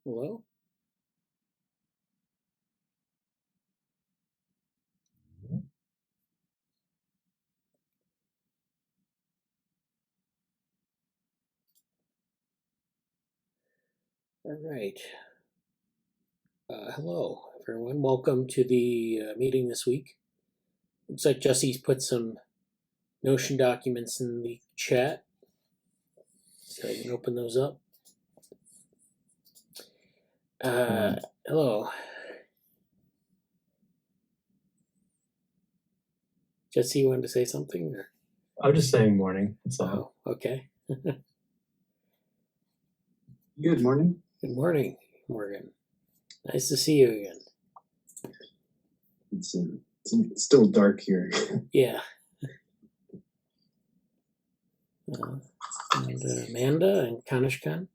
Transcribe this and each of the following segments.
Hello? All right. Hello, everyone. Welcome to the meeting this week. Looks like Jesse's put some Notion documents in the chat, so I can open those up. Hello. Jesse, you wanted to say something? Or? I was just saying morning. That's all. Oh, okay. Good morning. Good morning, Morgan. Nice to see you again. It's still dark here. Yeah. And Amanda and Kanishkan,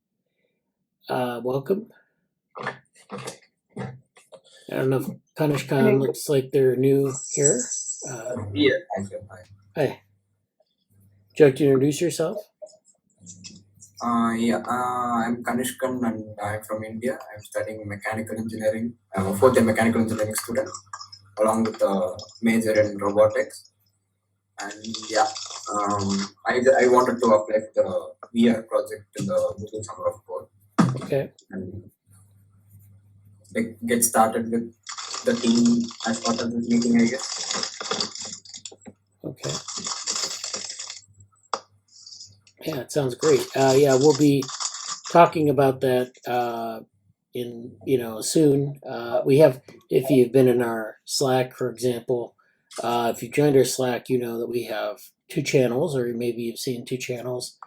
welcome. I don't know if Kanishkan looks like they're new here. Yeah. Hi. Would you like to introduce yourself? I'm Kanishkan and I'm from India. I'm studying mechanical engineering. I'm a fourth year mechanical engineering student, along with a major in robotics. And I wanted to apply for the VR project in the Google Summer of Code. Okay. And get started with the team as part of this meeting, I guess. Okay. Yeah, it sounds great. Yeah, we'll be talking about that in soon. We have, if you've been in our Slack, for example, if you joined our Slack, you know that we have two channels, or maybe you've seen two channels.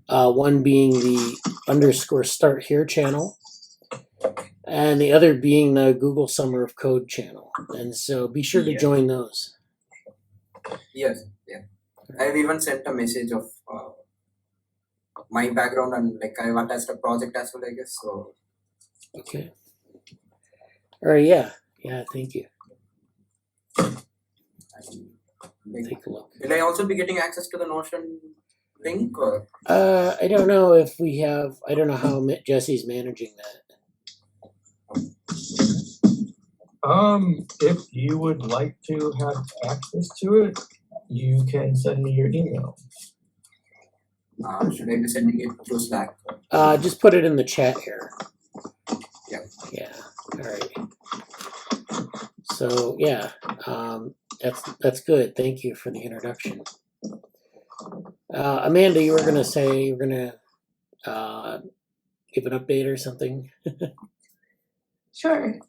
One being the _start here channel, and the other being the Google Summer of Code channel. And so be sure to join those. Yes, yeah. I've even sent a message of my background, and I've attached a project as well, I guess. So okay. All right. Yeah. Thank you. Take a look. Will I also be getting access to the Notion link? Or? I don't know if we have. I don't know how Jesse's managing that. If you would like to have access to it, you can send me your email. Should I be sending it through Slack? Just put it in the chat here. Yeah. Yeah. All right. So yeah, that's good. Thank you for the introduction. Amanda, you were gonna say you were gonna give an update or something. Sure.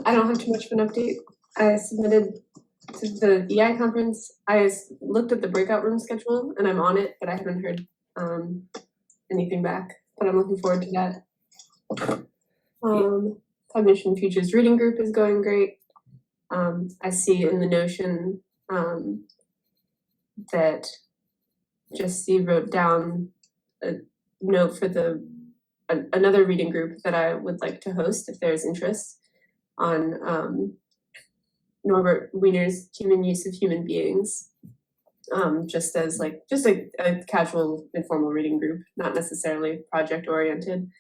I don't have too much of an update. I submitted to the EI conference. I looked at the breakout room schedule and I'm on it, but I haven't heard anything back. But I'm looking forward to that. Cognition Futures Reading Group is going great. I see in the Notion that Jesse wrote down a note for another reading group that I would like to host if there's interest on Norbert Wiener's Human Use of Human Beings, just as a casual informal reading group, not necessarily project oriented,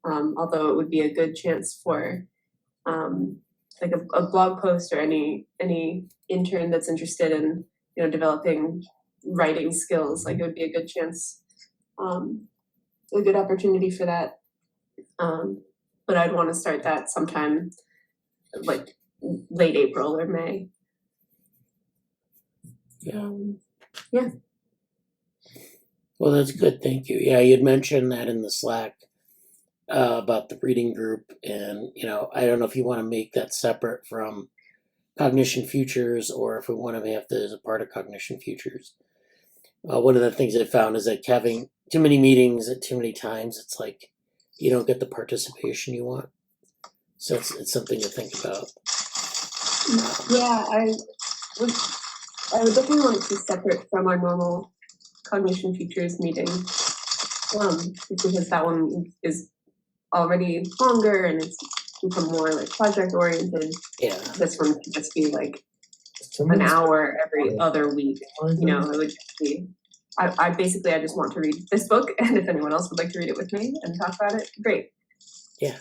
although it would be a good chance for a blog post or any intern that's interested in developing writing skills. It would be a good chance, a good opportunity for that. But I'd want to start that sometime late April or May. Yeah. Yeah. Well, that's good. Thank you. Yeah, you'd mentioned that in the Slack about the reading group, and I don't know if you want to make that separate from Cognition Futures, or if we want to have that as a part of Cognition Futures. One of the things I found is that having too many meetings at too many times, it's like you don't get the participation you want. So it's something to think about. Yeah, I would definitely want it to be separate from our normal Cognition Futures meeting, because that one is already longer and it's become more project oriented. Yeah. This one could just be an hour every other week. It would just be I basically I just want to read this book, and if anyone else would like to read it with me and talk about it, great. Yeah.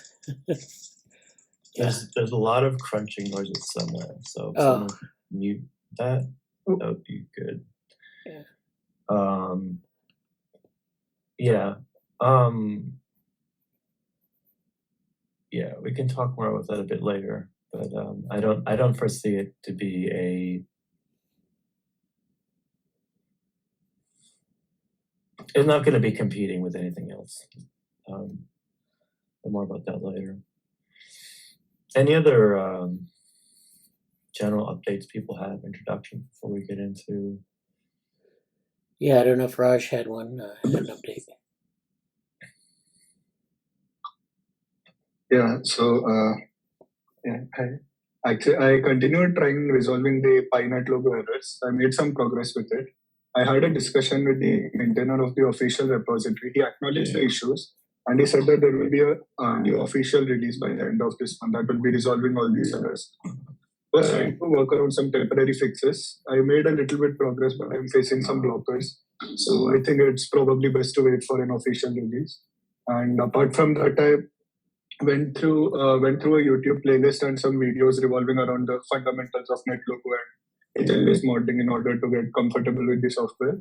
There's a lot of crunching noises somewhere, so if Oh. someone could mute that would be good. Yeah. Yeah. Yeah, we can talk more about that a bit later, but I don't foresee it to be a. It's not going to be competing with anything else. But more about that later. Any other general updates people have, introduction, before we get into? Yeah, I don't know if Raj had an update. Yeah, so actually, I continued trying resolving the PyNet logo errors. I made some progress with it. I had a discussion with the maintainer of the official repository. He acknowledged the issues, and he said that there will be a new official release by the end of this month that will be resolving all these errors. I was trying to work around some temporary fixes. I made a little bit progress, but I'm facing some blockers. So I think it's probably best to wait for an official release. And apart from that, I went through a YouTube playlist and some videos revolving around the fundamentals of NetLogo and agent-based modeling in order to get comfortable with the software.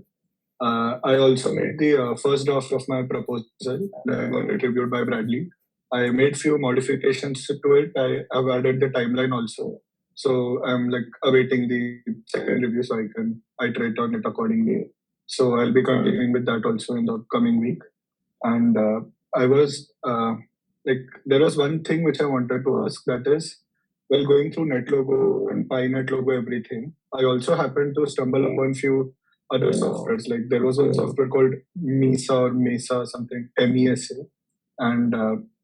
I also made the first draft of my proposal that I got it reviewed by Bradley. I made few modifications to it. I have added the timeline also. So I'm awaiting the second review so I can iterate on it accordingly. So I'll be continuing with that also in the coming week. And there was one thing which I wanted to ask, that is, while going through NetLogo and PyNetLogo everything, I also happened to stumble upon few other softwares. Like there was one software called Mesa something, MESA. And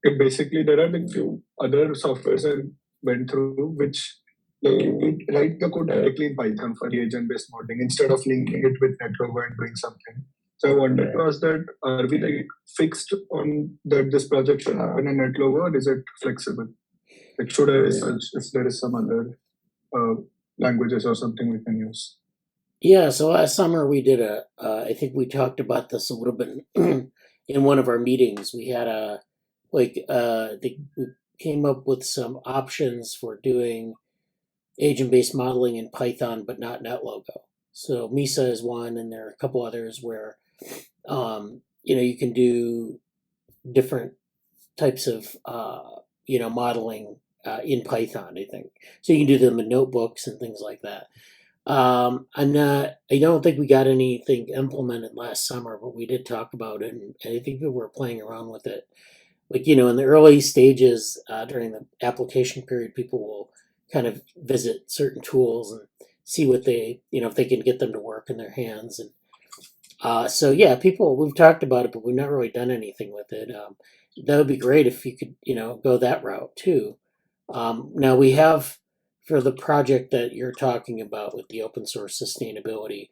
it basically, there are few other softwares I went through which you write the code directly in Python for the agent-based modeling instead of linking it with NetLogo and doing something. So I wanted to ask that, are we fixed on that this project should happen in NetLogo, or is it flexible? Should I research if there is some other languages or something we can use? Yeah, so last summer we did I think we talked about this a little bit in one of our meetings. We had we came up with some options for doing agent-based modeling in Python, but not NetLogo. So Mesa is one, and there are a couple others where, you can do different types of, modeling in Python, I think. So you can do them in notebooks and things like that. I don't think we got anything implemented last summer, but we did talk about it, and I think we were playing around with it. In the early stages during the application period, people will kind of visit certain tools and see what they, if they can get them to work in their hands. And we've talked about it, but we've not really done anything with it. That would be great if you could, go that route too. Now we have, for the project that you're talking about with the open source sustainability,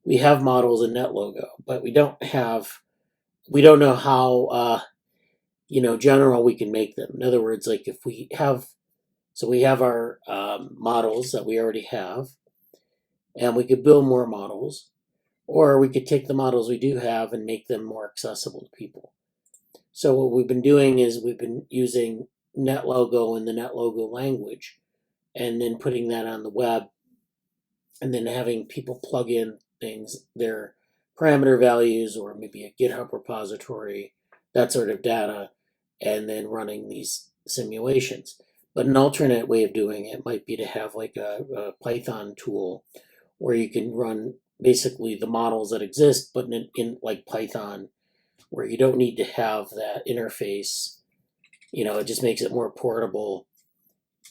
we have models in NetLogo, but we don't know how, general we can make them. In other words, if we have our models that we already have, and we could build more models, or we could take the models we do have and make them more accessible to people. So what we've been doing is we've been using NetLogo in the NetLogo language, and then putting that on the web, and then having people plug in things, their parameter values, or maybe a GitHub repository, that sort of data, and then running these simulations. But an alternate way of doing it might be to have a Python tool where you can run basically the models that exist, but in Python, where you don't need to have that interface. It just makes it more portable.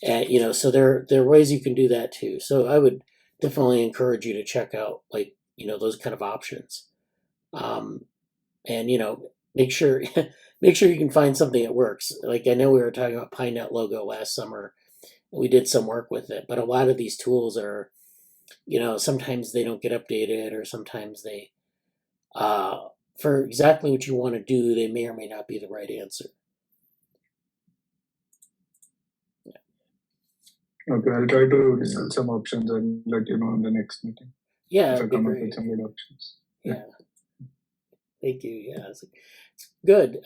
And, so there are ways you can do that too. So I would definitely encourage you to check out those kind of options. And make sure you can find something that works. I know we were talking about PyNetLogo last summer. We did some work with it, but a lot of these tools are, sometimes they don't get updated, or sometimes they, for exactly what you want to do, they may or may not be the right answer. Okay, I'll try to research some options and let you know in the next meeting. Yeah, if I it'd be come up great. with some good options. Yeah. Thank you. Yeah, it's good.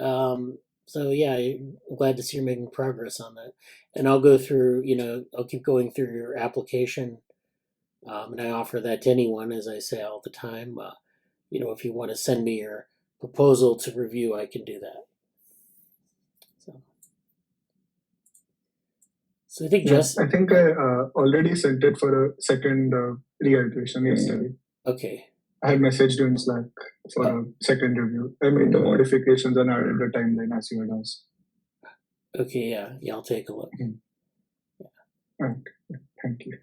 So yeah, I'm glad to see you're making progress on that. And I'll go through. I'll keep going through your application, and I offer that to anyone, as I say all the time. If you want to send me your proposal to review, I can do that. So I think Yes, I think I already sent it for a second reiteration yesterday. Okay. I had messaged you in Slack for a second review. I made the modifications and added the timeline as you had asked. Okay, yeah, I'll take a look. Right. Thank you.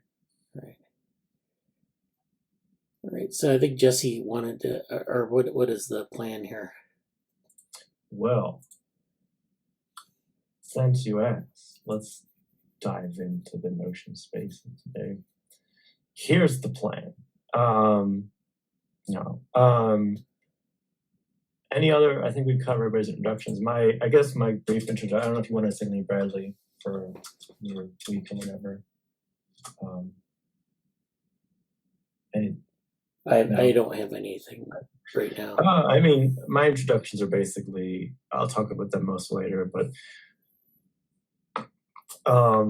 All right. So I think Jesse wanted to, or what is the plan here? Well, since you asked, let's dive into the notion space today. Here's the plan. Any other? I think we covered everybody's introductions. I guess my brief introduction. I don't know if you want to say anything, Bradley, for your week or whatever. I don't have anything right now. I mean, my introductions are basically, I'll talk about them most later, but I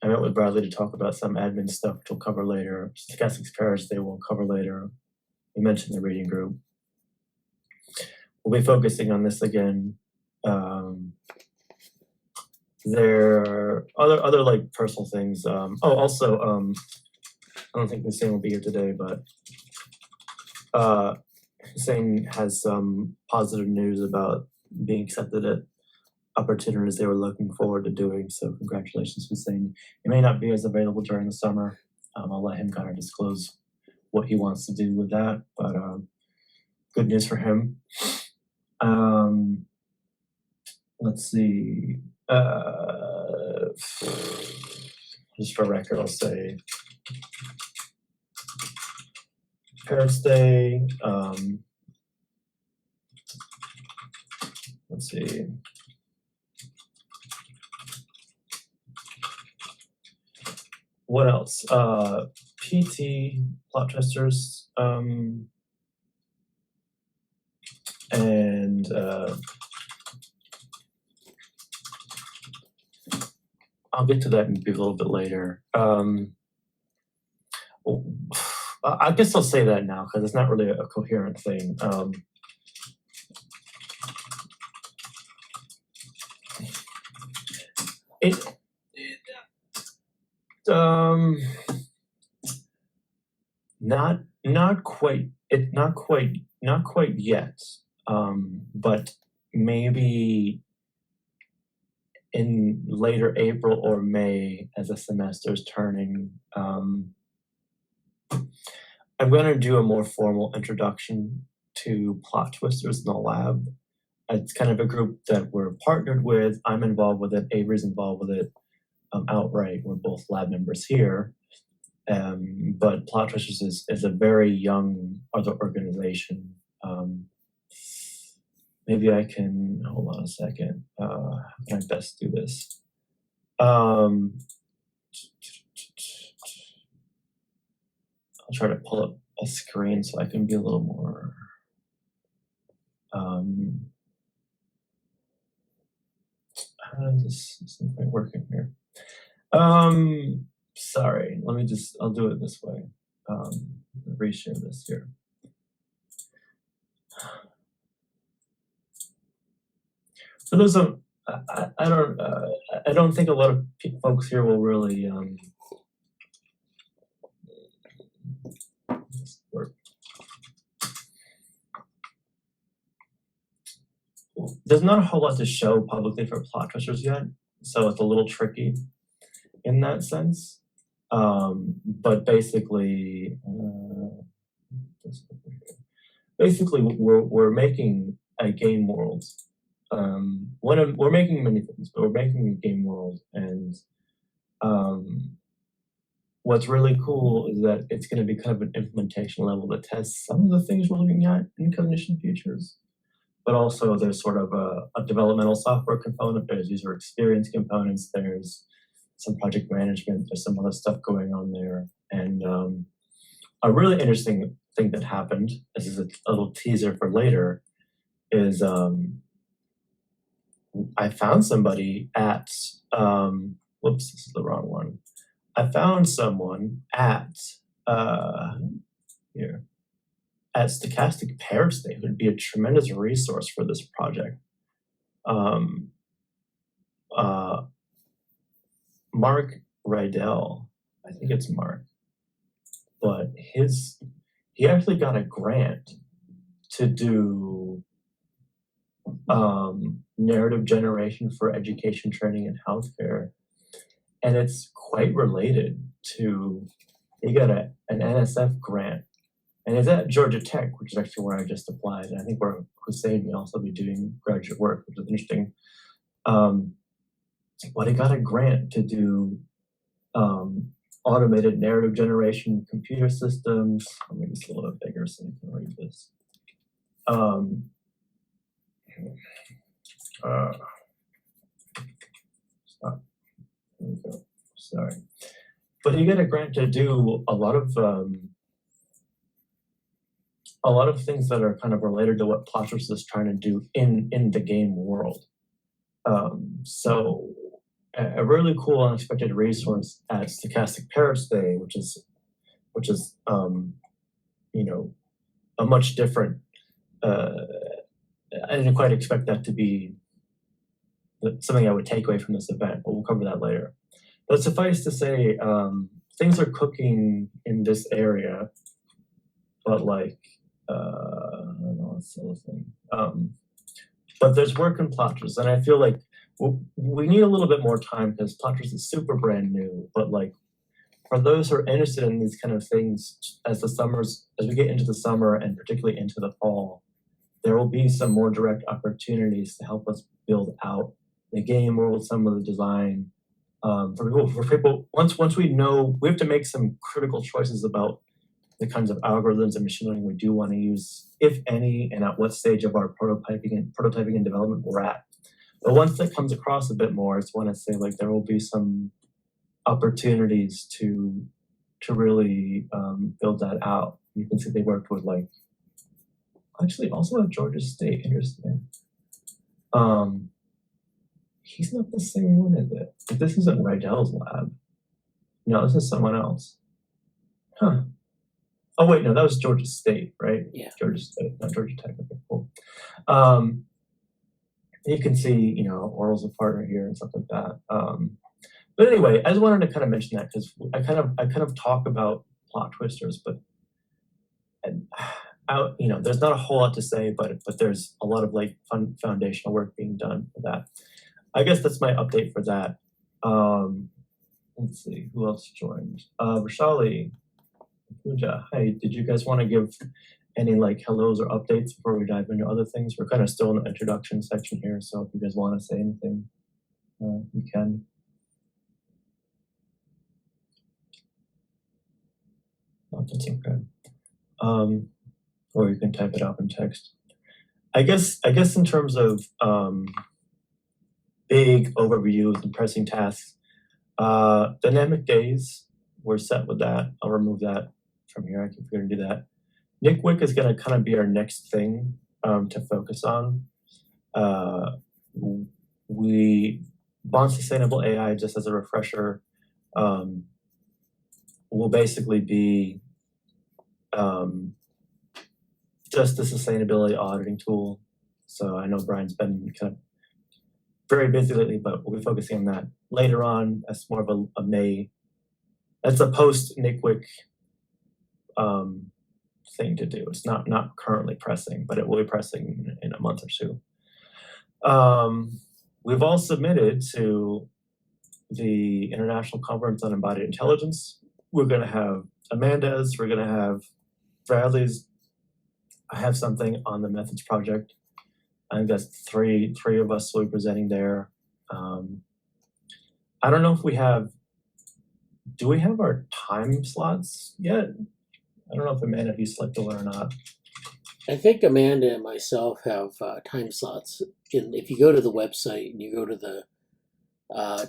met with Bradley to talk about some admin stuff, which we'll cover later. Stochastic Parrots Saturday we'll cover later. We mentioned the reading group. We'll be focusing on this again. There are other like personal things. Also, I don't think Hussein will be here today, but Hussein has some positive news about being accepted at opportunities they were looking forward to doing. So congratulations, Hussein. He may not be as available during the summer. I'll let him kind of disclose what he wants to do with that, but good news for him. Let's see. Just for record, I'll say Parents Day. Let's see. What else? PT, plot twisters, and I'll get to that maybe a little bit later. I guess I'll say that now because it's not really a coherent thing. Not quite yet. But maybe in later April or May, as the semester's turning, I'm going to do a more formal introduction to plot twisters in the lab. It's kind of a group that we're partnered with. I'm involved with it. Avery's involved with it outright. We're both lab members here. But Plot Twisters is a very young other organization. Maybe I can, hold on a second. How can I best do this? I'll try to pull up a screen so I can be a little more, how does this isn't quite working here? Sorry, I'll do it this way. Reshare this here. For those of, I don't think a lot of folks here will really work. There's not a whole lot to show publicly for plot twisters yet, so it's a little tricky in that sense. But basically, we're making a game world. We're making many things, but we're making a game world, and what's really cool is that it's going to be kind of an implementation level that tests some of the things we're looking at in cognition futures. But also there's sort of a developmental software component, there's user experience components, there's some project management, there's some other stuff going on there. And a really interesting thing that happened, this is a little teaser for later, is I found somebody at, whoops, this is the wrong one. I found someone at, here, at Stochastic Parrots Saturday who would be a tremendous resource for this project. Mark Rydell, I think it's Mark, but he actually got a grant to do narrative generation for education, training, and healthcare. And it's quite related to, he got an NSF grant. And it's at Georgia Tech, which is actually where I just applied. And I think where Hussein may also be doing graduate work, which is interesting. But he got a grant to do automated narrative generation computer systems. I'll make this a little bit bigger so you can read this. Stop. There we go. Sorry. But he got a grant to do a lot of things that are kind of related to what Plotros is trying to do in the game world. So a really cool unexpected resource at Stochastic Parrots Saturday, which is you know, a much different. I didn't quite expect that to be something I would take away from this event, but we'll cover that later. But suffice to say, things are cooking in this area, but like, I don't know what's the other thing. But there's work in Plotros, and I feel like we need a little bit more time because Plotros is super brand new. But like, for those who are interested in these kind of things, as we get into the summer and particularly into the fall, there will be some more direct opportunities to help us build out the game world, some of the design. For people, once we know, we have to make some critical choices about the kinds of algorithms and machine learning we do want to use, if any, and at what stage of our prototyping and development we're at. But once that comes across a bit more, it's when I say like there will be some opportunities to really build that out. You can see they worked with like, actually also at Georgia State, interesting. He's not the same one, is it? This isn't Rydell's lab. No, this is someone else. Huh. Oh wait, no, that was Georgia State, right? Yeah. Georgia State, not Georgia Tech. Okay, cool. You can see, you know, Oral's a partner here and stuff like that. But anyway, I just wanted to kind of mention that because I kind of talk about plot twisters, but you know, there's not a whole lot to say, but there's a lot of like fun foundational work being done for that. I guess that's my update for that. Let's see, who else joined? Vrushali, Pooja, hi, did you guys want to give any like hellos or updates before we dive into other things? We're kind of still in the introduction section here, so if you guys want to say anything, you can. Oh, that's okay. Or you can type it out in text. I guess in terms of big overviews and pressing tasks, dynamic days, we're set with that. I'll remove that from here. I keep forgetting to do that. Nick Wick is going to kind of be our next thing to focus on. Bond Sustainable AI, just as a refresher, will basically be just a sustainability auditing tool. So I know Brian's been kind of very busy lately, but we'll be focusing on that later on. That's more of a May. That's a post Nick Wick thing to do. It's not currently pressing, but it will be pressing in a month or two. We've all submitted to the International Conference on Embodied Intelligence. We're going to have Amanda's. We're going to have Bradley's. I have something on the methods project. I think that's three of us will be presenting there. I don't know if we have. Do we have our time slots yet? I don't know if Amanda, if you selected one or not. I think Amanda and myself have time slots. If you go to the website and you go to the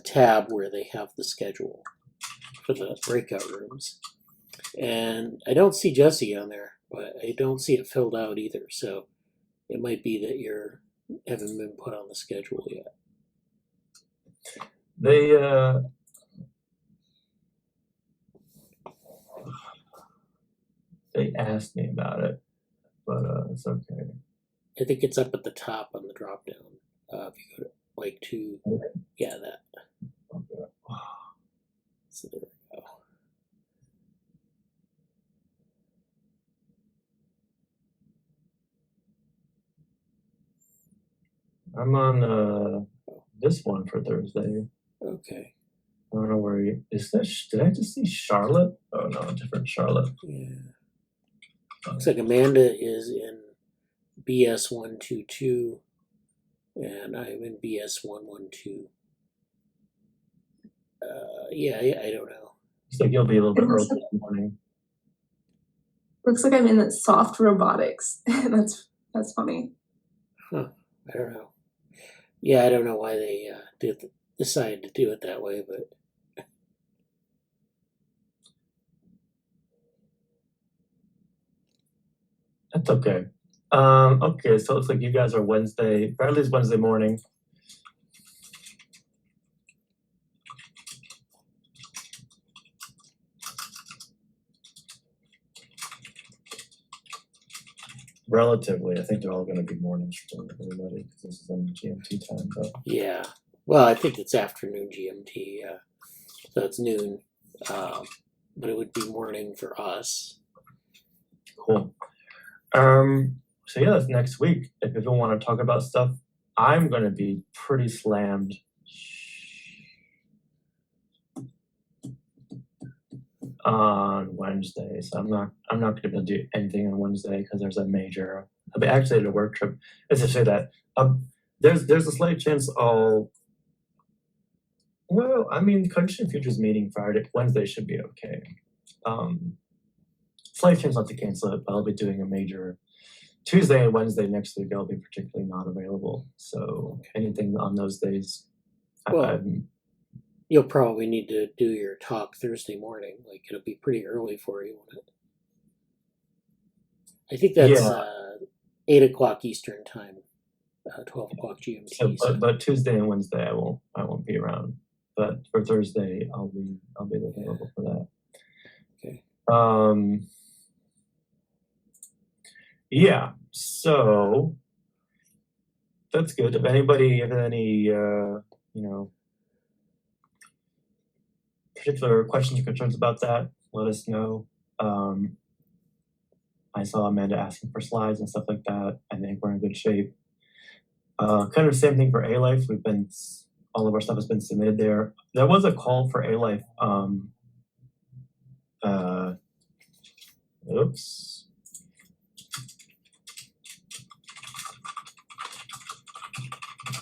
tab where they have the schedule for the breakout rooms, And I don't see Jesse on there, but I don't see it filled out either. So it might be that you haven't been put on the schedule yet. They asked me about it, but it's okay. I think it's up at the top on the drop down. If you go to that. Okay. So there we go. I'm on this one for Thursday. Okay. I don't know where is that. Did I just see Charlotte? Oh no, a different Charlotte. Yeah. Looks like Amanda is in BS 122, and I'm in BS 112. I don't know. Looks like you'll be a little bit early this morning. Looks like I'm in soft robotics. That's funny. Huh. I don't know. Yeah, I don't know why they decided to do it that way, but. That's okay. Okay, so it looks like you guys are Wednesday. Bradley's Wednesday morning. Relatively, I think they're all going to be mornings for everybody because this is in GMT time. But Yeah. Well, I think it's afternoon GMT. So it's noon. But it would be morning for us. cool. So yeah, that's next week. If people want to talk about stuff, I'm going to be pretty slammed. On Wednesday, so I'm not going to be able to do anything on Wednesday because there's a major. I'll be actually at a work trip. As I say that, there's a slight chance I'll. Well, I mean, Condition Futures meeting Wednesday should be okay. Slight chance not to cancel it, but I'll be doing a major Tuesday and Wednesday next week. I'll be particularly not available. So anything on those days, Well, you'll probably need to do your talk Thursday morning. Like it'll be pretty early for you, won't it? I think that's 8 o'clock Eastern time, 12 o'clock GMT. So, but Tuesday and Wednesday I won't be around. But for Thursday I'll be available for that. Okay. Yeah. So that's good. If anybody has any particular questions or concerns about that, let us know. I saw Amanda asking for slides and stuff like that. I think we're in good shape. Kind of the same thing for A-Life. All of our stuff has been submitted there. There was a call for A-Life. Oops.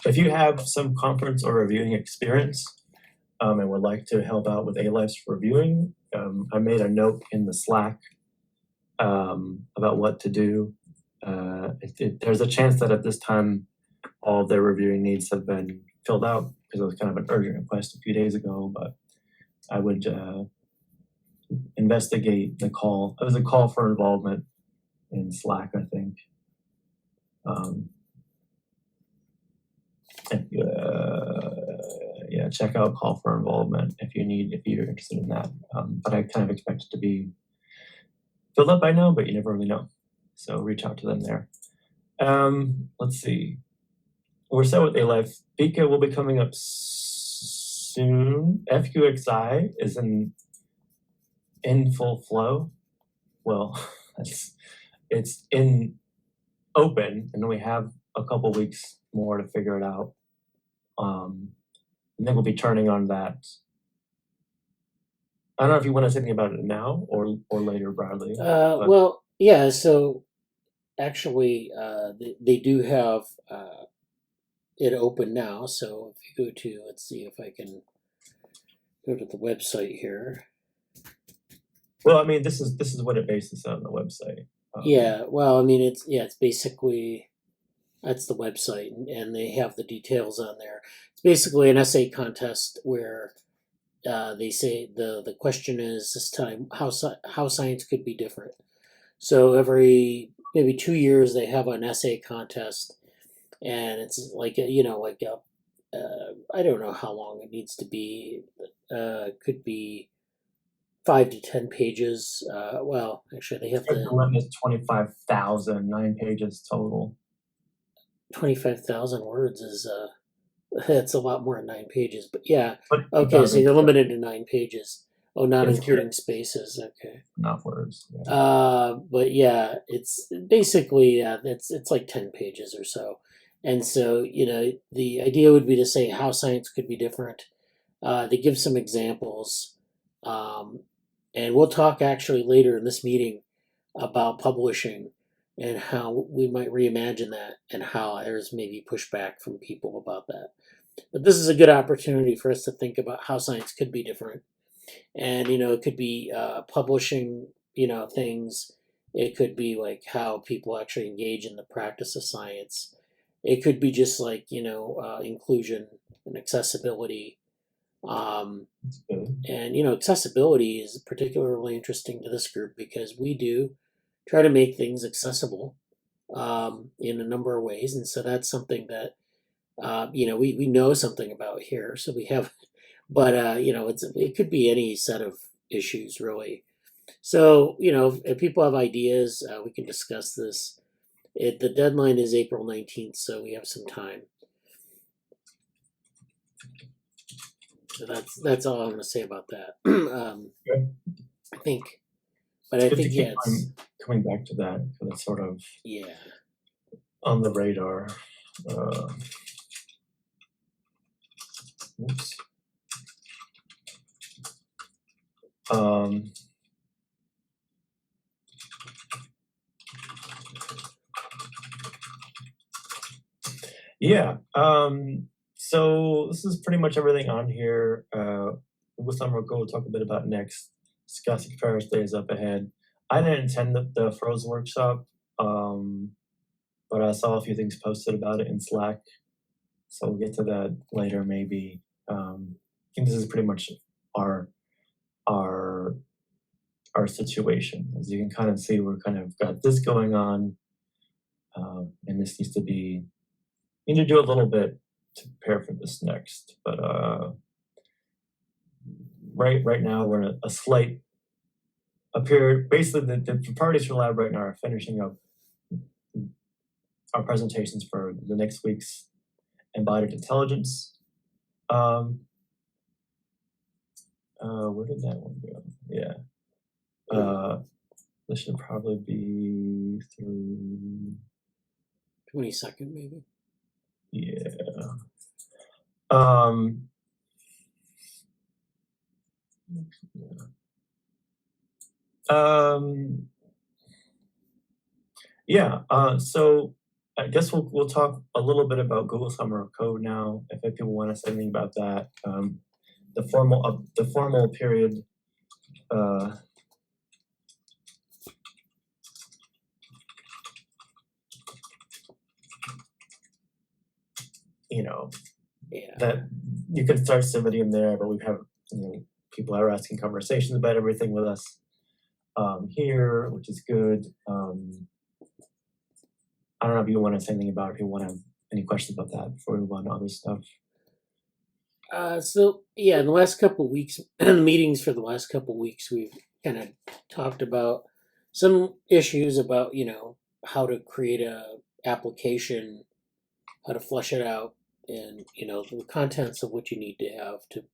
If you have some conference or reviewing experience, and would like to help out with A-Life's reviewing, I made a note in the Slack about what to do. There's a chance that at this time, all of their reviewing needs have been filled out because it was kind of an urgent request a few days ago, but I would investigate the call. It was a call for involvement in Slack, I think. Check out call for involvement if you're interested in that. But I kind of expect it to be filled up by now, but you never really know. So reach out to them there. Let's see. We're set with A-Life. Pika will be coming up soon. FQXI is in full flow. Well, it's in open, and we have a couple weeks more to figure it out. I think we'll be turning on that. I don't know if you want to say anything about it now or later, Bradley. Well, yeah. So actually, they do have it open now. So if you go to, let's see if I can go to the website here. Well, I mean, this is what it bases on the website. Yeah. Well, I mean, it's basically. That's the website, and they have the details on there. It's basically an essay contest where they say the question is this time how science could be different. So every maybe 2 years they have an essay contest, and it's like I don't know how long it needs to be. Could be 5 to 10 pages. Well, actually, they have The limit is 25,000, 9 pages total. 25,000 words is that's a lot more than 9 pages. But yeah, But okay, so you're limited to 9 pages. Oh, not It's including spaces. Okay. not words. Yeah. But yeah, it's basically it's like 10 pages or so, and so the idea would be to say how science could be different. They give some examples, and we'll talk actually later in this meeting about publishing and how we might reimagine that, and how there's maybe pushback from people about that. But this is a good opportunity for us to think about how science could be different, and it could be publishing things. It could be like how people actually engage in the practice of science. It could be just like inclusion and accessibility. That's good. And accessibility is particularly interesting to this group because we do try to make things accessible in a number of ways, and so that's something that we know something about here. So we have, but it could be any set of issues really. So if people have ideas, we can discuss this. The deadline is April 19th, so we have some time. So that's all I'm going to say about that. I think, but I Good to think keep it's coming back to that, because it's sort of yeah. on the radar. Oops. Yeah. So this is pretty much everything on here. With some we'll talk a bit about next. Stochastic Parrots Day is up ahead. I didn't attend the Froze workshop, but I saw a few things posted about it in Slack. So we'll get to that later, maybe. I think this is pretty much our situation. As you can kind of see, we're kind of got this going on, and this needs to be. We need to do a little bit to prepare for this next, but right now we're in a slight period. Basically, the parties for lab right now are finishing up our presentations for the next week's embodied intelligence. Where did that one go? Yeah. This should probably be through 22nd maybe. Yeah. So I guess we'll talk a little bit about Google Summer of Code now. If people want to say anything about that, the formal period. That you can start submitting there, but we have people are asking conversations about everything with us here, which is good. I don't know if you want to say anything about it, if you want to have any questions about that before we move on to other stuff. So yeah, in the last couple of weeks, the meetings for the last couple of weeks, we've kind of talked about some issues about how to create a application, how to flesh it out, and the contents of what you need to have to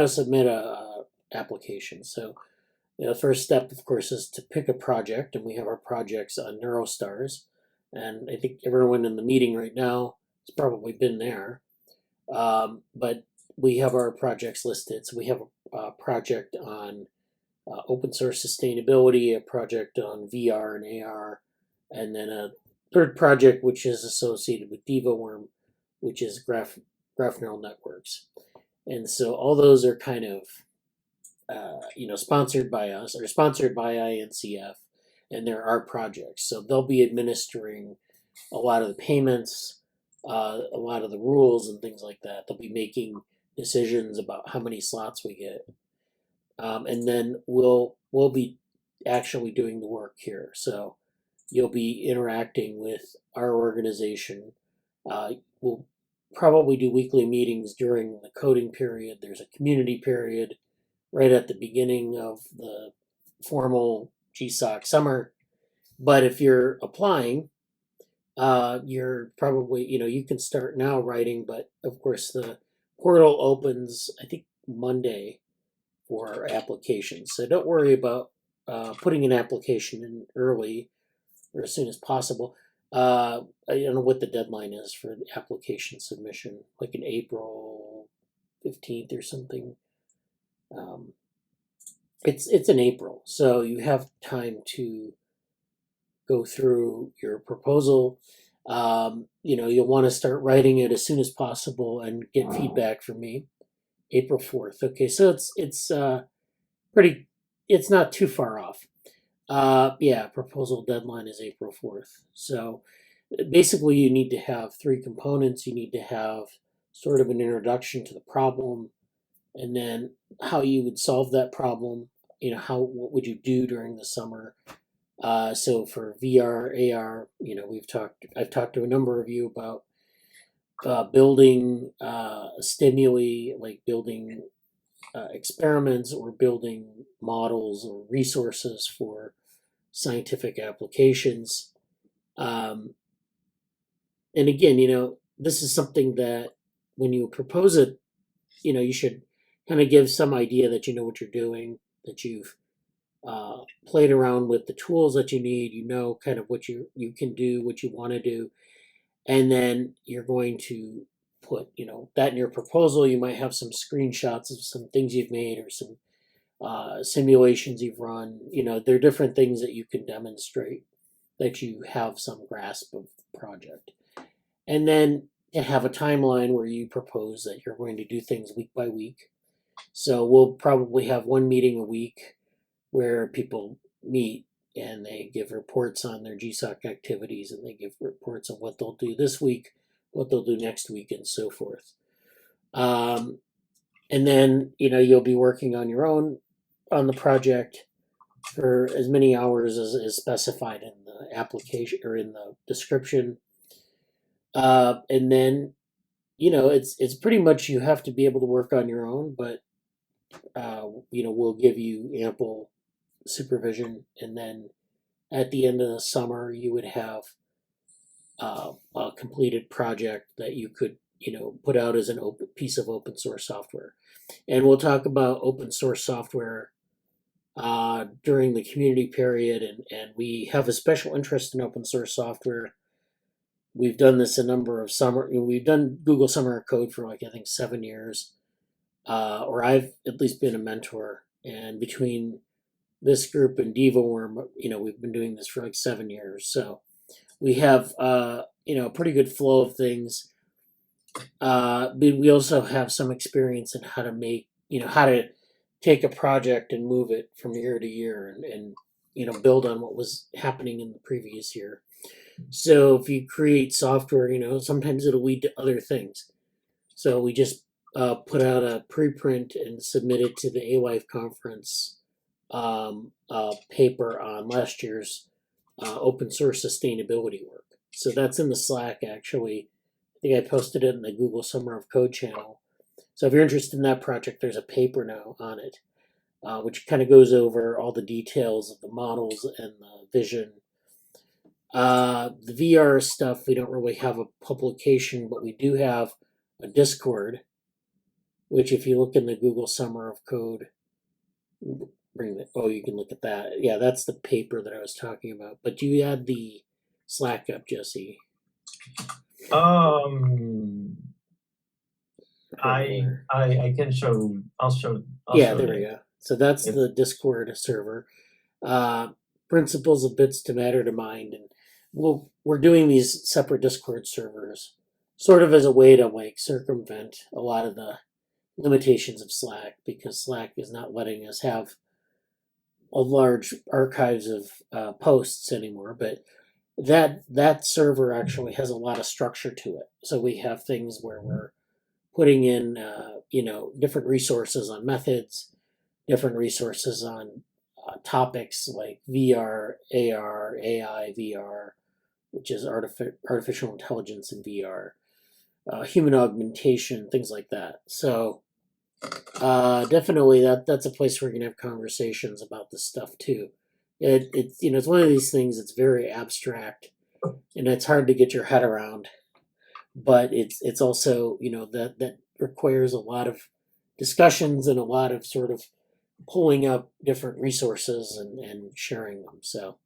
submit a application. So the first step, of course, is to pick a project, and we have our projects on NeuroStars, and I think everyone in the meeting right now has probably been there. But we have our projects listed. So we have a project on open source sustainability, a project on VR and AR, and then a third project which is associated with DevaWorm, which is graph neural networks. And so all those are kind of sponsored by us or sponsored by INCF, and they're our projects. So they'll be administering a lot of the payments, a lot of the rules and things like that. They'll be making decisions about how many slots we get, and then we'll be actually doing the work here. So you'll be interacting with our organization. We'll probably do weekly meetings during the coding period. There's a community period right at the beginning of the formal GSoC summer. But if you're applying, you're probably, you can start now writing, but of course the portal opens, I think, Monday for applications. So don't worry about putting an application in early or as soon as possible. I don't know what the deadline is for the application submission, like in April 15th or something. It's in April, so you have time to go through your proposal. You'll want to start writing it as soon as possible and get feedback from me. April 4th. Okay, so it's pretty. It's not too far off. Proposal deadline is April 4th. So basically, you need to have 3 components. You need to have sort of an introduction to the problem, and then how you would solve that problem. What would you do during the summer? So for VR, AR, I've talked to a number of you about building stimuli, like building experiments or building models or resources for scientific applications. And again, this is something that when you propose it, you should kind of give some idea that you know what you're doing, that you've played around with the tools that you need, kind of what you can do, what you want to do. And then you're going to put, that in your proposal. You might have some screenshots of some things you've made or some simulations you've run. There are different things that you can demonstrate that you have some grasp of the project. And then to have a timeline where you propose that you're going to do things week by week. So we'll probably have 1 meeting a week where people meet and they give reports on their GSoC activities, and they give reports on what they'll do this week, what they'll do next week, and so forth. And then, you'll be working on your own on the project for as many hours as is specified in the application or in the description. And then, it's pretty much you have to be able to work on your own, but, we'll give you ample supervision. And then at the end of the summer, you would have a completed project that you could, put out as an open piece of open source software. And we'll talk about open source software during the community period, and we have a special interest in open source software. We've done this a number of we've done Google Summer of Code for I think 7 years, or I've at least been a mentor. And between this group and DevoWorm, we've been doing this for like 7 years. So we have, a pretty good flow of things. But we also have some experience in how to make, how to take a project and move it from year to year and build on what was happening in the previous year. So if you create software, sometimes it'll lead to other things. So we just put out a preprint and submitted to the ALife conference paper on last year's open source sustainability work. So that's in the Slack, actually. I think I posted it in the Google Summer of Code channel. So if you're interested in that project, there's a paper now on it, which kind of goes over all the details of the models and the vision. The VR stuff, we don't really have a publication, but we do have a Discord, which if you look in the Google Summer of Code, you can look at that. Yeah, that's the paper that I was talking about. But do you add the Slack up, Jesse? I can show. I'll show. Yeah, there we go. So that's the Discord server. Principles of bits to matter to mind, and we're doing these separate Discord servers, sort of as a way to like circumvent a lot of the limitations of Slack, because Slack is not letting us have a large archives of posts anymore. But that server actually has a lot of structure to it. So we have things where we're putting in, different resources on methods, different resources on topics like VR, AR, AI, VR, which is artificial intelligence in VR, human augmentation, things like that. So definitely that's a place where we can have conversations about this stuff too. It's one of these things that's very abstract and it's hard to get your head around, but it's also that requires a lot of discussions and a lot of sort of pulling up different resources and sharing them. So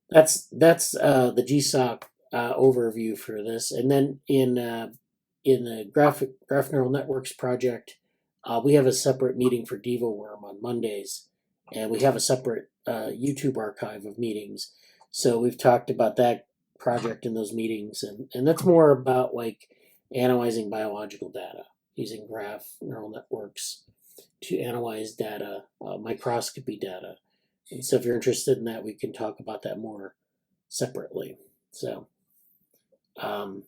that's the GSoC overview for this. And then in the graph neural networks project, we have a separate meeting for DevoWorm on Mondays, and we have a separate YouTube archive of meetings. So we've talked about that project in those meetings, and that's more about like analyzing biological data using graph neural networks to analyze data, microscopy data. And so if you're interested in that, we can talk about that more separately. So that's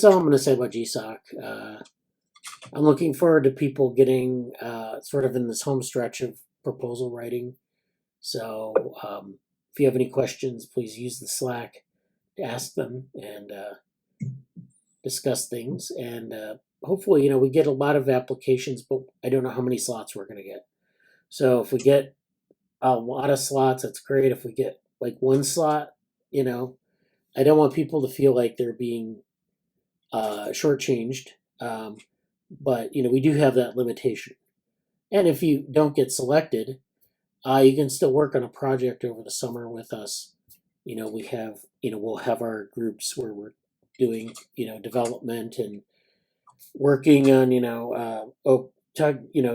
all I'm going to say about GSoC. I'm looking forward to people getting sort of in this home stretch of proposal writing. So if you have any questions, please use the Slack to ask them and discuss things. And hopefully, we get a lot of applications, but I don't know how many slots we're going to get. So if we get a lot of slots, that's great. If we get like one slot, I don't want people to feel like they're being shortchanged. But we do have that limitation. And if you don't get selected, you can still work on a project over the summer with us. We have, we'll have our groups where we're doing, development and working on,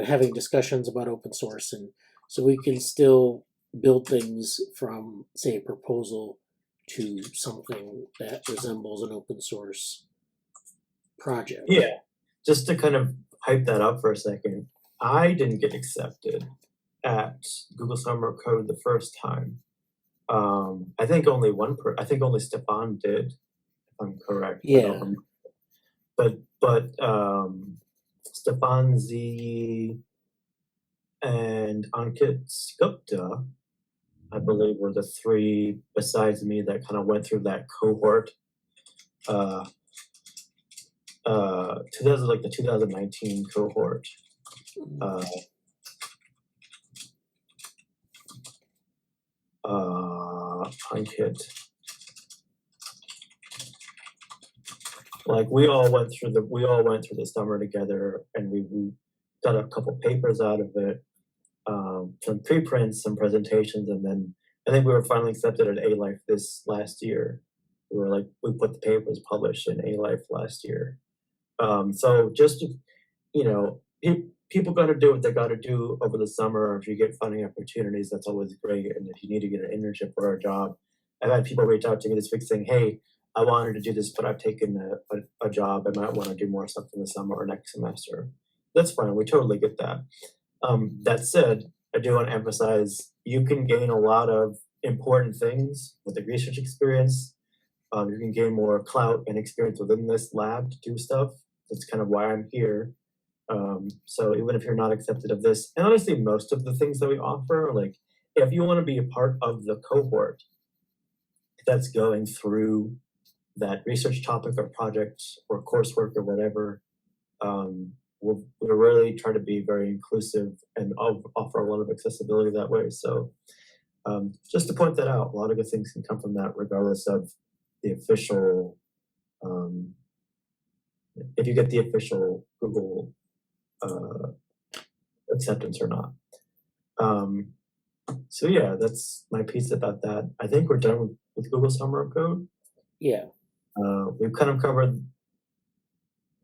having discussions about open source, and so we can still build things from, say, a proposal to something that resembles an open source project. Yeah, just to kind of hype that up for a second, I didn't get accepted at Google Summer of Code the first time. I think only I think only Stefan did, if I'm correct. Yeah. But Stefan Z and Ankit Gupta, I believe, were the three besides me that kind of went through that cohort. 2019 cohort. Ankit. Like we all went through the summer together, and we got a couple papers out of it, some preprints, some presentations, and then I think we were finally accepted at A-Life this last year. We put the papers published in A-Life last year. So just people got to do what they got to do over the summer. If you get funding opportunities, that's always great. And if you need to get an internship or a job, I've had people reach out to me this week saying, "Hey, I wanted to do this, but I've taken a job. I might want to do more stuff in the summer or next semester." That's fine. We totally get that. That said, I do want to emphasize you can gain a lot of important things with the research experience. You can gain more clout and experience within this lab to do stuff. That's kind of why I'm here. So even if you're not accepted of this, and honestly, most of the things that we offer, like if you want to be a part of the cohort that's going through that research topic or project or coursework or whatever, we'll really try to be very inclusive and offer a lot of accessibility that way. So just to point that out, a lot of good things can come from that regardless of the official, if you get the official Google acceptance or not. So yeah, that's my piece about that. I think we're done with Google Summer of Code. Yeah. We've kind of covered.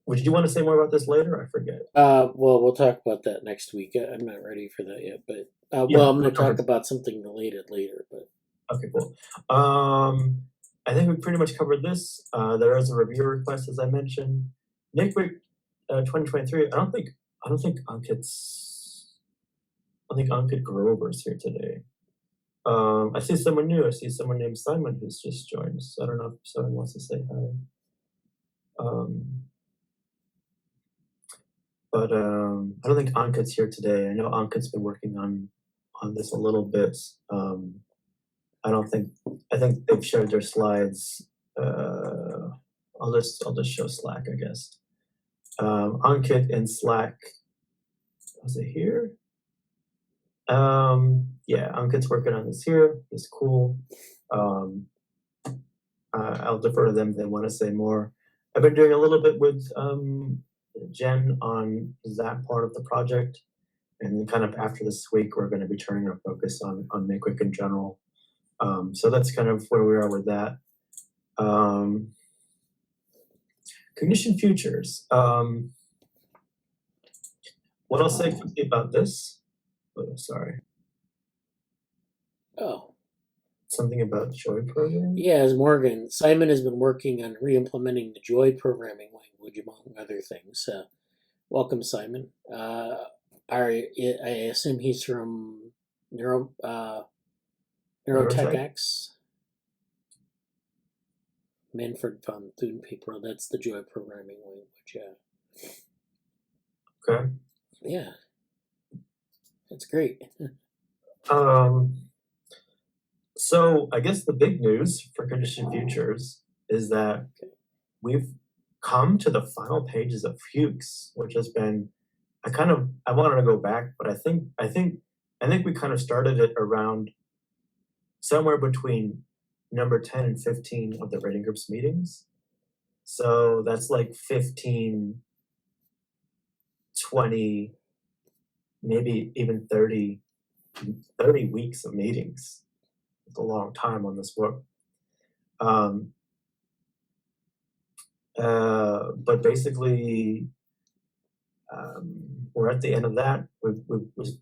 Would you want to say more about this later? I forget. Well, we'll talk about that next week. I'm not ready for that yet, but I'm going to talk about something related later. But okay, cool. I think we pretty much covered this. There is a review request, as I mentioned. Nick Week 2023. I don't think Ankit Grover's here today. I see someone new. I see someone named Simon who's just joined. So I don't know if someone wants to say hi. But I don't think Ankit's here today. I know Ankit's been working on this a little bit. I think they've shared their slides. I'll just show Slack, I guess. Ankit in Slack, was it here? Yeah, Ankit's working on this here. It's cool. I'll defer to them if they want to say more. I've been doing a little bit with Jen on that part of the project, and then kind of after this week, we're going to be turning our focus on MICWIC in general. So that's kind of where we are with that. Cognition futures. What I'll say quickly about this, oh, sorry. Oh. Something about joy programming? Yeah, as Morgan, Simon has been working on re-implementing the joy programming language, among other things. Welcome, Simon. I assume he's from NeuroTechX. Manfred von Thun paper. That's the joy programming language. Yeah. Okay. Yeah. That's great. So I guess the big news for Cognition Futures is that we've come to the final pages of Fuchs, which has been, I wanted to go back, but I think we kind of started it around somewhere between number 10 and 15 of the rating groups meetings. So that's like 15, 20, maybe even 30 weeks of meetings. It's a long time on this book. But basically, we're at the end of that. We're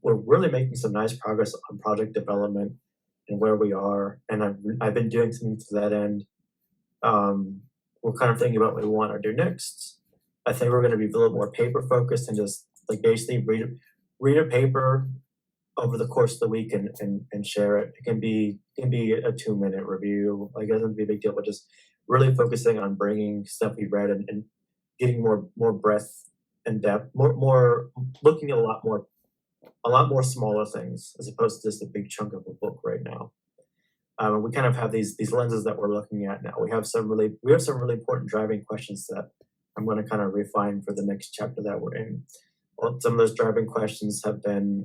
really making some nice progress on project development and where we are. And I've been doing something to that end. We're kind of thinking about what we want to do next. I think we're going to be a little more paper focused and just like basically read a paper over the course of the week and share it. It can be a 2-minute review. Like it doesn't be a big deal, but just really focusing on bringing stuff we read and getting more breadth and depth, more looking at a lot more smaller things as opposed to just a big chunk of a book right now. We kind of have these lenses that we're looking at now. We have some really important driving questions that I'm going to kind of refine for the next chapter that we're in. Well, some of those driving questions have been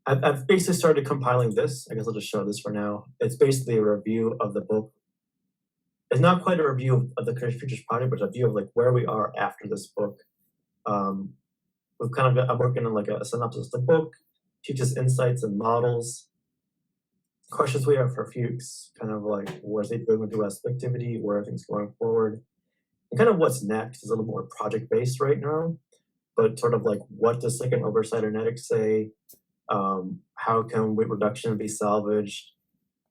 I've basically started compiling this. I guess I'll just show this for now. It's basically a review of the book. It's not quite a review of the Cognition Futures project, but a view of like where we are after this book. I'm working on like a synopsis of the book, teaches insights and models, questions we have for Fuchs, kind of like where's it going to aspectivity, where are things going forward, and kind of what's next is a little more project-based right now, but sort of like what does second over cybernetics say? How can weight reduction be salvaged?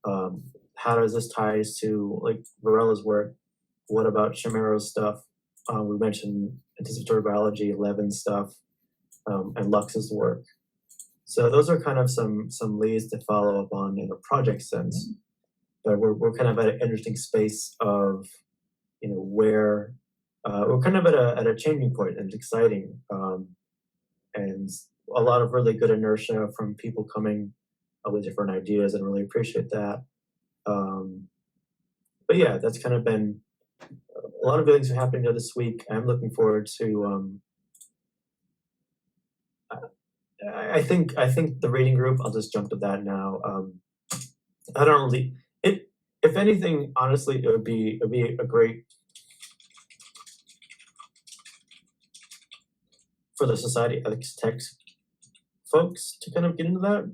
How does this tie to like Varella's work? What about Shamaro's stuff? We mentioned anticipatory biology, Levin's stuff, and Lux's work. So those are kind of some leads to follow up on in a project sense. But we're kind of at an interesting space of, where we're kind of at a changing point, and it's exciting. And a lot of really good inertia from people coming with different ideas, and really appreciate that. But yeah, that's kind of been a lot of good things are happening this week. I'm looking forward to. I think the reading group. I'll just jump to that now. I don't really. If anything, honestly, it would be a great for the Society Ethics Text folks to kind of get into that.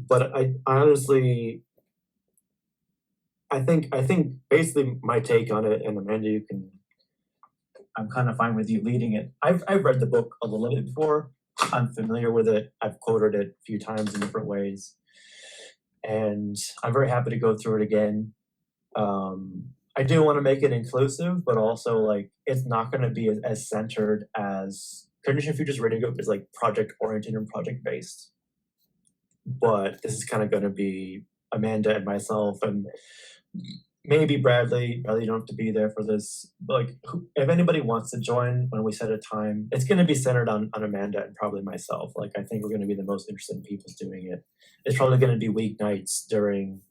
But I honestly, I think basically my take on it, and Amanda, I'm kind of fine with you leading it. I've read the book a little bit before. I'm familiar with it. I've quoted it a few times in different ways. And I'm very happy to go through it again. I do want to make it inclusive, but also like it's not going to be as centered as Cognition Futures Reading Group is like project oriented and project based. But this is kind of going to be Amanda and myself, and maybe Bradley. Bradley, you don't have to be there for this. Like, if anybody wants to join when we set a time, it's going to be centered on Amanda and probably myself. Like, I think we're going to be the most interested people doing it. It's probably going to be weeknights during,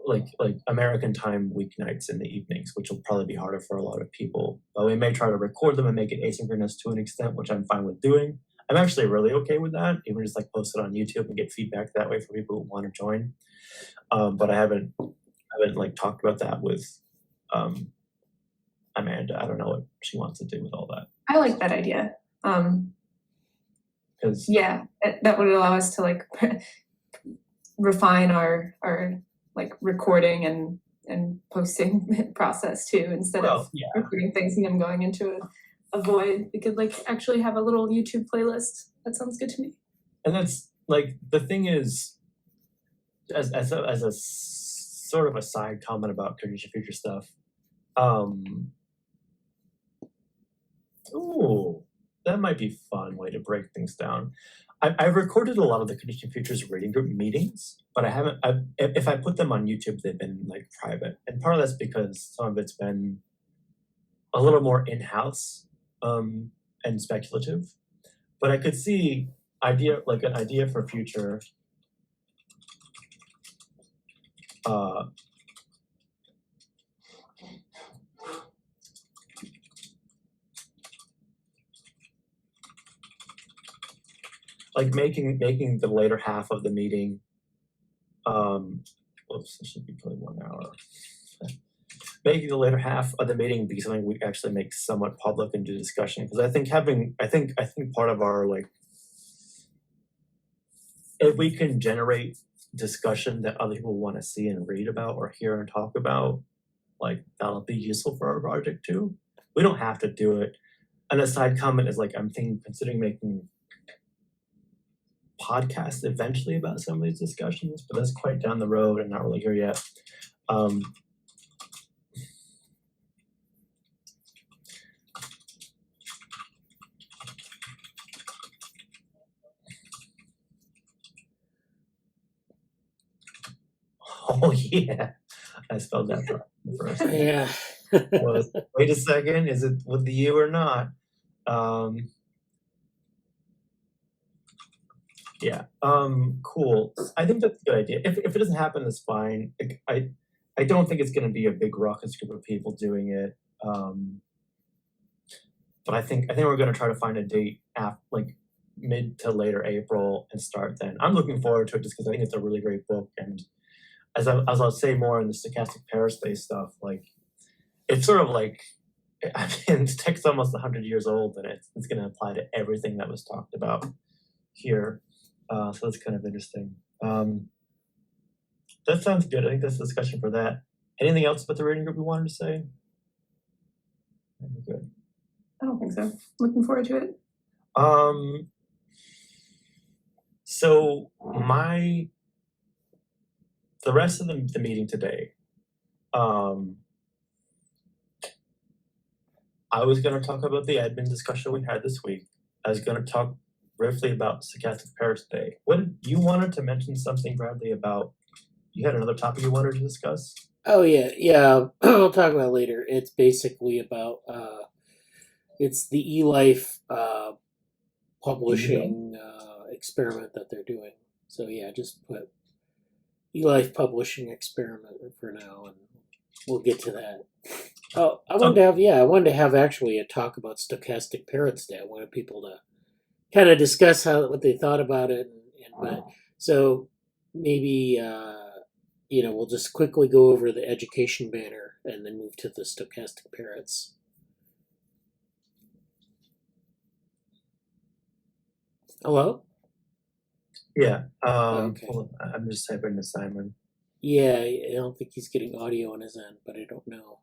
like American time weeknights in the evenings, which will probably be harder for a lot of people. But we may try to record them and make it asynchronous to an extent, which I'm fine with doing. I'm actually really okay with that. Even just like post it on YouTube and get feedback that way for people who want to join. But I haven't like talked about that with Amanda. I don't know what she wants to do with all that. I like that idea. Because Yeah, that would allow us to like refine our like recording and posting process too, instead of recording things and then going into a void. We could like actually have a little YouTube playlist. That sounds good to me. And that's like, the thing is, as a sort of a side comment about Condition Future stuff, ooh, that might be a fun way to break things down. I've recorded a lot of the Condition Futures reading group meetings, but I haven't. If I put them on YouTube, they've been like private, and part of that's because some of it's been a little more in-house and speculative. But I could see an idea for future. Like making the later half of the meeting, oops, this should be probably 1 hour. Making the later half of the meeting be something we actually make somewhat public and do discussion. Because I think part of our, like, if we can generate discussion that other people want to see and read about or hear and talk about, like, that'll be useful for our project too. We don't have to do it. And a side comment is, like, I'm considering making podcast eventually about some of these discussions, but that's quite down the road and not really here yet. Oh yeah, I spelled that first. Yeah. Wait a second, is it with the U or not? Yeah. Cool. I think that's a good idea. If it doesn't happen, that's fine. I don't think it's going to be a big raucous group of people doing it. But I think we're going to try to find a date like mid to later April and start then. I'm looking forward to it just because I think it's a really great book. And as I'll say more in the Stochastic Parrots Saturday stuff, like, it's sort of like, I mean, the text's almost 100 years old, and it's going to apply to everything that was talked about here. So that's kind of interesting. That sounds good. I think that's the discussion for that. Anything else about the reading group we wanted to say? Good. I don't think so. Looking forward to it. So the rest of the meeting today, I was going to talk about the admin discussion we had this week. I was going to talk briefly about Stochastic Parrots Day. You wanted to mention something, Bradley, about, you had another topic you wanted to discuss? Oh yeah. I'll talk about it later. It's basically about it's the eLife publishing experiment that they're doing. So yeah, just put eLife publishing experiment for now, and we'll get to that. Oh, I wanted to have actually a talk about Stochastic Parrots Day. I wanted people to kind of discuss what they thought about it, but so maybe we'll just quickly go over the education banner and then move to the Stochastic Parrots. Hello? Yeah. Okay. I'm just typing to Simon. Yeah, I don't think he's getting audio on his end, but I don't know.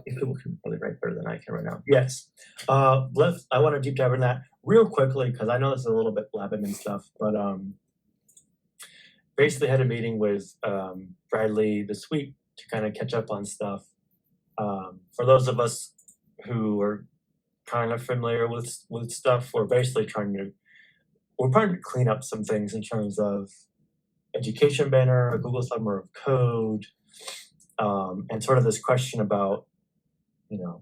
People can probably write better than I can right now. Yes. I want to deep dive in that real quickly because I know this is a little bit blabberman stuff, but basically had a meeting with Bradley this week to kind of catch up on stuff. For those of us who are kind of familiar with stuff, we're basically trying to clean up some things in terms of education banner, a Google Summer of Code, and sort of this question about, you know,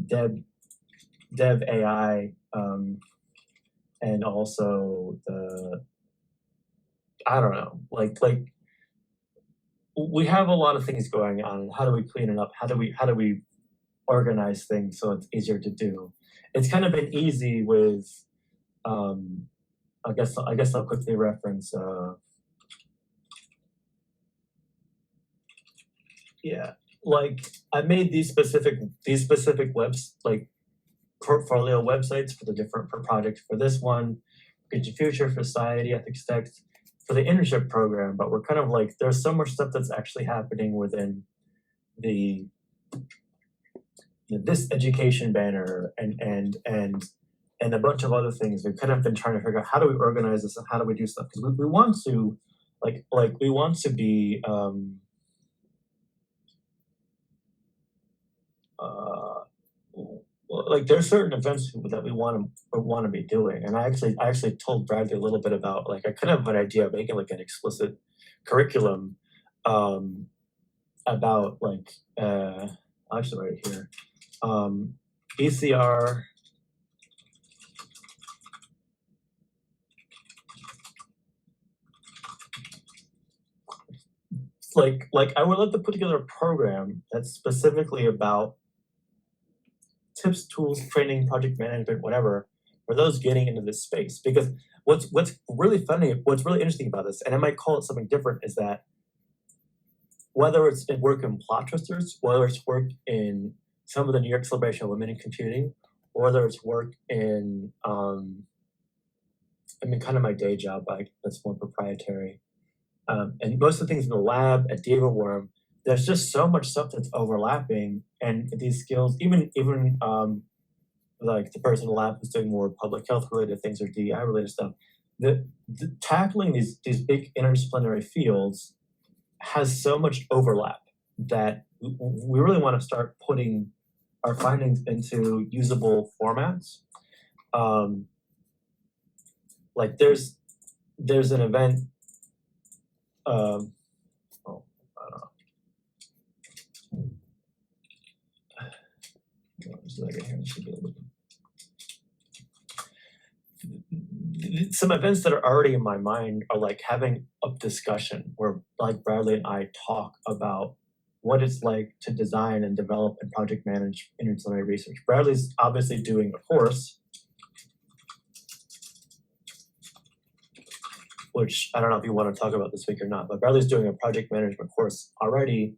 dev AI, and also I don't know, like we have a lot of things going on. How do we clean it up? How do we organize things so it's easier to do? It's kind of been easy with, I guess I'll quickly reference, yeah, like I made these specific like portfolio websites for the different projects. For this one, Future for Society, Ethics Text, for the internship program, but we're kind of like, there's so much stuff that's actually happening within this education banner and a bunch of other things. We've kind of been trying to figure out how do we organize this and how do we do stuff, because we want to we want to be like there's certain events that we want to be doing, and I actually told Bradley a little bit about, like, I kind of have an idea of making like an explicit curriculum about like actually right here, ECR. Like I would love to put together a program that's specifically about tips, tools, training, project management, whatever, for those getting into this space. Because what's really funny, what's really interesting about this, and I might call it something different, is that whether it's work in plot twisters, whether it's work in some of the New York Celebration of Women in Computing, or whether it's work in, I mean, kind of my day job, that's more proprietary. And most of the things in the lab at DevaWorm, there's just so much stuff that's overlapping, and these skills, even like the person in the lab who's doing more public health related things or DEI related stuff, the tackling these big interdisciplinary fields has so much overlap that we really want to start putting our findings into usable formats. Like there's an event. I don't know. Some events that are already in my mind are like having a discussion where, like, Bradley and I talk about what it's like to design and develop and project manage interdisciplinary research. Bradley's obviously doing a course, which I don't know if you want to talk about this week or not, but Bradley's doing a project management course already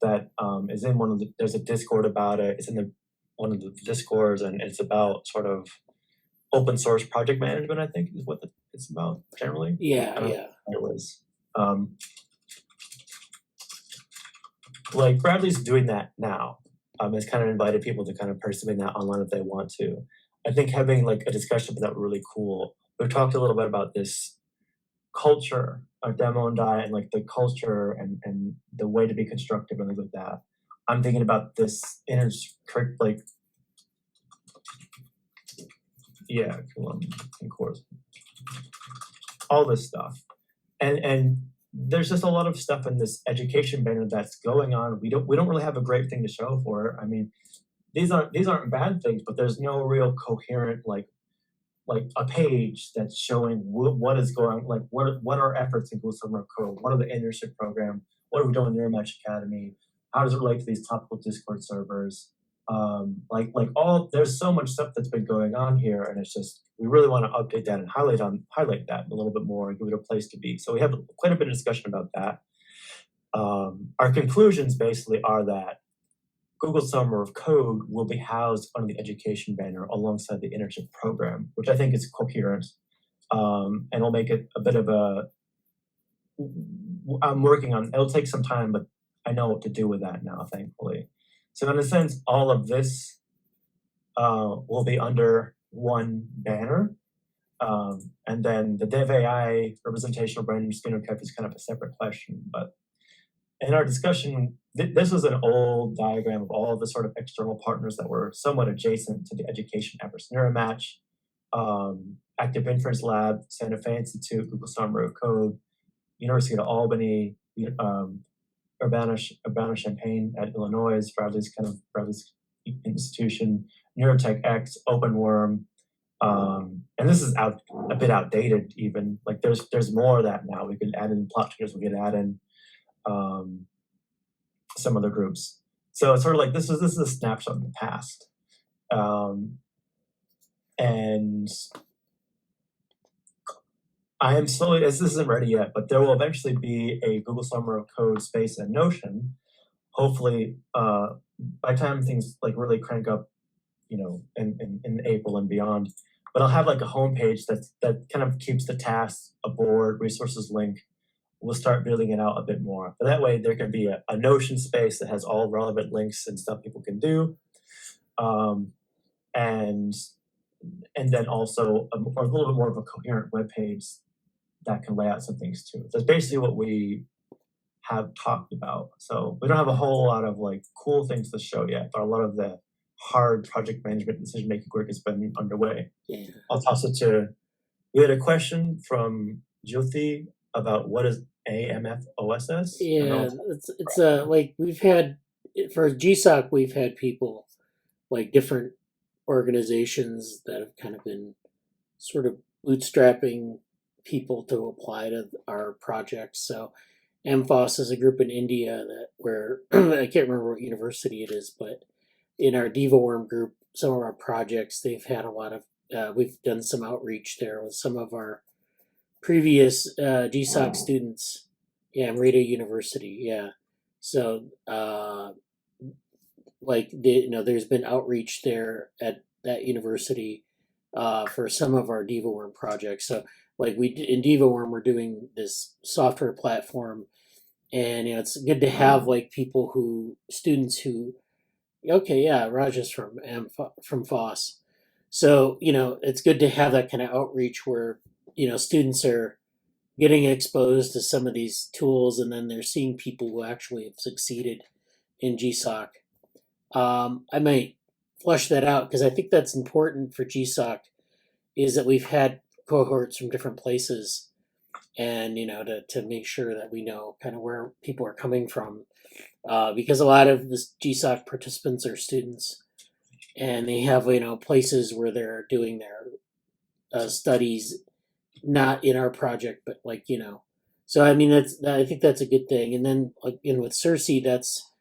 that is in there's a Discord about it. It's in one of the Discords, and it's about sort of open source project management, I think is what it's about generally. Yeah. It was. Like Bradley's doing that now. Has kind of invited people to kind of participate in that online if they want to. I think having like a discussion about that would be really cool. We've talked a little bit about this culture of demo and die, and like the culture and the way to be constructive and things like that. I'm thinking about this like, yeah, of course, all this stuff, and there's just a lot of stuff in this education banner that's going on. We don't really have a great thing to show for it. I mean, these aren't bad things, but there's no real coherent like a page that's showing what is going, like what are efforts in Google Summer of Code, what are the internship program, what are we doing in Neuromatch Academy, how does it relate to these topical Discord servers, there's so much stuff that's been going on here, and it's just we really want to update that and highlight that a little bit more and give it a place to be. So we have quite a bit of discussion about that. Our conclusions basically are that Google Summer of Code will be housed under the education banner alongside the internship program, which I think is coherent, and will make it a bit of I'm working on, it'll take some time, but I know what to do with that now, thankfully. So in a sense, all of this will be under one banner. And then the Dev AI representational branding phenotype is kind of a separate question, but in our discussion, this was an old diagram of all of the sort of external partners that were somewhat adjacent to the education efforts. NeuroMatch, Active Inference Lab, Santa Fe Institute, Google Summer of Code, University of Albany, Urbana-Champaign at Illinois, Bradley's institution, Neurotech X, OpenWorm, and this is a bit outdated even. Like there's more of that now. We could add in plot tuners, we could add in some other groups. So it's sort of like this is a snapshot of the past. And I am slowly, as this isn't ready yet, but there will eventually be a Google Summer of Code space in Notion. Hopefully, by the time things like really crank up, in April and beyond. But I'll have like a homepage that kind of keeps the tasks, a board, resources link. We'll start building it out a bit more. But that way there can be a Notion space that has all relevant links and stuff people can do. And then also a little bit more of a coherent web page that can lay out some things too. That's basically what we have talked about. So we don't have a whole lot of like cool things to show yet, but a lot of the hard project management decision-making work has been underway. Yeah. I'll toss it to, we had a question from Jyoti about what is AMFOSS? Yeah, it's like we've had, for GSoC, we've had people, like different organizations that have kind of been sort of bootstrapping people to apply to our projects. So MFOS is a group in India where I can't remember what university it is, but in our DevaWorm group, some of our projects, they've had a lot of, we've done some outreach there with some of our previous GSoC students. Yeah, Merida University, yeah. So, there's been outreach there at that university for some of our DevaWorm projects. So, like in DevaWorm, we're doing this software platform, and it's good to have like students who, okay, yeah, Raja's from FOSS. So, it's good to have that kind of outreach where, students are getting exposed to some of these tools, and then they're seeing people who actually have succeeded in GSoC. I might flush that out because I think that's important for GSoC, is that we've had cohorts from different places, and to make sure that we know kind of where people are coming from, because a lot of the GSoC participants are students, and they have places where they're doing their studies, not in our project, but so I mean I think that's a good thing. And then with CERSI, that's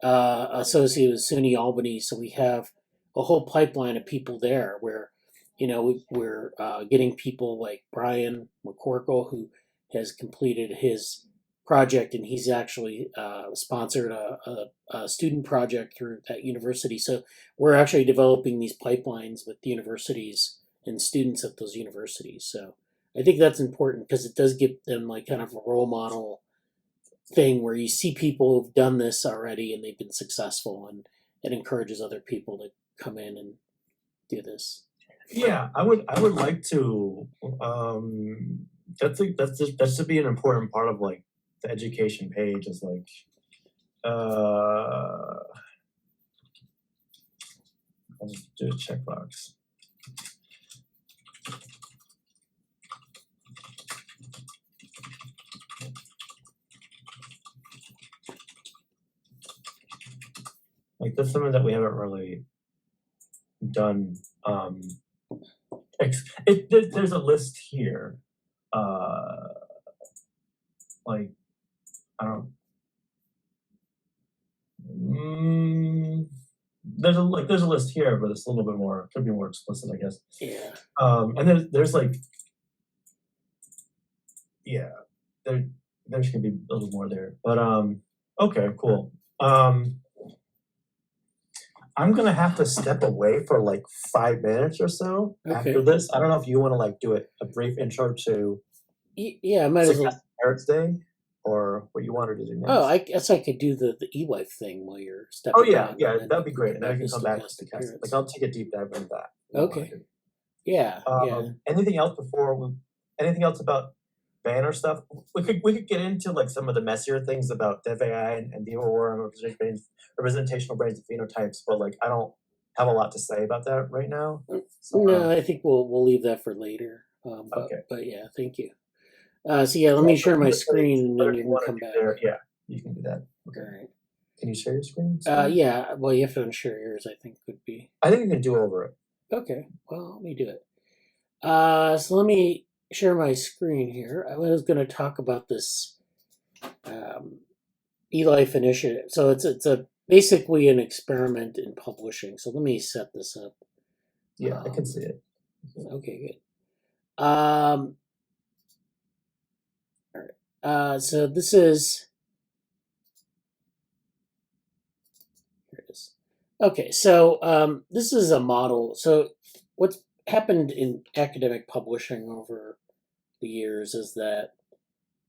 associated with SUNY Albany, so we have a whole pipeline of people there where we're getting people like Brian McCorkle, who has completed his project, and he's actually sponsored a student project through that university. So we're actually developing these pipelines with the universities and students at those universities. So I think that's important because it does give them like kind of a role model thing where you see people who've done this already and they've been successful, and it encourages other people to come in and do this. Yeah, I would like to. That's to be an important part of like the education page is like. I'll just do a checkbox. Like that's something that we haven't really done. There's a list here. Like I don't. There's a list here, but it's a little bit more. Could be more explicit, I guess. Yeah. And there's like. Yeah, there should be a little more there, but okay, cool. I'm gonna have to step away for like 5 minutes or so after this. I don't know if you want to like do a brief intro to yeah, I might as well. Parrots Day, or what you wanted to do next. Oh, I guess I could do the eWife thing while you're stepping. Oh yeah, that'd be great. And then I can come back to the cast. Like I'll take a deep dive into that. Okay. Yeah. Anything else about banner stuff. We could get into like some of the messier things about Dev AI and Vivo or representational brains and phenotypes, but like I don't have a lot to say about that right now. So, No, I think we'll leave that for later. Okay. But yeah, thank you. So yeah, let me share my screen and then you can come back. Yeah, you can do that. Okay. All right. Can you share your screen? Yeah. Well, you have to unshare yours. I think would be. I think you can do over it. Okay. Well, let me do it. So let me share my screen here. I was going to talk about this eLife initiative. So it's a basically an experiment in publishing. So let me set this up. Yeah, I can see it. Okay, good. All right. So this is. Here it is. Okay, so this is a model. So what's happened in academic publishing over the years is that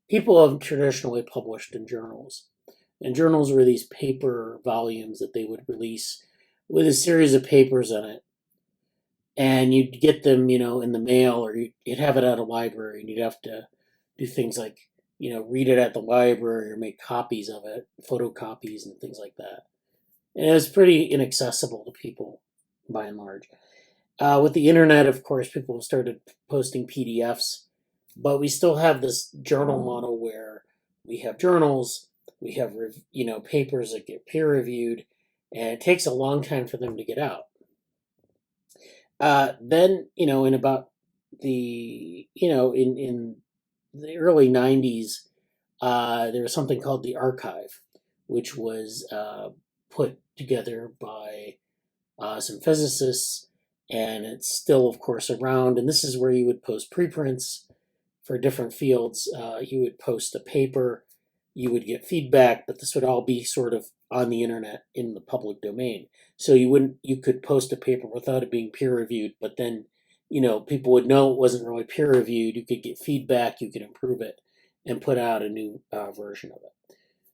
people have traditionally published in journals. And journals were these paper volumes that they would release with a series of papers in it. And you'd get them, in the mail, or you'd have it at a library, and you'd have to do things like, read it at the library or make copies of it, photocopies and things like that. And it was pretty inaccessible to people by and large. With the internet, of course, people started posting PDFs, but we still have this journal model where we have journals, we have papers that get peer reviewed, and it takes a long time for them to get out. Then in about the in the early 90s, there was something called the archive, which was put together by some physicists, and it's still, of course, around. And this is where you would post preprints for different fields. You would post a paper, you would get feedback, but this would all be sort of on the internet in the public domain. So you could post a paper without it being peer reviewed, but then, people would know it wasn't really peer reviewed. You could get feedback, you could improve it, and put out a new version of it.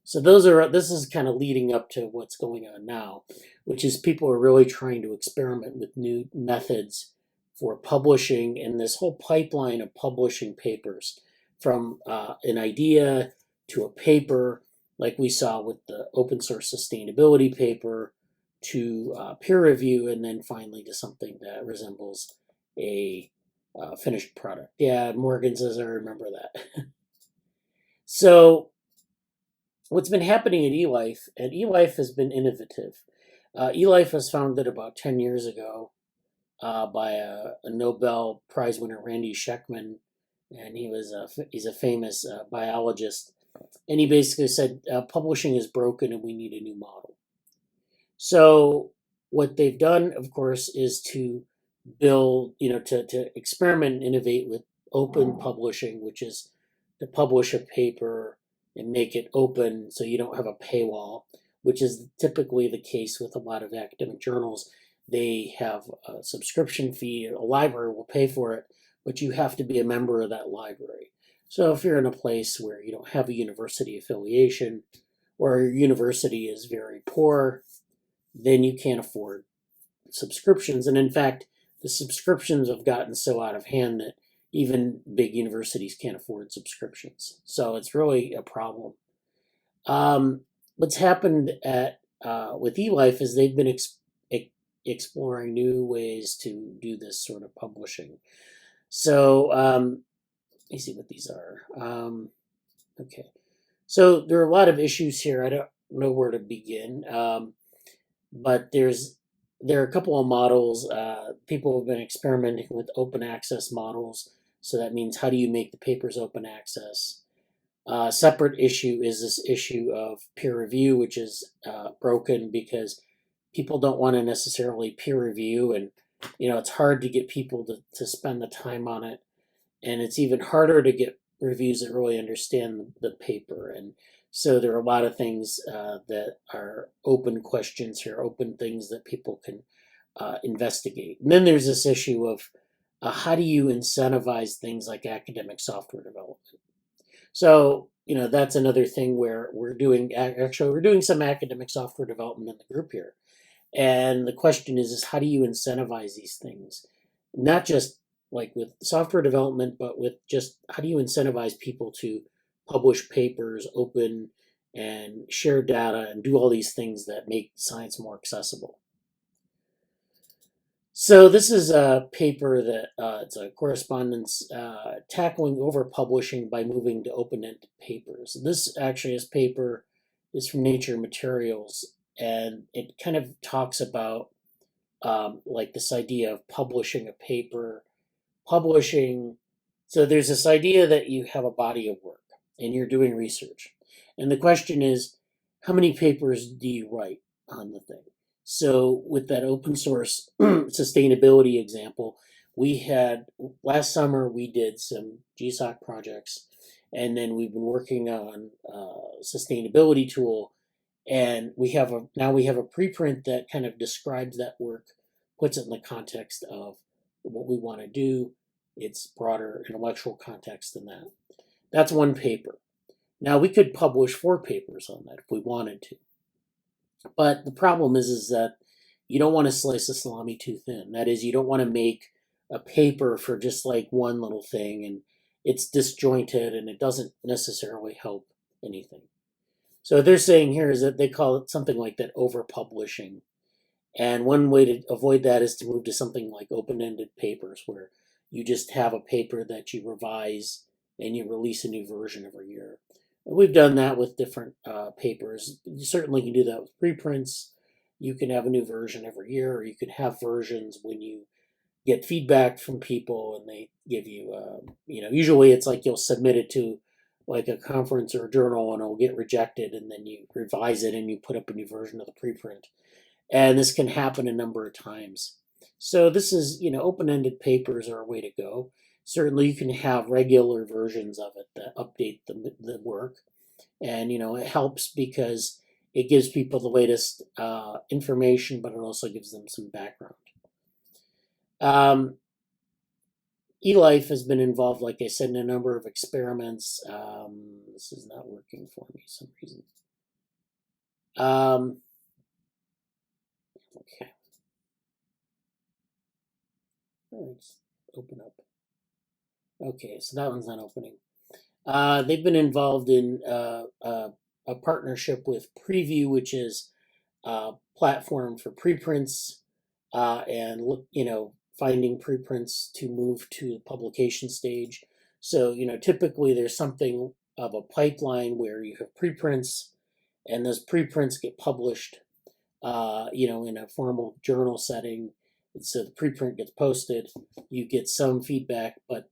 So this is kind of leading up to what's going on now, which is people are really trying to experiment with new methods for publishing, and this whole pipeline of publishing papers from an idea to a paper, like we saw with the open source sustainability paper, to peer review, and then finally to something that resembles a finished product. Yeah, Morgan says I remember that. So what's been happening at eLife, and eLife has been innovative. eLife was founded about 10 years ago by a Nobel Prize winner, Randy Schekman, and he's a famous biologist. And he basically said, publishing is broken and we need a new model. So what they've done, of course, is to build, to experiment and innovate with open publishing, which is to publish a paper and make it open so you don't have a paywall, which is typically the case with a lot of academic journals. They have a subscription fee, a library will pay for it, but you have to be a member of that library. So if you're in a place where you don't have a university affiliation, or your university is very poor, then you can't afford subscriptions. And in fact, the subscriptions have gotten so out of hand that even big universities can't afford subscriptions. So it's really a problem. What's happened with eLife is they've been exploring new ways to do this sort of publishing. So let me see what these are. Okay, so there are a lot of issues here. I don't know where to begin, but there are a couple of models. People have been experimenting with open access models. So that means, how do you make the papers open access? Separate issue is this issue of peer review, which is broken because people don't want to necessarily peer review, and it's hard to get people to spend the time on it, and it's even harder to get reviews that really understand the paper. And so there are a lot of things that are open questions here, open things that people can investigate. And then there's this issue of how do you incentivize things like academic software development? So, that's another thing where we're doing some academic software development in the group here. And the question is how do you incentivize these things? Not just like with software development, but with just how do you incentivize people to publish papers, open and share data and do all these things that make science more accessible. So this is a paper that it's a correspondence tackling overpublishing by moving to open-ended papers. This paper is from Nature Materials, and it kind of talks about like this idea of publishing a paper, publishing. So there's this idea that you have a body of work and you're doing research, and the question is, how many papers do you write on the thing? So with that open source sustainability example, we had last summer we did some GSoC projects, and then we've been working on a sustainability tool, and now we have a preprint that kind of describes that work, puts it in the context of what we want to do. It's broader intellectual context than that. That's one paper. Now we could publish 4 papers on that if we wanted to. But the problem is that you don't want to slice the salami too thin. That is, you don't want to make a paper for just like one little thing and it's disjointed and it doesn't necessarily help anything. So what they're saying here is that they call it something like that overpublishing. And one way to avoid that is to move to something like open-ended papers, where you just have a paper that you revise and you release a new version every year. And we've done that with different papers. You certainly can do that with preprints. You can have a new version every year, or you can have versions when you get feedback from people and they give you, usually it's like you'll submit it to like a conference or a journal and it'll get rejected, and then you revise it and you put up a new version of the preprint. And this can happen a number of times. So this is, open-ended papers are a way to go. Certainly you can have regular versions of it that update the work. And, it helps because it gives people the latest information, but it also gives them some background. eLife has been involved, like I said, in a number of experiments. This is not working for me for some reason. Okay. Let's open up. Okay, so that one's not opening. They've been involved in a partnership with Preview, which is a platform for preprints and finding preprints to move to the publication stage. So typically there's something of a pipeline where you have preprints, and those preprints get published, in a formal journal setting. And so the preprint gets posted. You get some feedback, but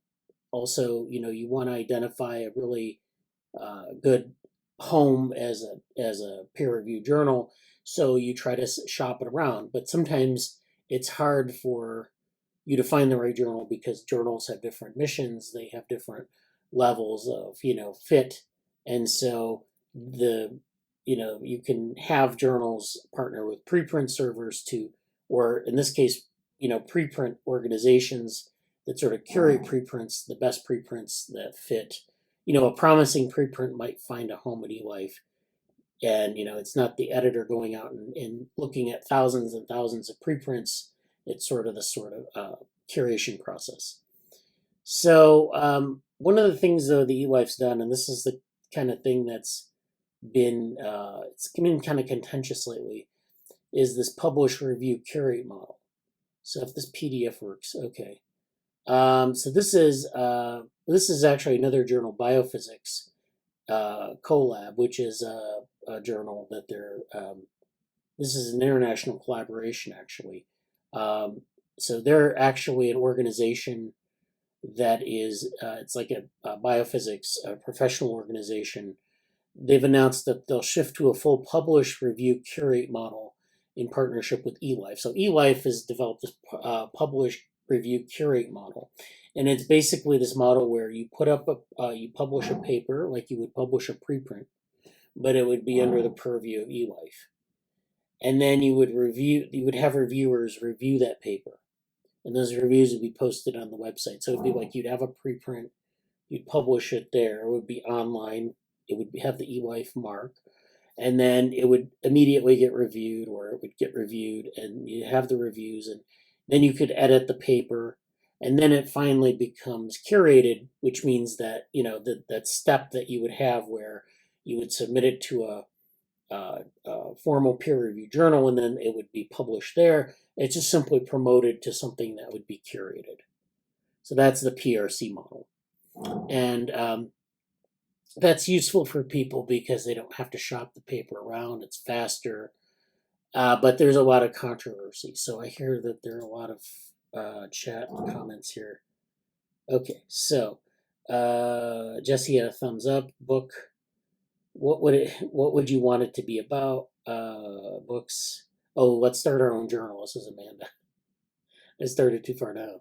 also, you want to identify a really good home as a peer-reviewed journal. So you try to shop it around, but sometimes it's hard for you to find the right journal because journals have different missions. They have different levels of fit, and so you can have journals partner with preprint servers or in this case, preprint organizations that sort of curate preprints, the best preprints that fit. A promising preprint might find a home at eLife, and it's not the editor going out and looking at thousands and thousands of preprints. It's sort of the curation process. So one of the things though the eLife's done, and this is the kind of thing that's been it's been kind of contentious lately, is this publish, review, curate model. So if this PDF works, okay. So this is actually another journal, Biophysics Collab, which is a journal that this is an international collaboration actually. So they're actually an organization that is, it's like a biophysics professional organization. They've announced that they'll shift to a full publish, review, curate model in partnership with eLife. So eLife has developed this publish, review, curate model, and it's basically this model where you put up you publish a paper like you would publish a preprint, but it would be under the purview of eLife, and then you would have reviewers review that paper, and those reviews would be posted on the website. So it would be like you'd have a preprint, you'd publish it there, it would be online, it would have the eLife mark, and then it would immediately get reviewed, or it would get reviewed, and you have the reviews, and then you could edit the paper. and then it finally becomes curated, which means that that step that you would have where you would submit it to a formal peer review journal and then it would be published there. It's just simply promoted to something that would be curated. So that's the PRC model, and that's useful for people because they don't have to shop the paper around. It's faster, but there's a lot of controversy. So I hear that there are a lot of chat comments here. Okay, so Jesse had a thumbs up. Book. What would you want it to be about? Books. Oh, let's start our own journal. This is Amanda. I started too far down.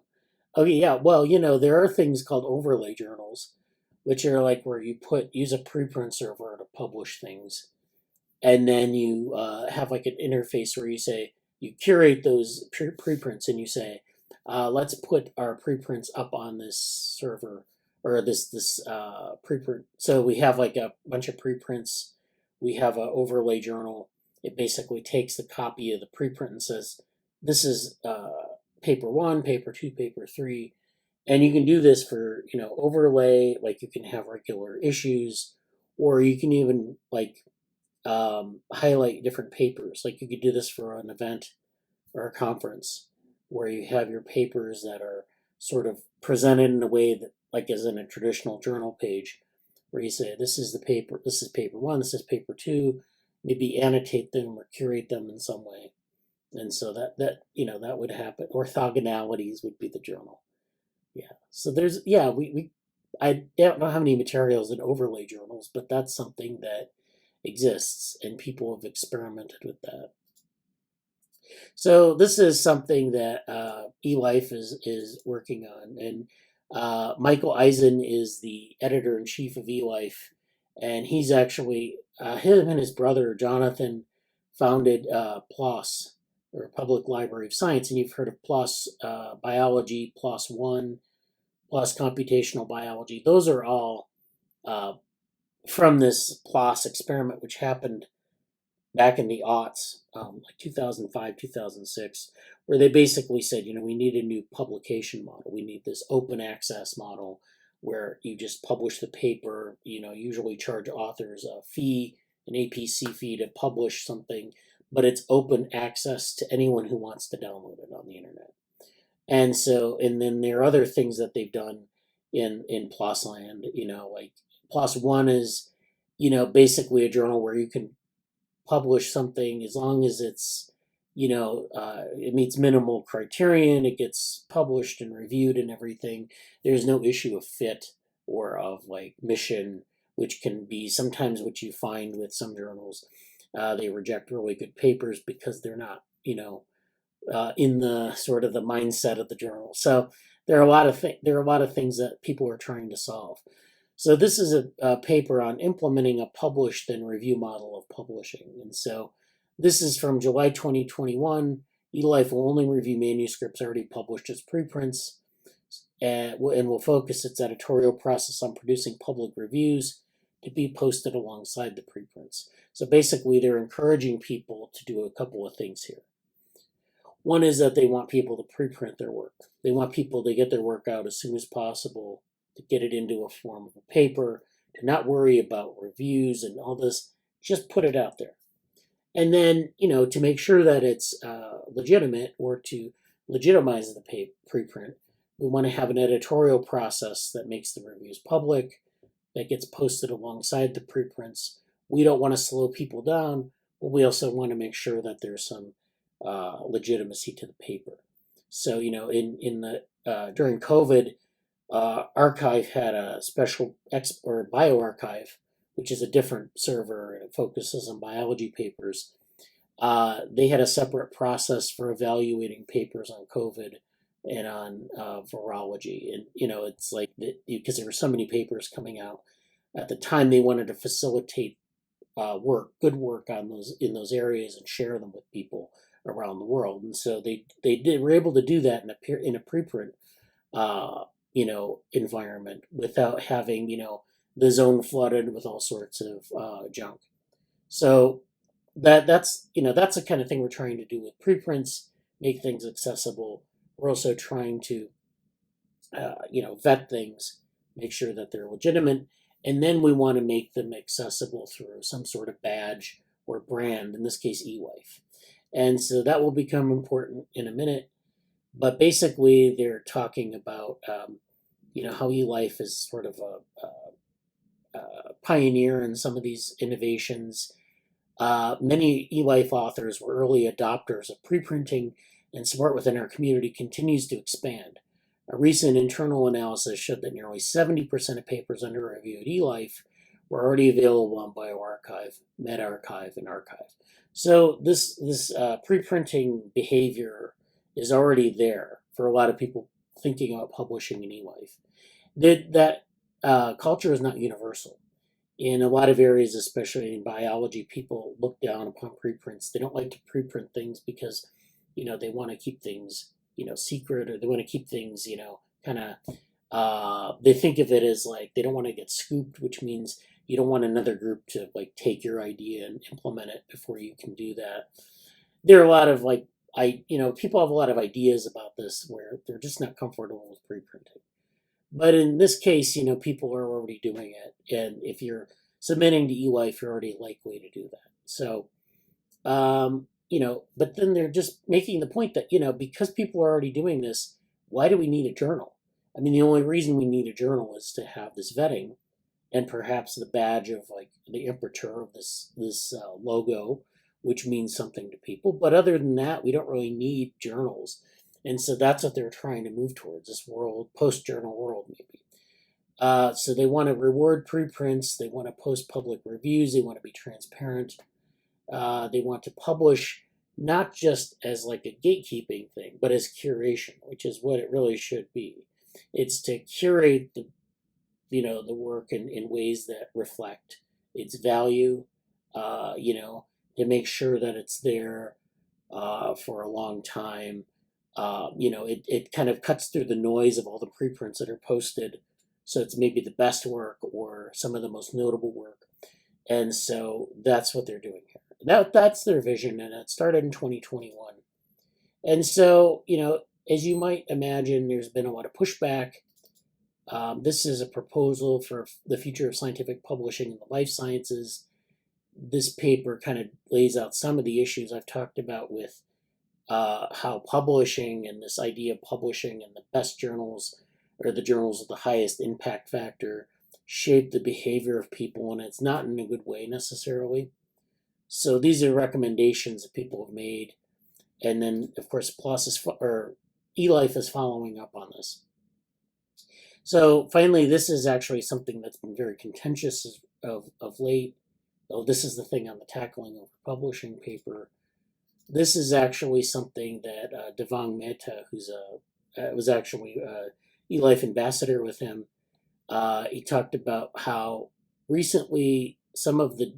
Okay, yeah. Well, there are things called overlay journals, which are like where you use a preprint server to publish things, and then you have like an interface where you curate those preprints, and you say, let's put our preprints up on this server or this preprint. So we have like a bunch of preprints. We have an overlay journal. It basically takes the copy of the preprint and says, this is paper 1, paper 2, paper 3. And you can do this for, overlay, like you can have regular issues, or you can even like highlight different papers. Like you could do this for an event or a conference where you have your papers that are sort of presented in a way that, like as in a traditional journal page, where you say, this is paper 1, this is paper 2, maybe annotate them or curate them in some way. And so that would happen. Orthogonalities would be the journal. Yeah. So I don't know how many materials in overlay journals, but that's something that exists and people have experimented with that. So this is something that eLife is working on, and Michael Eisen is the editor-in-chief of eLife, and he's actually him and his brother Jonathan founded PLOS, or Public Library of Science, and you've heard of PLOS Biology, PLOS One, PLOS Computational Biology. Those are all from this PLOS experiment, which happened back in the aughts, like 2005, 2006, where they basically said, we need a new publication model. We need this open access model where you just publish the paper, usually charge authors a fee, an APC fee to publish something, but it's open access to anyone who wants to download it on the internet. And then there are other things that they've done in PLOS land, like PLOS One is, basically a journal where you can publish something as long as it's, it meets minimal criterion, it gets published and reviewed and everything. There's no issue of fit or of like mission, which can be sometimes what you find with some journals. They reject really good papers because they're not, in the sort of the mindset of the journal. So there are a lot of things that people are trying to solve. So this is a paper on implementing a publish then review model of publishing. And so this is from July 2021. eLife will only review manuscripts already published as preprints, and will focus its editorial process on producing public reviews to be posted alongside the preprints. So basically they're encouraging people to do a couple of things here. One is that they want people to preprint their work. They want people to get their work out as soon as possible, to get it into a form of a paper, to not worry about reviews and all this, just put it out there. And then, to make sure that it's legitimate, or to legitimize the preprint, we want to have an editorial process that makes the reviews public, that gets posted alongside the preprints. We don't want to slow people down, but we also want to make sure that there's some legitimacy to the paper. So, during COVID, Archive had a special or bioarchive, which is a different server and it focuses on biology papers. They had a separate process for evaluating papers on COVID and on virology. And, it's like, because there were so many papers coming out at the time, they wanted to facilitate good work in those areas and share them with people around the world. And so they were able to do that in a preprint environment without having, the zone flooded with all sorts of junk. So that's the kind of thing we're trying to do with preprints, make things accessible. We're also trying to vet things, make sure that they're legitimate, and then we want to make them accessible through some sort of badge or brand, in this case, eLife. And so that will become important in a minute. But basically, they're talking about how eLife is sort of a pioneer in some of these innovations. Many eLife authors were early adopters of preprinting, and support within our community continues to expand. A recent internal analysis showed that nearly 70% of papers under review at eLife were already available on bioRxiv, medRxiv, and arXiv. So this preprinting behavior is already there for a lot of people thinking about publishing in eLife. That culture is not universal. In a lot of areas, especially in biology, people look down upon preprints. They don't like to preprint things because they want to keep things secret, or they want to keep things kind of they think of it as like they don't want to get scooped, which means you don't want another group to like take your idea and implement it before you can do that. There are a lot of people have a lot of ideas about this where they're just not comfortable with preprinting. But in this case, people are already doing it, and if you're submitting to eLife, you're already likely to do that. So but then they're just making the point that, because people are already doing this, why do we need a journal? I mean, the only reason we need a journal is to have this vetting and perhaps the badge of like the imperator of this logo, which means something to people. But other than that, we don't really need journals. And so that's what they're trying to move towards, this world, post-journal world, maybe. So they want to reward preprints. They want to post public reviews. They want to be transparent. They want to publish not just as like a gatekeeping thing, but as curation, which is what it really should be. It's to curate the work in ways that reflect its value, to make sure that it's there for a long time. It kind of cuts through the noise of all the preprints that are posted. So it's maybe the best work or some of the most notable work. And so that's what they're doing here. That's their vision, and it started in 2021. And so, as you might imagine, there's been a lot of pushback. This is a proposal for the future of scientific publishing in the life sciences. This paper kind of lays out some of the issues I've talked about with how publishing and this idea of publishing and the best journals or the journals with the highest impact factor shape the behavior of people, and it's not in a good way necessarily. So these are recommendations that people have made, and then of course eLife is following up on this. So finally, this is actually something that's been very contentious of late. Oh, this is the thing on the tackling of publishing paper. This is actually something that Devang Mehta, who's was actually eLife ambassador with him, he talked about how recently some of the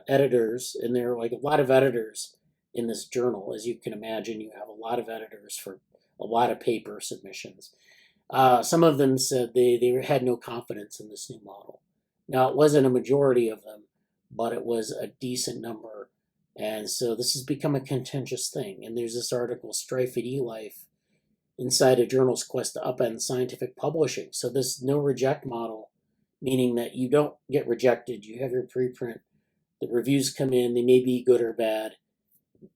editors, and there are like a lot of editors in this journal, as you can imagine, you have a lot of editors for a lot of paper submissions. Some of them said they had no confidence in this new model. Now, it wasn't a majority of them, but it was a decent number. And so this has become a contentious thing. And there's this article, Strife at eLife, inside a journal's quest to upend scientific publishing. So this no reject model, meaning that you don't get rejected, you have your preprint, the reviews come in, they may be good or bad.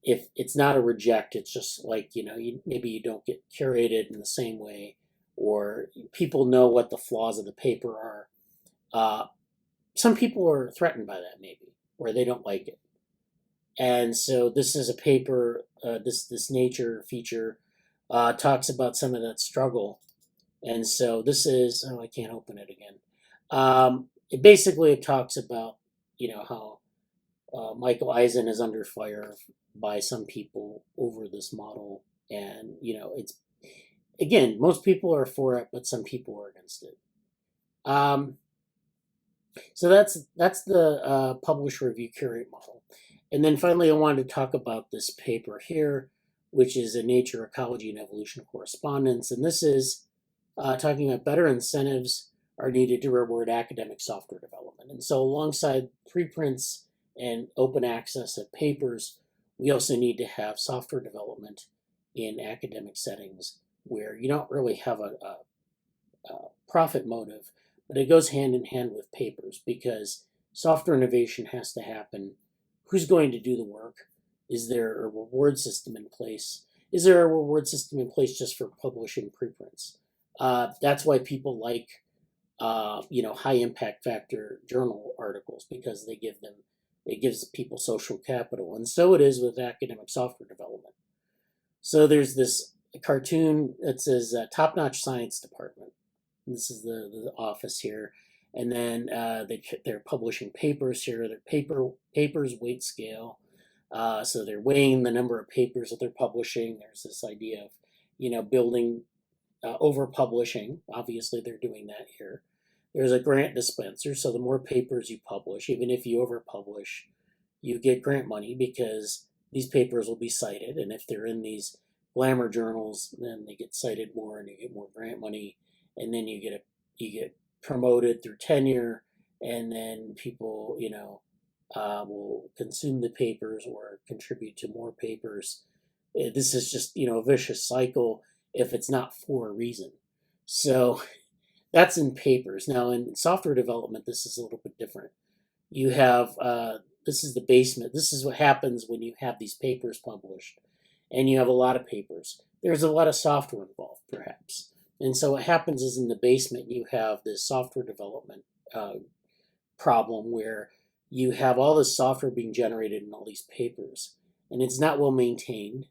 If it's not a reject, it's just like, maybe you don't get curated in the same way, or people know what the flaws of the paper are. Some people are threatened by that maybe, or they don't like it. And so this is a paper, this Nature feature talks about some of that struggle. And so this is, I can't open it again. It talks about, how Michael Eisen is under fire by some people over this model. And, it's, again, most people are for it, but some people are against it. So that's the publish, review, curate model. And then finally, I wanted to talk about this paper here, which is a Nature, Ecology, and Evolution correspondence. And this is talking about better incentives are needed to reward academic software development. And so alongside preprints and open access of papers, we also need to have software development in academic settings where you don't really have profit motive, but it goes hand in hand with papers because software innovation has to happen. Who's going to do the work? Is there a reward system in place? Is there a reward system in place just for publishing preprints? That's why people like high impact factor journal articles because it gives people social capital, and so it is with academic software development. So there's this cartoon that says top notch science department. This is the office here, and then they're publishing papers here. Their papers weight scale. So they're weighing the number of papers that they're publishing. There's this idea of building over publishing. Obviously, they're doing that here. There's a grant dispenser, so the more papers you publish, even if you over publish, you get grant money because these papers will be cited, and if they're in these glamour journals, then they get cited more, and you get more grant money, and then you get promoted through tenure, and then people will consume the papers or contribute to more papers. This is just a vicious cycle if it's not for a reason. So that's in papers. Now in software development, this is a little bit different. You have this is the basement. This is what happens when you have these papers published, and you have a lot of papers. There's a lot of software involved, perhaps. And so what happens is in the basement, you have this software development problem where you have all this software being generated in all these papers, and it's not well maintained.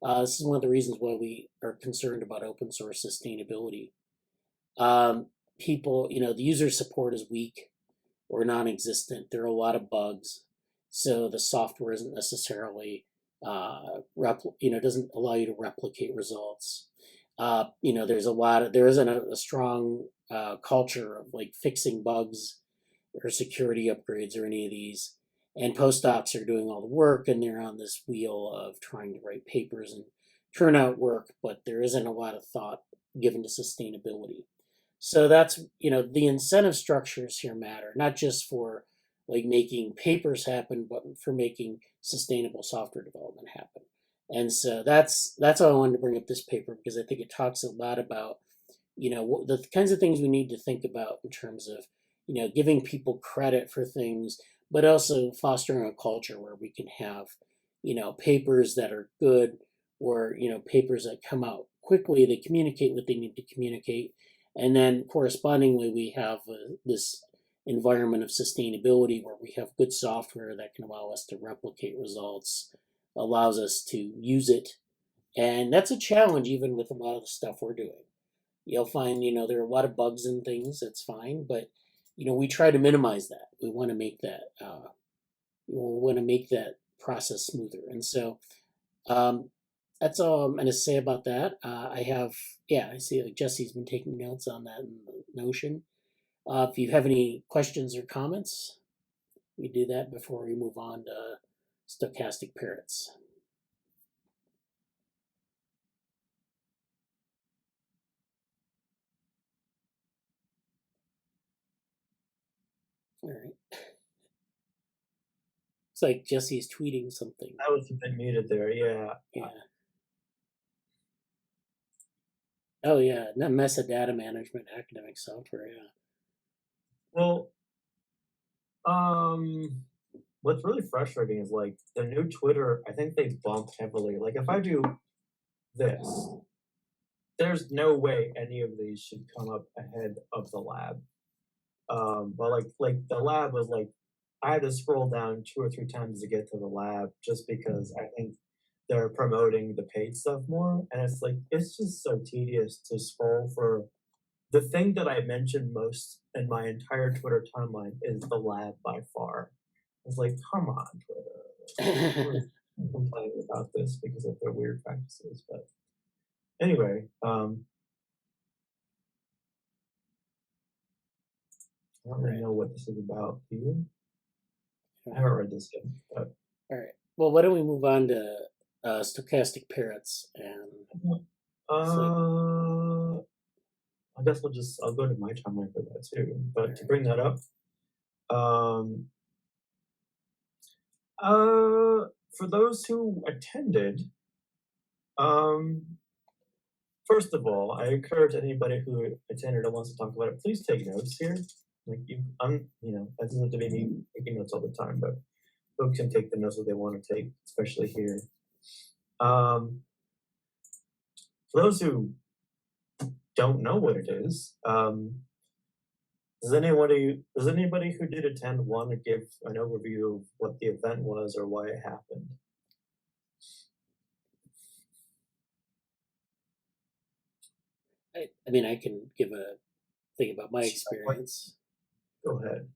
This is one of the reasons why we are concerned about open source sustainability. People, the user support is weak or non-existent. There are a lot of bugs, so the software isn't necessarily, doesn't allow you to replicate results. There isn't a strong culture of like fixing bugs or security upgrades or any of these. And postdocs are doing all the work, and they're on this wheel of trying to write papers and turn out work, but there isn't a lot of thought given to sustainability. So that's, the incentive structures here matter, not just for like making papers happen, but for making sustainable software development happen. And so that's why I wanted to bring up this paper, because I think it talks a lot about, the kinds of things we need to think about in terms of, giving people credit for things, but also fostering a culture where we can have, papers that are good, or, papers that come out quickly, they communicate what they need to communicate. And then correspondingly, we have this environment of sustainability where we have good software that can allow us to replicate results, allows us to use it. And that's a challenge even with a lot of the stuff we're doing. You'll find, there are a lot of bugs and things, that's fine, but we try to minimize that. We want to make that process smoother. And so that's all I'm going to say about that. I see like Jesse's been taking notes on that in the Notion. If you have any questions or comments, we do that before we move on to Stochastic Parrots. All right. Looks like Jesse's tweeting something. I was a bit muted there, yeah. Yeah. Oh yeah, MS of data management, academic software. Yeah. Well, what's really frustrating is like the new Twitter. I think they bumped heavily. Like if I do this, there's no way any of these should come up ahead of the lab. But like the lab was like, I had to scroll down 2 or 3 times to get to the lab just because I think they're promoting the paid stuff more, and it's like it's just so tedious to scroll for. The thing that I mentioned most in my entire Twitter timeline is the lab by far. It's like, come on, Twitter. I'm complaining about this because of their weird practices. But anyway, I don't really know what this is about. Do you? I haven't read this yet. But all right. Well, why don't we move on to Stochastic Parrots and I guess I'll go to my timeline for that too. But to bring that up, for those who attended, first of all, I encourage anybody who attended and wants to talk about it, please take notes here. Like that doesn't have to be me taking notes all the time, but folks can take the notes that they want to take, especially here. For those who don't know what it is, does anybody who did attend want to give an overview of what the event was or why it happened? I mean, I can give a thing about my experience. Go ahead.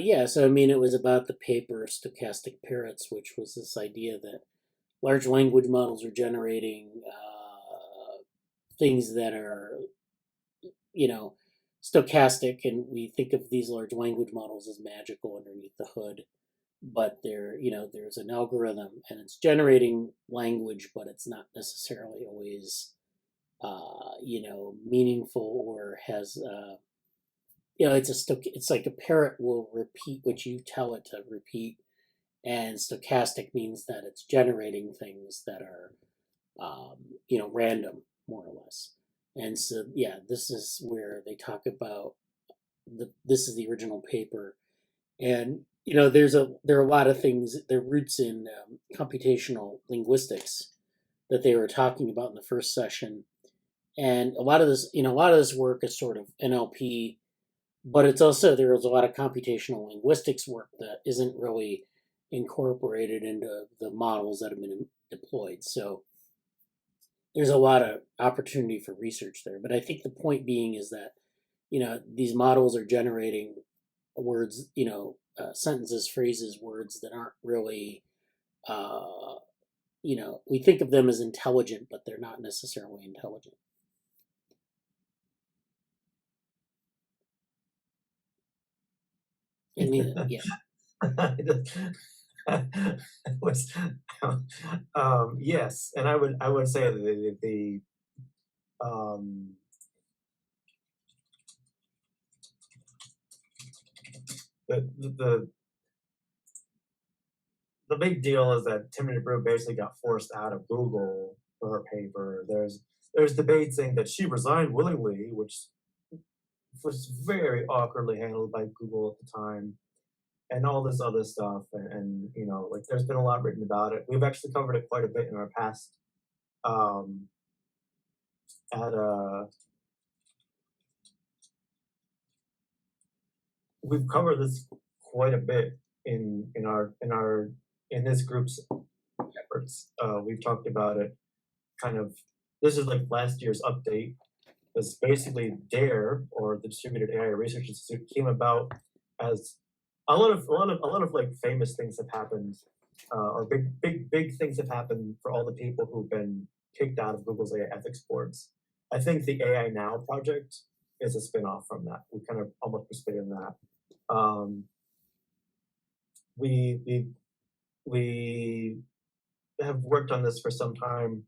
Yeah, so I mean, it was about the paper Stochastic Parrots, which was this idea that large language models are generating things that are, stochastic, and we think of these large language models as magical underneath the hood, but there's an algorithm and it's generating language, but it's not necessarily always, meaningful or has, it's like a parrot will repeat what you tell it to repeat, and stochastic means that it's generating things that are, random, more or less. And so, yeah, this is where they talk about this is the original paper, and there are a lot of things. Their roots in computational linguistics that they were talking about in the first session, and a lot of this work is sort of NLP, but it's also there was a lot of computational linguistics work that isn't really incorporated into the models that have been deployed. So there's a lot of opportunity for research there. But I think the point being is that, these models are generating words, sentences, phrases, words that aren't really, we think of them as intelligent, but they're not necessarily intelligent. I mean, yeah. Yes, and I would say that the big deal is that Timothy Brew basically got forced out of Google for her paper. There's debate saying that she resigned willingly, which was very awkwardly handled by Google at the time, and all this other stuff. And there's been a lot written about it. We've actually covered it quite a bit in our past. We've covered this quite a bit in this group's efforts. We've talked about it. This is like last year's update. It's basically DARE, or the Distributed AI Research Institute, came about as a lot of like famous things have happened, or big things have happened for all the people who've been kicked out of Google's AI ethics boards. I think the AI Now project is a spin-off from that. We kind of almost participated in that. We have worked on this for some time.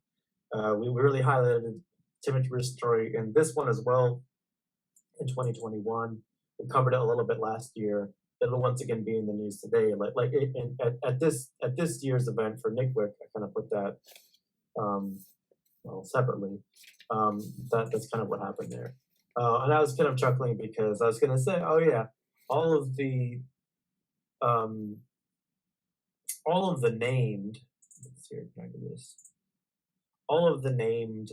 We really highlighted Timothy Brew's story in this one as well in 2021. We covered it a little bit last year. It'll once again be in the news today. At this year's event for NICWIC, I kind of put that separately. That's kind of what happened there. And I was kind of chuckling because I was going to say, oh yeah, all of the named, let's see, can I do this? All of the named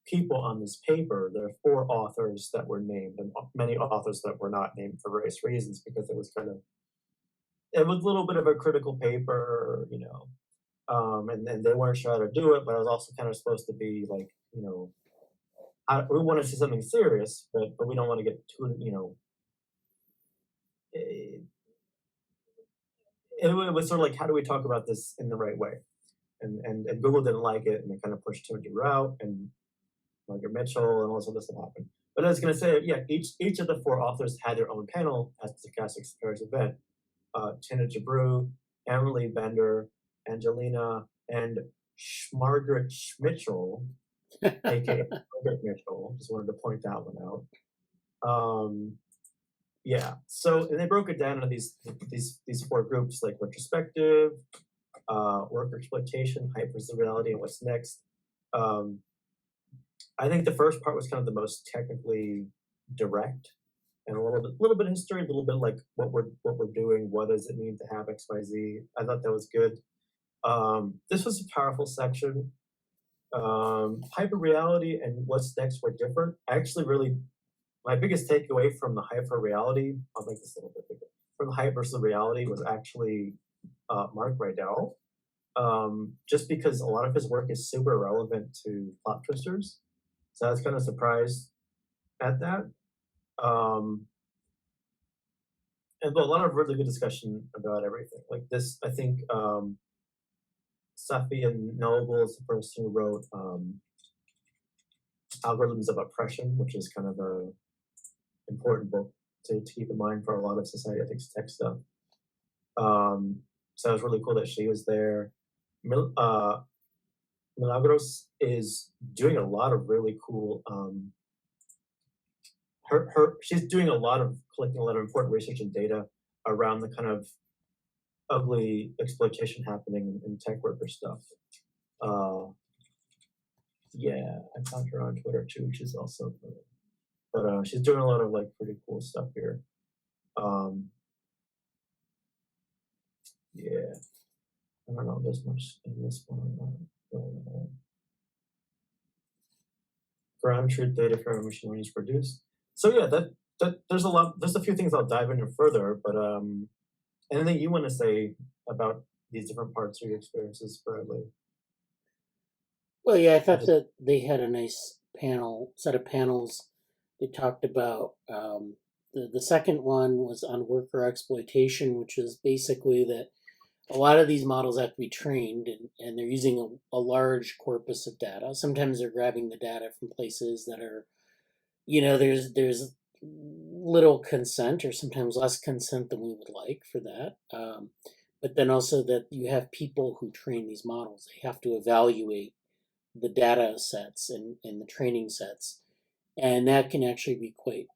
people on this paper, there are 4 authors that were named and many authors that were not named for various reasons, because it was a little bit of a critical paper, and they weren't sure how to do it, but it was also kind of supposed to be like, we want to see something serious, but we don't want to get too, it was sort of like, how do we talk about this in the right way? And Google didn't like it, and they kind of pushed Timothy Rout and Margaret Mitchell and all this other stuff happened. But I was going to say, yeah, each of the 4 authors had their own panel at the Stochastic Parrots event. Timothy Brew, Emily Bender, Angelina, and Margaret Mitchell, aka Margaret Mitchell. Just wanted to point that one out. Yeah. So, and they broke it down into these 4 groups, like retrospective, work exploitation, hypersexuality, and what's next. I think the first part was kind of the most technically direct, and a little bit of history, a little bit like what we're doing, what does it mean to have XYZ. I thought that was good. This was a powerful section. Hyperreality and what's next were different. My biggest takeaway from the hyperreality, I'll make this a little bit bigger, from the hype versus reality was actually Mark Rydell. Just because a lot of his work is super relevant to plot twisters. So I was kind of surprised at that. And a lot of really good discussion about everything. Like this, I think Safi Noble is the person who wrote Algorithms of Oppression, which is kind of a important book to keep in mind for a lot of society ethics tech stuff. So it was really cool that she was there. Milagros is doing a lot of really cool. She's doing collecting a lot of important research and data around the kind of ugly exploitation happening in tech worker stuff. Yeah, I found her on Twitter too, which is also good. But she's doing a lot of like pretty cool stuff here. Yeah, I don't know if there's much in this one or not. Ground truth data for machine learning is produced. So yeah, there's a few things I'll dive into further, but anything you want to say about these different parts of your experiences, Bradley? Well, yeah, I thought that they had a nice set of panels. They talked about the second one was on worker exploitation, which is basically that a lot of these models have to be trained, and they're using a large corpus of data. Sometimes they're grabbing the data from places that are, there's little consent, or sometimes less consent than we would like for that. But then also that you have people who train these models. They have to evaluate the data sets and the training sets, and that can actually be quite,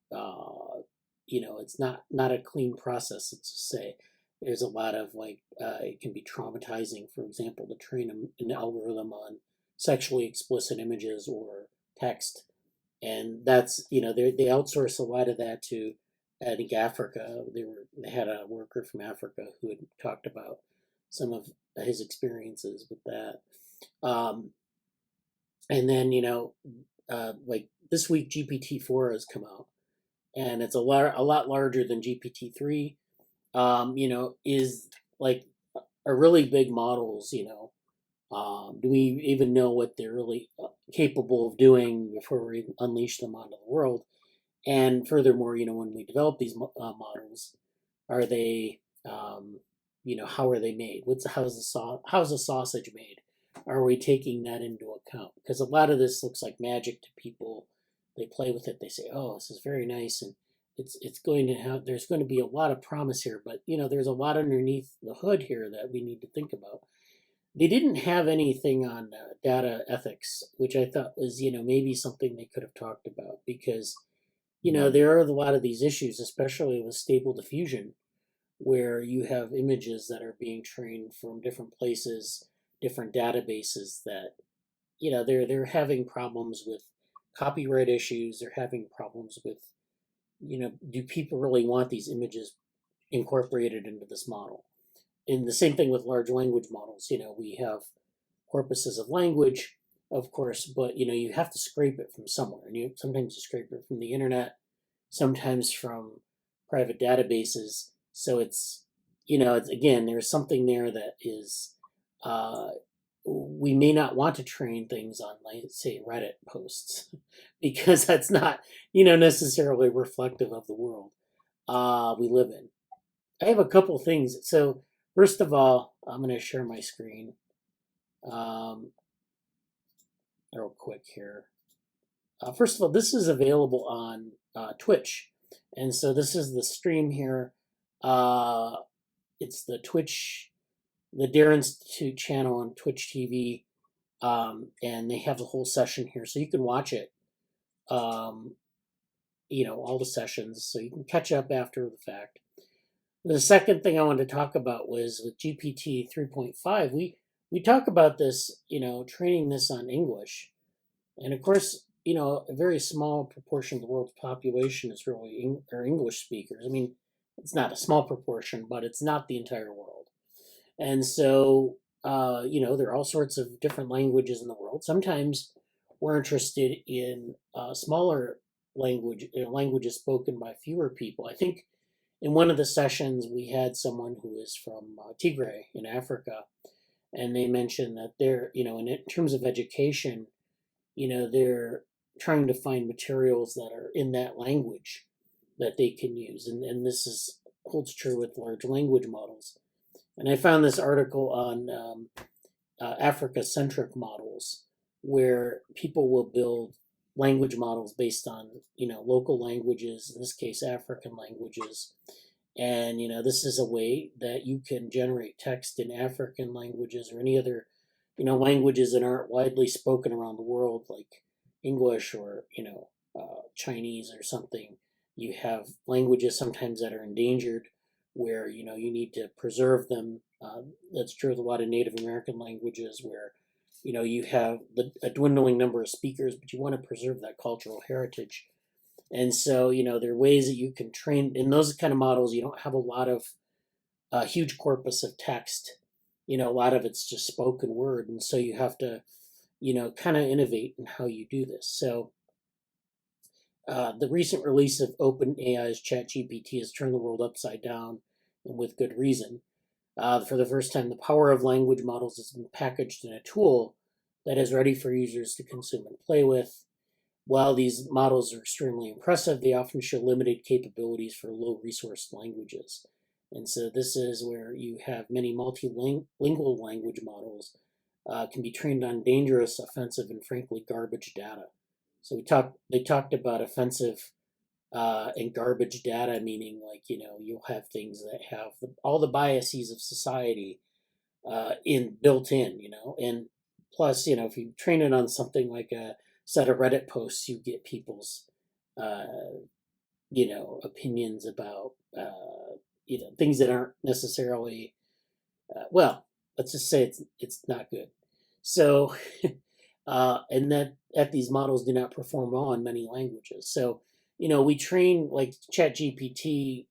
it's not a clean process. Let's just say there's a lot of it can be traumatizing, for example, to train an algorithm on sexually explicit images or text, and that's they outsource a lot of that to, I think, Africa. They had a worker from Africa who had talked about some of his experiences with that. And then, like this week, GPT-4 has come out, and it's a lot larger than GPT-3. Is like are really big models. Do we even know what they're really capable of doing before we unleash them onto the world? And furthermore, when we develop these models, are they, how are they made? How's the sausage made? Are we taking that into account? Because a lot of this looks like magic to people. They play with it. They say, "Oh, this is very nice," and it's going to have. There's going to be a lot of promise here, but there's a lot underneath the hood here that we need to think about. They didn't have anything on data ethics, which I thought was maybe something they could have talked about, because there are a lot of these issues, especially with stable diffusion, where you have images that are being trained from different places, different databases that, they're having problems with copyright issues. They're having problems with, do people really want these images incorporated into this model? And the same thing with large language models. We have corpuses of language, of course, but you have to scrape it from somewhere, and sometimes you scrape it from the internet, sometimes from private databases. So it's again, there's something there that is we may not want to train things on, like, say, Reddit posts, because that's not necessarily reflective of the world we live in. I have a couple things. So first of all, I'm going to share my screen real quick here. First of all, this is available on Twitch. And so this is the stream here. It's the Twitch, the Dare Institute channel on Twitch TV. And they have the whole session here. So you can watch it, all the sessions. So you can catch up after the fact. The second thing I wanted to talk about was with GPT 3.5, we talk about this, training this on English. And of course, a very small proportion of the world's population is really are English speakers. I mean, it's not a small proportion, but it's not the entire world. And so, there are all sorts of different languages in the world. Sometimes we're interested in smaller languages spoken by fewer people. I think in one of the sessions we had someone who is from Tigray in Africa, and they mentioned that they're, in terms of education, they're trying to find materials that are in that language that they can use. And this holds true with large language models. And I found this article on Africa-centric models, where people will build language models based on, local languages, in this case, African languages. And, this is a way that you can generate text in African languages or any other, languages that aren't widely spoken around the world, like English or, Chinese or something. You have languages sometimes that are endangered where, you need to preserve them. That's true with a lot of Native American languages where, you have a dwindling number of speakers, but you want to preserve that cultural heritage. And so, there are ways that you can train in those kind of models. You don't have a lot of huge corpus of text. A lot of it's just spoken word. And so you have to, kind of innovate in how you do this. So the recent release of OpenAI's ChatGPT has turned the world upside down, and with good reason. For the first time, the power of language models has been packaged in a tool that is ready for users to consume and play with. While these models are extremely impressive, they often show limited capabilities for low-resourced languages. And so this is where you have many multilingual language models can be trained on dangerous, offensive, and frankly garbage data. So they talked about offensive and garbage data, meaning like, you'll have things that have all the biases of society built in, and plus, if you train it on something like a set of Reddit posts, you get people's, opinions about, things that aren't necessarily, well, let's just say it's not good. So, and that these models do not perform well in many languages. So, we train like ChatGPT,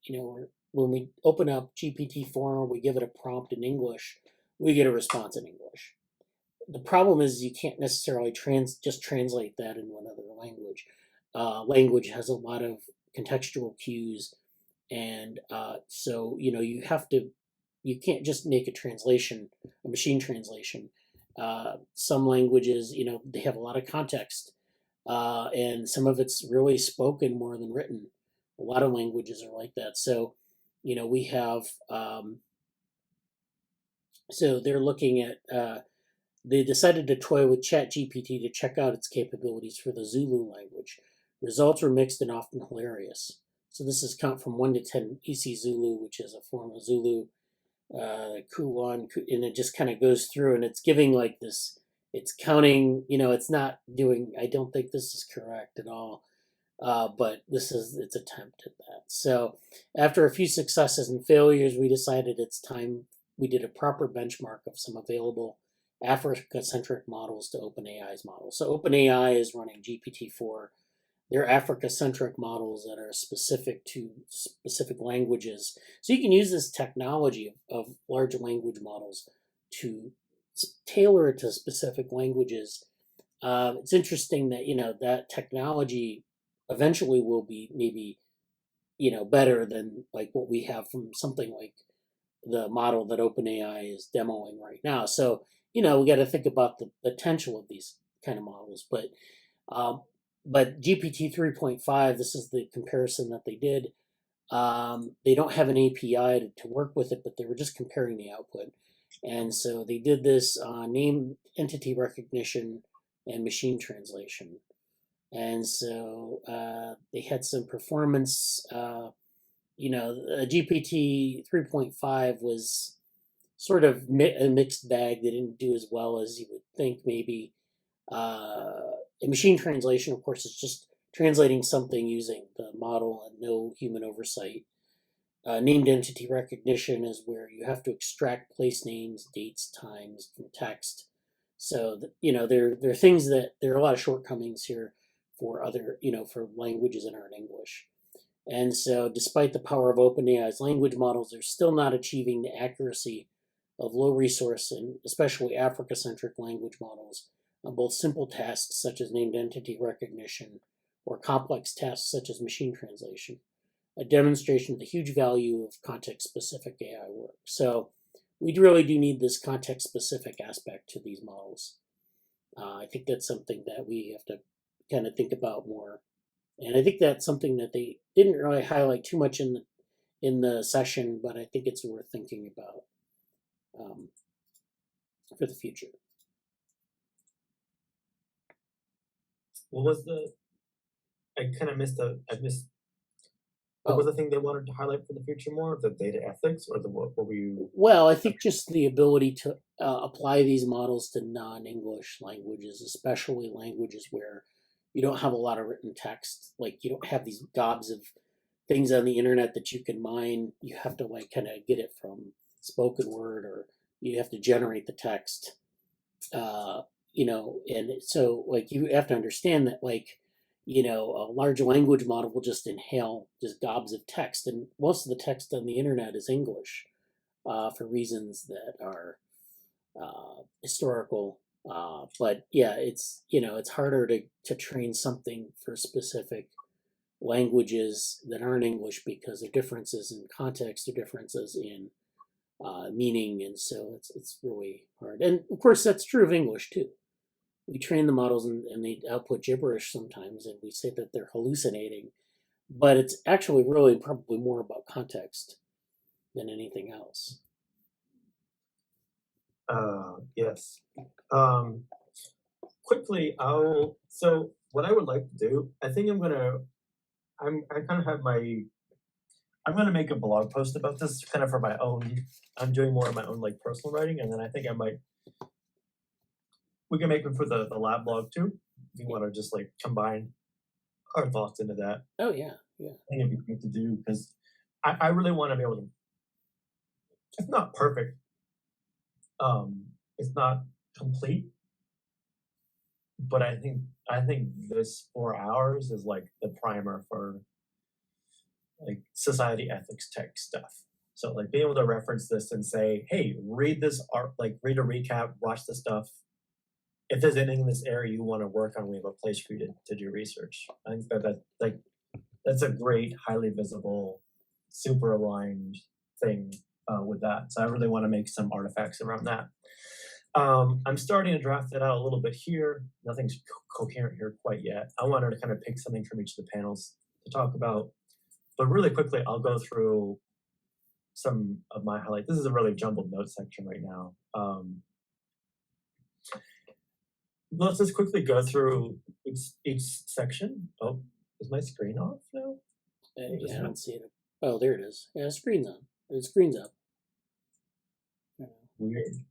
when we open up GPT-4, we give it a prompt in English, we get a response in English. The problem is you can't necessarily just translate that into another language. Language has a lot of contextual cues, and so you can't just make a machine translation. Some languages, they have a lot of context, and some of it's really spoken more than written. A lot of languages are like that. So, we have. So they're looking at. They decided to toy with ChatGPT to check out its capabilities for the Zulu language. Results were mixed and often hilarious. So this is count from 1 to 10 EC Zulu, which is a form of Zulu, Kuwan, and it just kind of goes through and it's giving like this, it's counting, it's not doing, I don't think this is correct at all, but this is its attempt at that. So after a few successes and failures, we decided it's time we did a proper benchmark of some available Africa-centric models to OpenAI's models. So OpenAI is running GPT-4. They're Africa-centric models that are specific to specific languages. So you can use this technology of large language models to tailor it to specific languages. It's interesting that, that technology eventually will be maybe, better than like what we have from something like the model that OpenAI is demoing right now. So, we got to think about the potential of these kind of models. But GPT 3.5, this is the comparison that they did. They don't have an API to work with it, but they were just comparing the output. And so they did this name entity recognition and machine translation. And so they had some performance. GPT 3.5 was sort of a mixed bag. They didn't do as well as you would think maybe. In machine translation, of course, is just translating something using the model and no human oversight. Named entity recognition is where you have to extract place names, dates, times from text. So, there are things that, there are a lot of shortcomings here for other, for languages that aren't English. And so, despite the power of OpenAI's language models, they're still not achieving the accuracy of low resource and especially Africa centric language models on both simple tasks such as named entity recognition or complex tasks such as machine translation, a demonstration of the huge value of context specific AI work. So, we really do need this context specific aspect to these models. I think that's something that we have to kind of think about more. And I think that's something that they didn't really highlight too much in the session, but I think it's worth thinking about for the future. What was I kind of missed what was the thing they wanted to highlight for the future more? The data ethics, or what were you? Well, I think just the ability to apply these models to non-English languages, especially languages where you don't have a lot of written text. Like you don't have these gobs of things on the internet that you can mine. You have to kind of get it from spoken word, or you have to generate the text. And so you have to understand that a large language model will just inhale just gobs of text, and most of the text on the internet is English for reasons that are historical. But yeah, it's harder to train something for specific languages that aren't English because of differences in context or differences in meaning, and so it's really hard. And of course, that's true of English too. We train the models and they output gibberish sometimes, and we say that they're hallucinating, but it's actually really probably more about context than anything else. Yes. Quickly, so what I would like to do, I think I'm gonna make a blog post about this kind of for my own. I'm doing more of my own personal writing, and then I think we can make it for the lab blog too. If you want to just combine our thoughts into that. Oh yeah. I think it'd be great to do because I really want to be able to. It's not perfect. It's not complete, but I think this 4 hours is the primer for society ethics tech stuff. So being able to reference this and say, hey, read this art, read a recap, watch the stuff. If there's anything in this area you want to work on, we have a place for you to do research. I think that's a great, highly visible, super aligned thing with that. So I really want to make some artifacts around that. I'm starting to draft that out a little bit here. Nothing's coherent here quite yet. I wanted to kind of pick something from each of the panels to talk about. But really quickly, I'll go through some of my highlights. This is a really jumbled notes section right now. Let's just quickly go through each section. Oh, is my screen off now? Yeah, I don't see it. Oh, there it is. Yeah, the screen's on. The screen's up. Weird.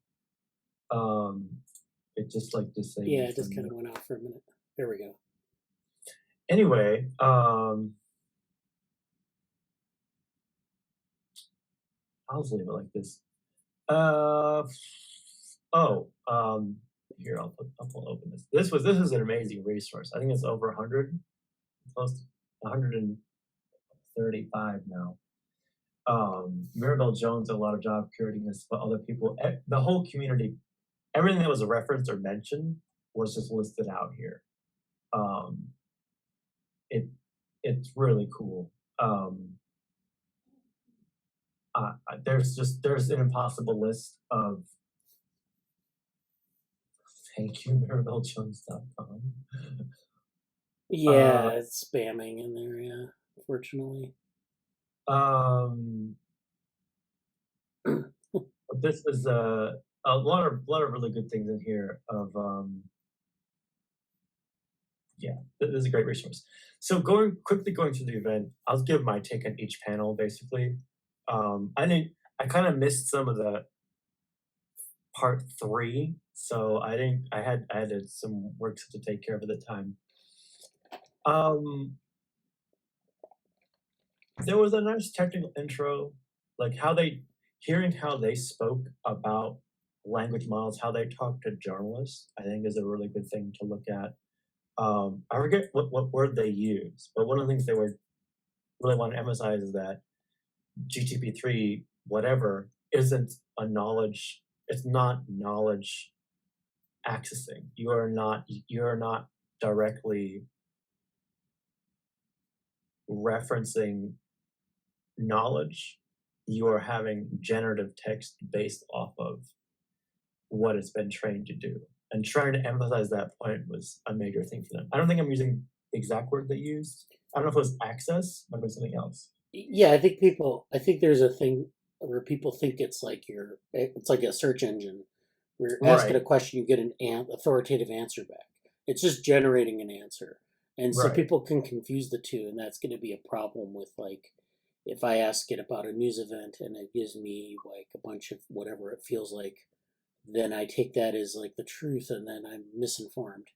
It just this thing. Yeah, it just kind of went off for a minute. There we go. Anyway, I'll just leave it like this. Here I'll open this. This is an amazing resource. I think it's over 100, close to 135 now. Mirabelle Jones did a lot of job curating this, but other people, the whole community, everything that was referenced or mentioned was just listed out here. It's really cool. There's an impossible list of thank you, MirabelleJones.com. Yeah, it's spamming in there, yeah, unfortunately. This is a lot of really good things in here of this is a great resource. So quickly going through the event, I'll give my take on each panel basically. I think I kind of missed some of the part 3, so I had some work to take care of at the time. There was a nice technical intro, hearing how they spoke about language models, how they talk to journalists, I think is a really good thing to look at. I forget what word they use, but one of the things they were really want to emphasize is that GTP3 whatever isn't a knowledge. It's not knowledge accessing. You are not directly referencing knowledge. You are having generative text based off of what it's been trained to do. And trying to emphasize that point was a major thing for them. I don't think I'm using the exact word they used. I don't know if it was access, might be something else. Yeah, I think there's a thing where people think it's like a search engine. We're asking a question, you get an authoritative answer back. It's just generating an answer. And so Right. people can confuse the two, and that's going to be a problem with, like, if I ask it about a news event and it gives me like a bunch of whatever it feels like, then I take that as like the truth, and then I'm misinformed.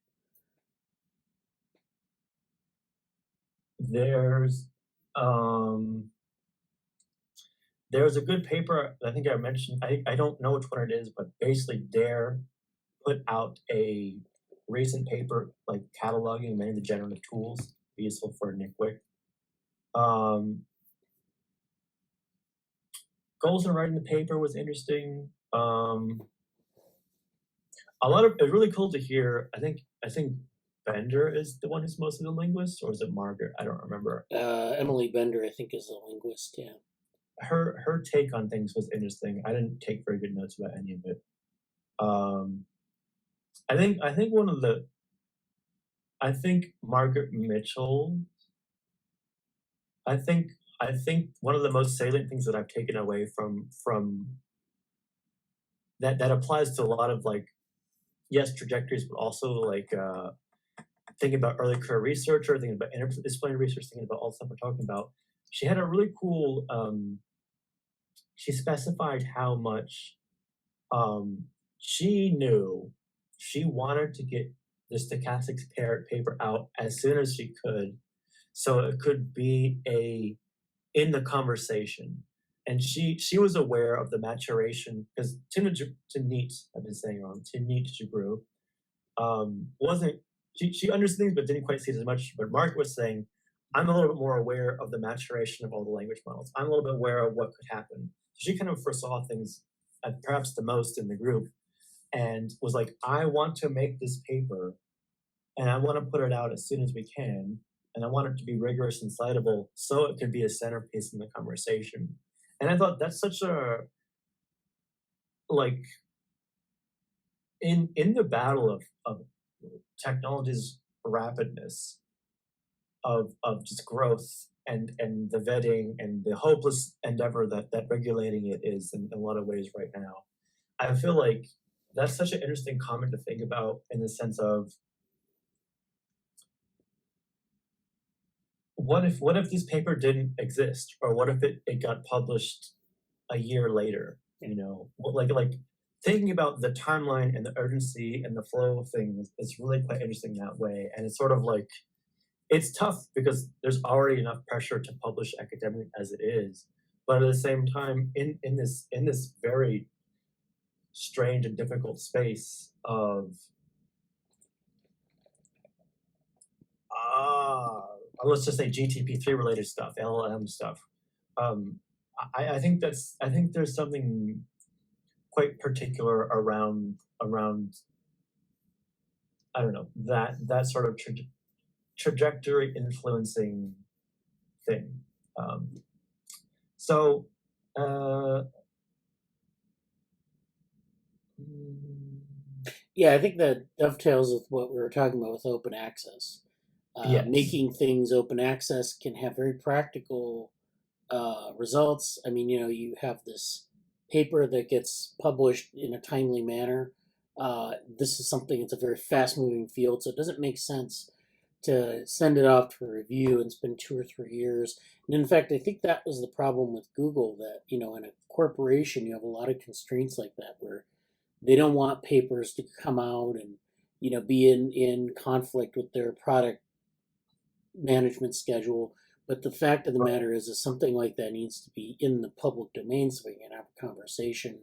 There's a good paper I think I mentioned. I don't know which one it is, but basically Dare put out a recent paper like cataloging many of the generative tools useful for NICWIC. Goals in writing the paper was interesting. It's really cool to hear. I think Bender is the one who's mostly the linguist, or is it Margaret? I don't remember. Emily Bender, I think, is the linguist. Yeah. Her take on things was interesting. I didn't take very good notes about any of it. I think Margaret Mitchell. I think one of the most salient things that I've taken away from that applies to a lot of, like, yes, trajectories, but also like thinking about early career research, or thinking about interdisciplinary research, thinking about all the stuff we're talking about. She had a really cool. She specified how much she knew she wanted to get the Stochastic Parrot paper out as soon as she could, so it could be in the conversation. And she was aware of the maturation, because Tanit, I've been saying wrong, Tanit Jabru, wasn't, she understood things but didn't quite see it as much. But Mark was saying, I'm a little bit more aware of the maturation of all the language models. I'm a little bit aware of what could happen. So she kind of foresaw things perhaps the most in the group, and was like, I want to make this paper and I want to put it out as soon as we can. And I want it to be rigorous and citable so it can be a centerpiece in the conversation. And I thought that's such a, like, in the battle of technology's rapidness, of just growth and the vetting and the hopeless endeavor that regulating it is in a lot of ways right now. I feel like that's such an interesting comment to think about, in the sense of, what if this paper didn't exist, or what if it got published a year later? Like thinking about the timeline and the urgency and the flow of things is really quite interesting that way. And it's sort of like, it's tough because there's already enough pressure to publish academically as it is, but at the same time, in this very strange and difficult space of let's just say GTP3 related stuff, LLM stuff. I think there's something quite particular around I don't know, that sort of trajectory influencing thing. Yeah, I think that dovetails with what we were talking about with open access. Yes. Making things open access can have very practical results. I mean, you have this paper that gets published in a timely manner. This is something that's a very fast-moving field, so it doesn't make sense to send it off for review and spend 2 or 3 years. And in fact, I think that was the problem with Google, that, in a corporation, you have a lot of constraints like that, where they don't want papers to come out and, be in conflict with their product management schedule. But the fact of the matter is something like that needs to be in the public domain, so we can have a conversation,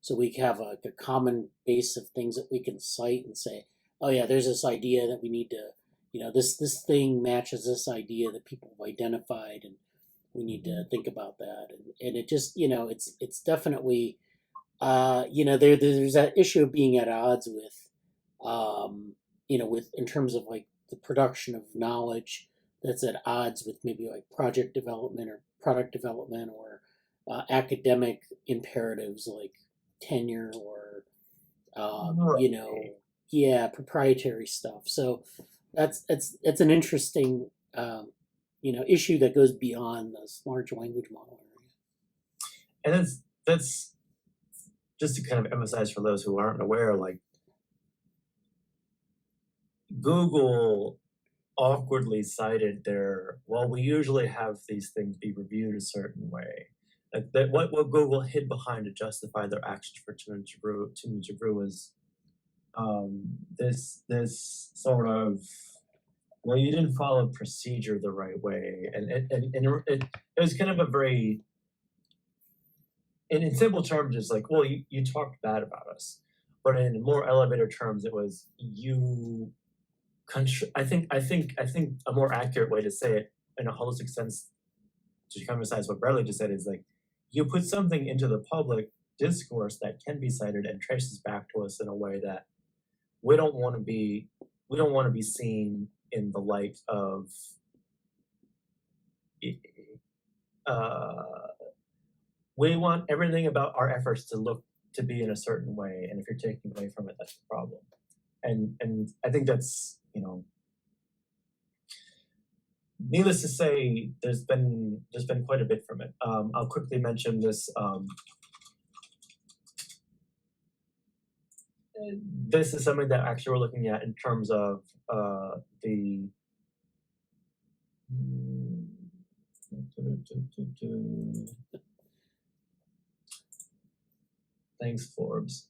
so we have a common base of things that we can cite and say, oh yeah, there's this idea that we need to this thing matches this idea that people have identified, and we need to think about that. And it just, it's definitely, there's that issue of being at odds with, with in terms of like the production of knowledge that's at odds with maybe like project development or product development or academic imperatives like tenure or, proprietary stuff. So that's an interesting, issue that goes beyond this large language model area. And that's just to kind of emphasize for those who aren't aware, like Google awkwardly cited we usually have these things be reviewed a certain way. Like that, what Google hid behind to justify their actions for too much brew was this sort of, well, you didn't follow procedure the right way, and it was kind of a very, in simple terms, it's like, well, you talked bad about us, but in more elevator terms, it was I think a more accurate way to say it in a holistic sense, to emphasize what Bradley just said, is like, you put something into the public discourse that can be cited and traces back to us in a way that we don't want to be seen in the light of we want everything about our efforts to be in a certain way, and if you're taking away from it, that's the problem. And I think that's, needless to say, there's been quite a bit from it. I'll quickly mention this. This is something that actually we're looking at in terms of the thanks, Forbes.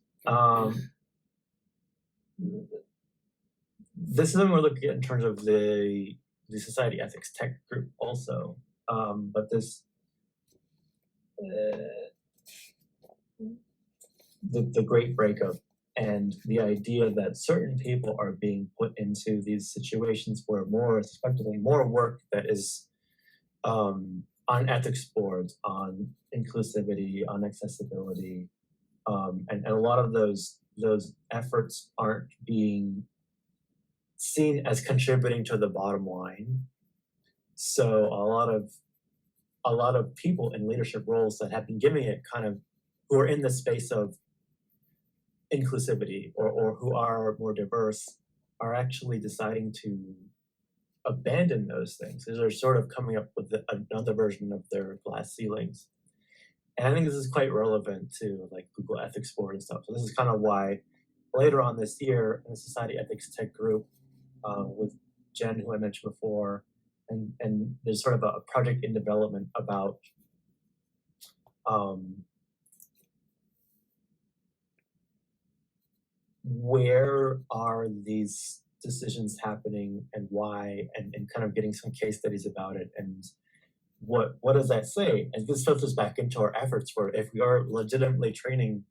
This is something we're looking at in terms of the society ethics tech group also. But this the great breakup and the idea that certain people are being put into these situations where effectively more work that is on ethics boards, on inclusivity, on accessibility, and a lot of those efforts aren't being seen as contributing to the bottom line. So a lot of people in leadership roles that have been giving it who are in the space of inclusivity or who are more diverse are actually deciding to abandon those things. They're sort of coming up with another version of their glass ceilings. And I think this is quite relevant to like Google Ethics Board and stuff. So this is kind of why later on this year in the Society Ethics Tech group with Jen, who I mentioned before, and there's sort of a project in development about where are these decisions happening and why, and kind of getting some case studies about it, and what does that say? And this filters back into our efforts where if we are legitimately training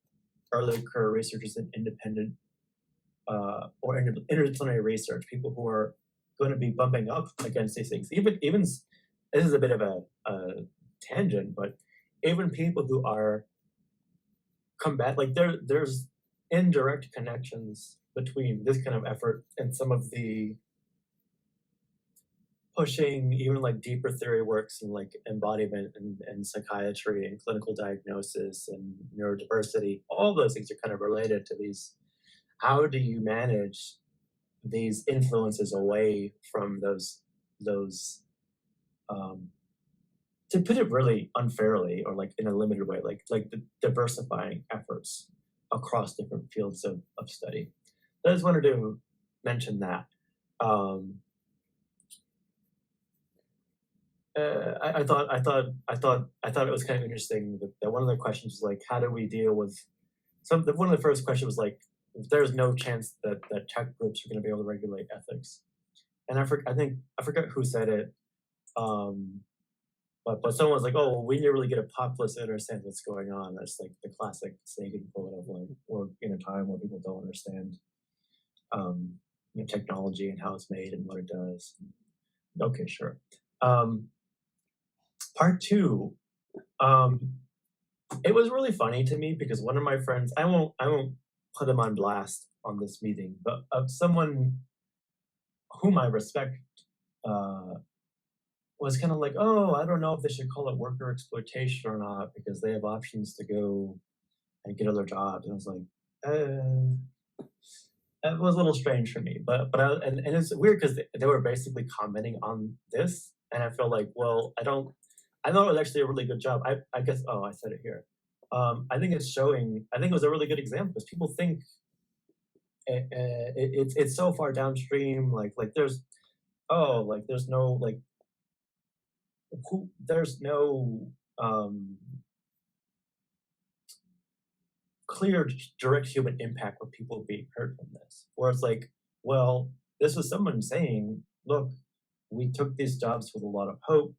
early career researchers in independent or interdisciplinary research, people who are going to be bumping up against these things, even this is a bit of a tangent, but even people who are there's indirect connections between this kind of effort and some of the pushing even like deeper theory works in like embodiment and psychiatry and clinical diagnosis and neurodiversity. All those things are kind of related to these. How do you manage these influences away from those to put it really unfairly or like in a limited way, like the diversifying efforts across different fields of study. I just wanted to mention that. I thought it was kind of interesting that one of the questions was like, how do we deal with one of the first questions was like, if there's no chance that tech groups are going to be able to regulate ethics, and I forget who said it, but someone was like, oh, well, we never really get a populace to understand what's going on. That's like the classic Sagan quote of like, we're in a time where people don't understand technology and how it's made and what it does. Okay, sure. Part two. It was really funny to me because one of my friends, I won't put him on blast on this meeting, but someone whom I respect was kind of like, oh, I don't know if they should call it worker exploitation or not because they have options to go and get other jobs. And I was like, it was a little strange for me, but and it's weird because they were basically commenting on this, and I feel like, well, I thought it was actually a really good job. I guess, I said it here. I think it's showing. I think it was a really good example because people think it's so far downstream. Like there's no there's no clear direct human impact where people being hurt from this. Where it's like, well, this was someone saying, look, we took these jobs with a lot of hope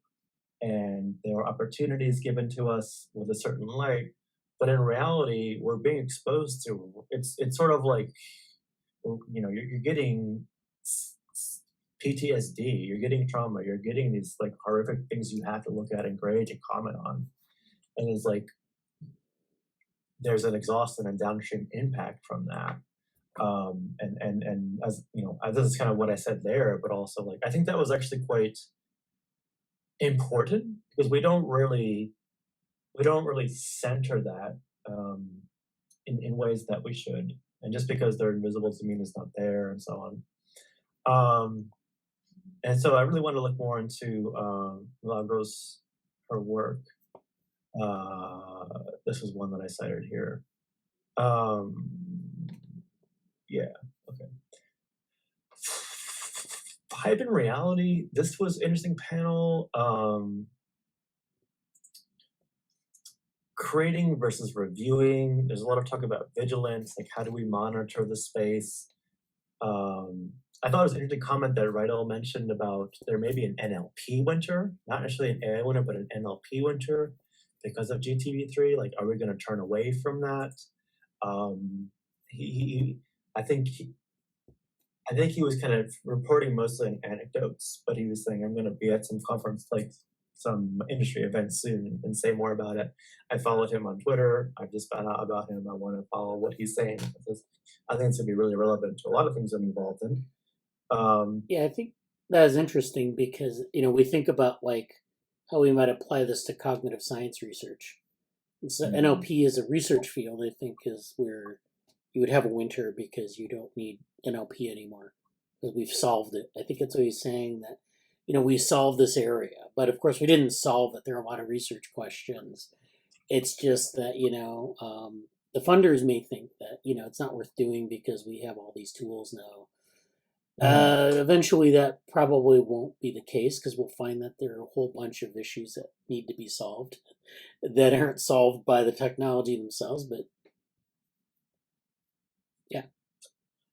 and there were opportunities given to us with a certain light, but in reality we're being exposed to it's sort of like, you're getting PTSD, you're getting trauma, you're getting these like horrific things you have to look at and grade and comment on, and it's like there's an exhaustion and downstream impact from that. And as this is kind of what I said there, but also like I think that was actually quite important because we don't really center that in ways that we should. And just because they're invisible doesn't mean it's not there, and so on. And so I really want to look more into Milagros, her work. This was one that I cited here. Yeah, okay. Hype and reality, this was interesting panel. Creating versus reviewing. There's a lot of talk about vigilance, like how do we monitor the space? I thought it was an interesting comment that Rydell mentioned about there may be an NLP winter, not necessarily an AI winter, but an NLP winter because of GTV3. Like, are we going to turn away from that? I think he was kind of reporting mostly in anecdotes, but he was saying, I'm going to be at some conference, like some industry event soon and say more about it. I followed him on Twitter. I just found out about him. I want to follow what he's saying because I think it's going to be really relevant to a lot of things I'm involved in. Yeah, I think that is interesting because, we think about like how we might apply this to cognitive science research. And so NLP is a research field, I think, is where you would have a winter because you don't need NLP anymore because we've solved it. I think that's what he's saying, that, we solved this area. But of course, we didn't solve it. There are a lot of research questions. It's just that, the funders may think that, it's not worth doing because we have all these tools now. Eventually, that probably won't be the case because we'll find that there are a whole bunch of issues that need to be solved that aren't solved by the technology themselves. But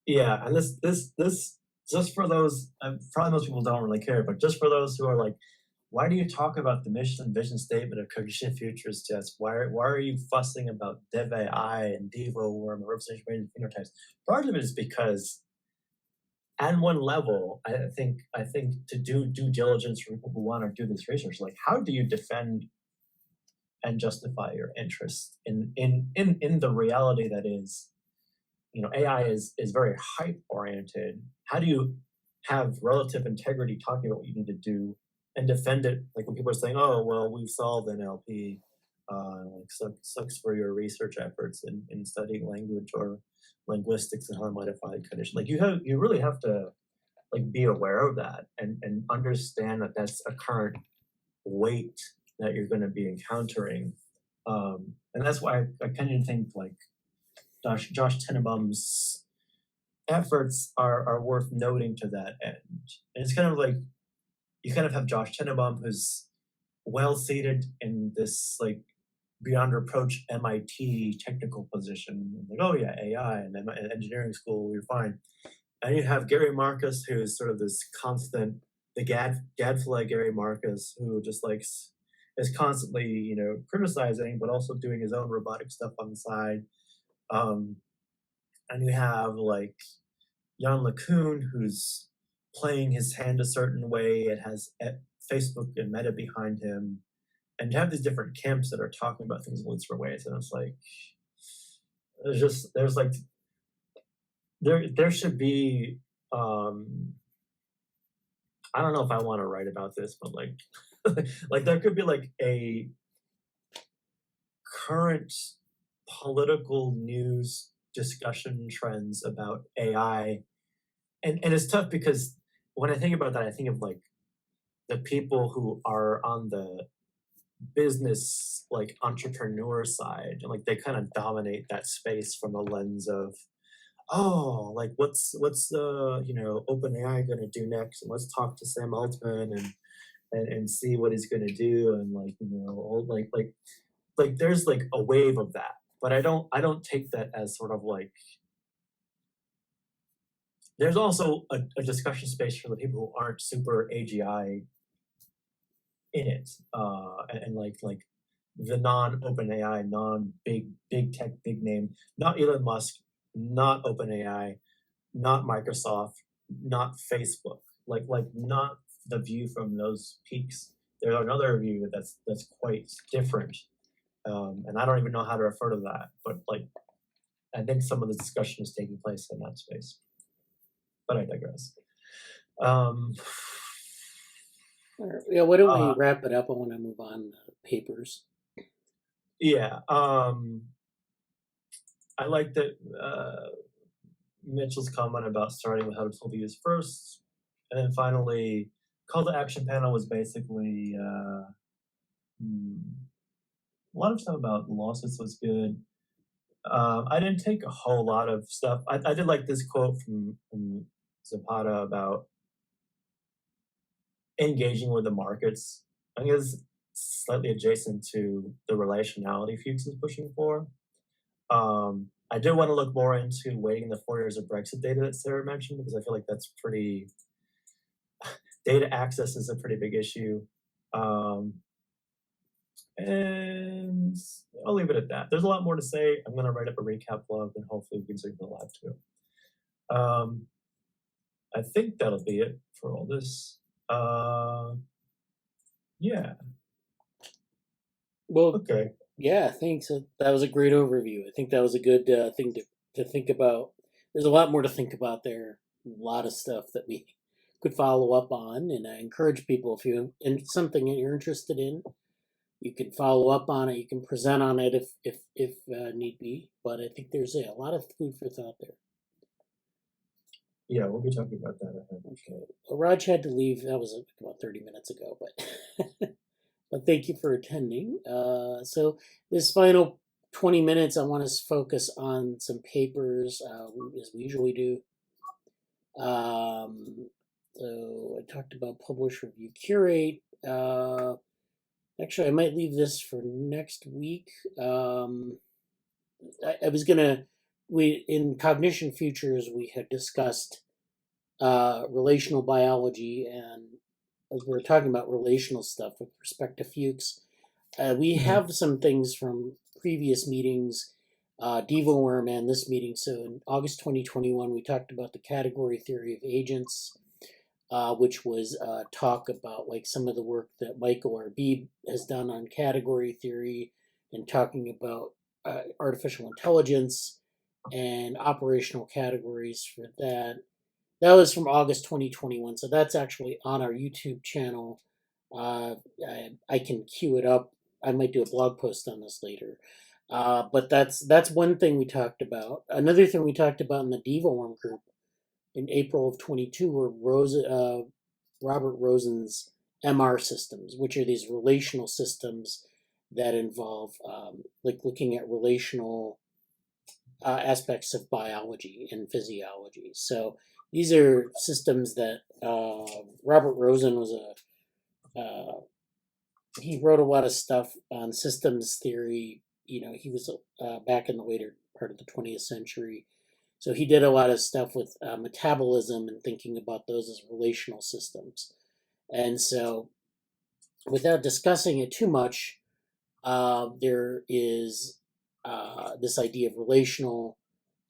yeah, and this just for those, probably most people don't really care, but just for those who are like, why do you talk about the mission and vision statement of cognition futures just? Why are you fussing about Dev AI and Devo worm or representation range phenotypes? Part of it is because at one level, I think to do due diligence for people who want to do this research, like how do you defend and justify your interest in the reality that is, AI is very hype oriented. How do you have relative integrity talking about what you need to do and defend it? Like when people are saying, "Oh, well, we've solved NLP," sucks for your research efforts in studying language or linguistics and how modified condition. Like you really have to like be aware of that and understand that that's a current weight that you're going to be encountering, and that's why I kind of think like Josh Tenenbaum's efforts are worth noting to that end. And it's kind of like you kind of have Josh Tenenbaum who's well seated in this like beyond reproach MIT technical position, like, oh yeah, AI and engineering school, you're fine. And you have Gary Marcus, who is sort of this constant, the gadfly Gary Marcus, who just like is constantly, criticizing, but also doing his own robotic stuff on the side. And you have like Jan LeCun, who's playing his hand a certain way. It has Facebook and Meta behind him. And you have these different camps that are talking about things in different ways. And it's like, there should be, I don't know if I want to write about this, but like, like there could be like a current political news discussion trends about AI. And it's tough because when I think about that, I think of like the people who are on the business, like entrepreneur side, and like they kind of dominate that space from the lens of, oh, like what's OpenAI gonna do next, and let's talk to Sam Altman and see what he's gonna do, and like there's like a wave of that, but I don't take that as sort of like. There's also a discussion space for the people who aren't super AGI in it, and like the non-OpenAI, non-big tech, big name, not Elon Musk, not OpenAI, not Microsoft, not Facebook, like not the view from those peaks. There's another view that's quite different, and I don't even know how to refer to that, but like I think some of the discussion is taking place in that space. But I digress. Yeah, why don't we wrap it up? I want to move on to papers. Yeah, I like that Mitchell's comment about starting with how to be used first, and then finally, call to action panel was basically a lot of stuff about lawsuits was good. I didn't take a whole lot of stuff. I did like this quote from Zapata about engaging with the markets. I think it's slightly adjacent to the relationality Fuchs is pushing for. I did want to look more into waiting the 4 years of Brexit data that Sarah mentioned, because I feel like that's pretty, data access is a pretty big issue. And I'll leave it at that. There's a lot more to say. I'm going to write up a recap blog and hopefully we can signal live too. I think that'll be it for all this. Yeah. Well, okay. Yeah, thanks. That was a great overview. I think that was a good thing to think about. There's a lot more to think about there. A lot of stuff that we could follow up on, and I encourage people, if you and something that you're interested in, you can follow up on it. You can present on it if need be. But I think there's a lot of food for thought there. Yeah, we'll be talking about that. Okay. Well, Raj had to leave. That was about 30 minutes ago, but but thank you for attending. So this final 20 minutes, I want to focus on some papers, as we usually do. So I talked about publish, review, curate. Actually, I might leave this for next week. I was gonna, in Cognition Futures, we had discussed relational biology, and as we were talking about relational stuff with respect to Fuchs, we have some things from previous meetings, DevoWorm and this meeting. So in August 2021, we talked about the category theory of agents, which was talk about like some of the work that Michael Arbib has done on category theory and talking about artificial intelligence and operational categories for that. That was from August 2021, so that's actually on our YouTube channel. I can queue it up. I might do a blog post on this later. But that's one thing we talked about. Another thing we talked about in the DevoWorm group in April of 22 were Robert Rosen's MR systems, which are these relational systems that involve like looking at relational aspects of biology and physiology. So these are systems that Robert Rosen was he wrote a lot of stuff on systems theory. You know, he was back in the later part of the 20th century. So he did a lot of stuff with metabolism and thinking about those as relational systems. And so without discussing it too much, there is this idea of relational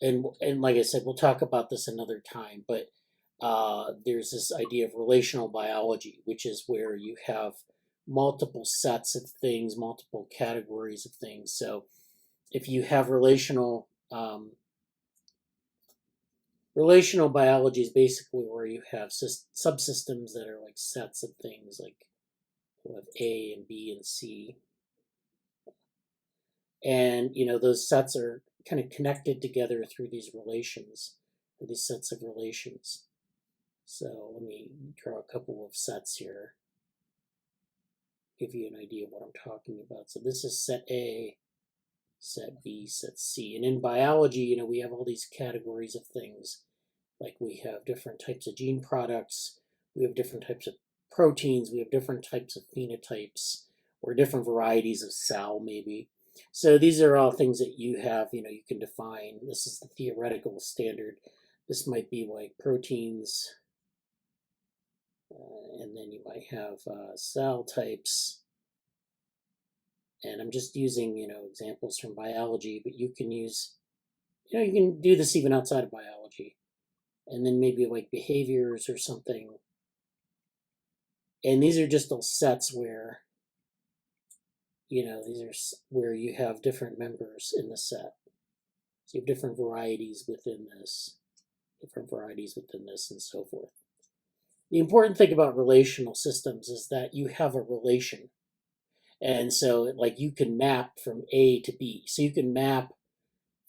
and like I said, we'll talk about this another time, but there's this idea of relational biology, which is where you have multiple sets of things, multiple categories of things. So if you have relational biology is basically where you have subsystems that are like sets of things, like you have A and B and C. And, those sets are kind of connected together through these relations, or these sets of relations. So let me draw a couple of sets here, give you an idea of what I'm talking about. So this is set A, set B, set C. And in biology, we have all these categories of things. Like we have different types of gene products, we have different types of proteins, we have different types of phenotypes, or different varieties of cell, maybe. So these are all things that you have, you can define. This is the theoretical standard. This might be like proteins, and then you might have cell types. And I'm just using, examples from biology, but you can use, you can do this even outside of biology. And then maybe like behaviors or something. And these are just all sets where, these are where you have different members in the set. So you have different varieties within this, and so forth. The important thing about relational systems is that you have a relation. And so like you can map from A to B. So you can map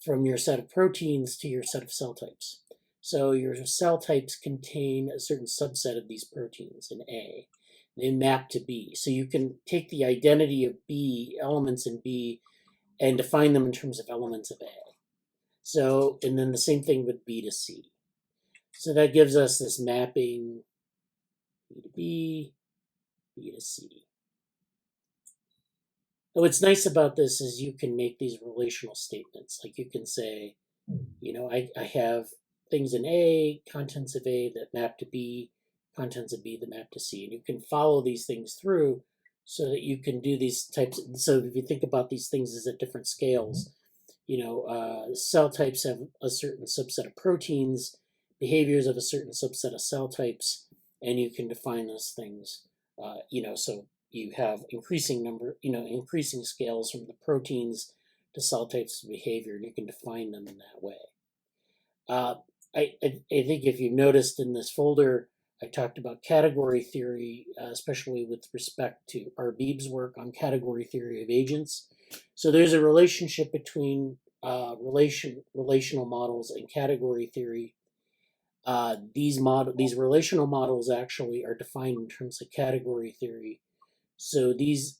from your set of proteins to your set of cell types. So your cell types contain a certain subset of these proteins in A. They map to B. So you can take the identity of B, elements in B, and define them in terms of elements of A. So, and then the same thing with B to C. So that gives us this mapping, B to B, B to C. And what's nice about this is you can make these relational statements. Like you can say, I have things in A, contents of A that map to B, contents of B that map to C. And you can follow these things through so that you can do these types. So if you think about these things as at different scales, cell types have a certain subset of proteins, behaviors of a certain subset of cell types, and you can define those things, so you have increasing scales from the proteins to cell types to behavior, and you can define them in that way. I think if you've noticed in this folder, I talked about category theory, especially with respect to Arbib's work on category theory of agents. So there's a relationship between relational models and category theory. These relational models actually are defined in terms of category theory. So these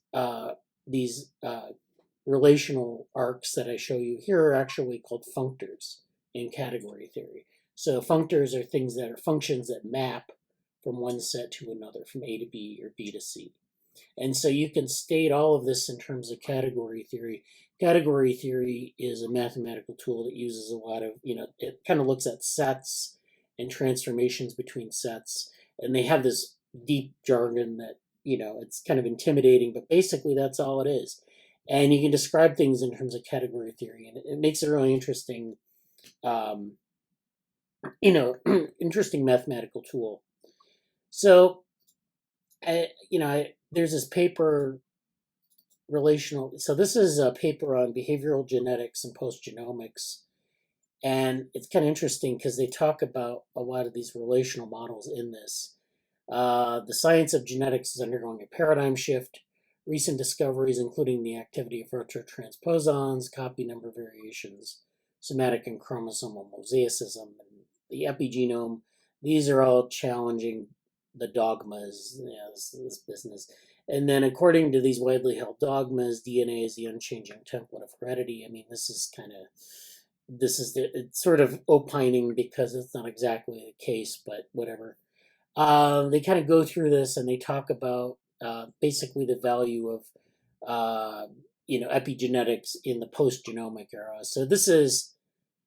relational arcs that I show you here are actually called functors in category theory. So functors are things that are functions that map from one set to another, from A to B or B to C. And so you can state all of this in terms of category theory. Category theory is a mathematical tool that uses a lot of, it kind of looks at sets and transformations between sets. And they have this deep jargon that, it's kind of intimidating, but basically that's all it is. And you can describe things in terms of category theory, and it makes it really interesting, interesting mathematical tool. So, there's this paper so this is a paper on behavioral genetics and post-genomics. And it's kind of interesting because they talk about a lot of these relational models in this. The science of genetics is undergoing a paradigm shift. Recent discoveries, including the activity of retrotransposons, copy number variations, somatic and chromosomal mosaicism, and the epigenome, these are all challenging the dogmas, this business. And then according to these widely held dogmas, DNA is the unchanging template of heredity. I mean, it's sort of opining because it's not exactly the case, but whatever. They kind of go through this and they talk about basically the value of epigenetics in the post-genomic era. So this is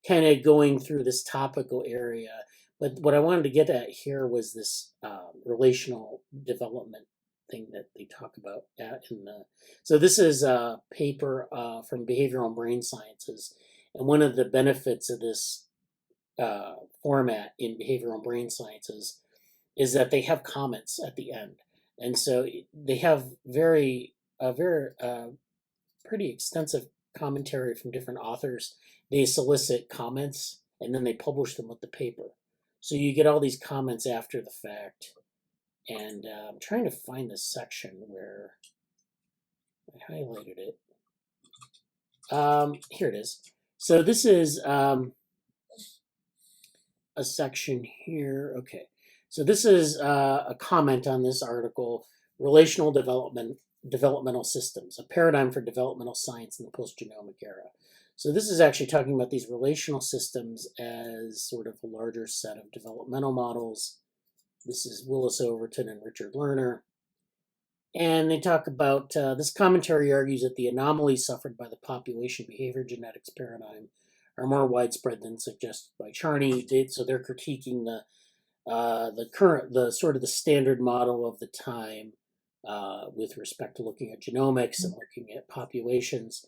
kind of going through this topical area. But what I wanted to get at here was this relational development thing that they talk about so this is a paper from Behavioral and Brain Sciences, And one of the benefits of this format in behavioral brain sciences is that they have comments at the end. And so they have very pretty extensive commentary from different authors. They solicit comments and then they publish them with the paper. So you get all these comments after the fact. And I'm trying to find this section where I highlighted it. Here it is. So this is a section here. Okay. So this is a comment on this article, Relational Developmental Systems, a paradigm for developmental science in the post-genomic era. So this is actually talking about these relational systems as sort of a larger set of developmental models. This is Willis Overton and Richard Lerner. And they talk about, this commentary argues that the anomalies suffered by the population behavior genetics paradigm are more widespread than suggested by Charney. So they're critiquing the sort of the standard model of the time with respect to looking at genomics and looking at populations.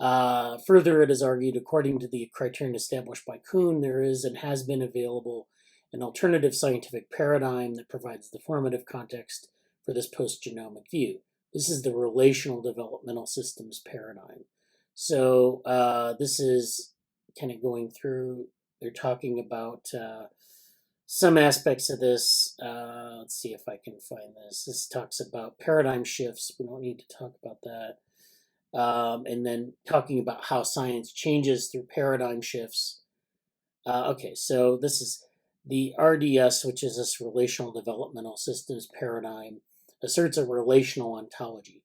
Further, it is argued, according to the criterion established by Kuhn, there is and has been available an alternative scientific paradigm that provides the formative context for this post-genomic view. This is the relational developmental systems paradigm. So this is kind of going through, they're talking about some aspects of this. Let's see if I can find this. This talks about paradigm shifts. We don't need to talk about that. And then talking about how science changes through paradigm shifts. Okay, so this is the RDS, which is this relational developmental systems paradigm, asserts a relational ontology.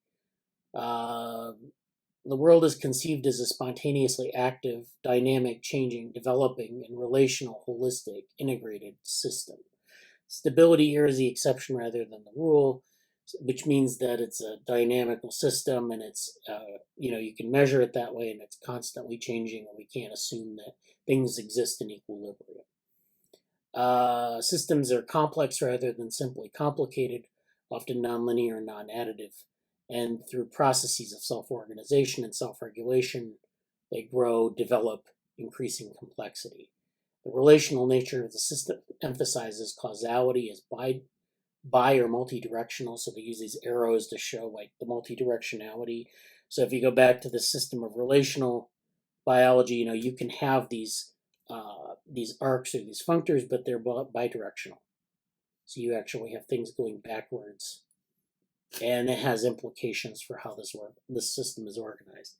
The world is conceived as a spontaneously active, dynamic, changing, developing, and relational, holistic, integrated system. Stability here is the exception rather than the rule, which means that it's a dynamical system and it's, you can measure it that way and it's constantly changing and we can't assume that things exist in equilibrium. Systems are complex rather than simply complicated, often nonlinear and non-additive. And through processes of self-organization and self-regulation, they grow, develop, increasing complexity. The relational nature of the system emphasizes causality as bi or multidirectional, so they use these arrows to show like the multidirectionality. So if you go back to the system of relational biology, you can have these arcs or these functors, but they're bidirectional. So you actually have things going backwards. And it has implications for how this system is organized.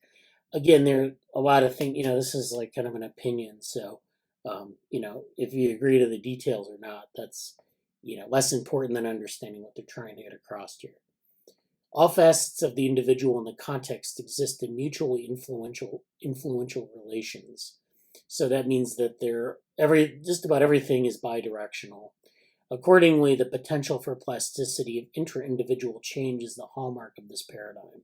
Again, there are a lot of things, this is like kind of an opinion. So, if you agree to the details or not, that's, less important than understanding what they're trying to get across here. All facets of the individual and the context exist in mutually influential relations. So that means that just about everything is bidirectional. Accordingly, the potential for plasticity of intra-individual change is the hallmark of this paradigm.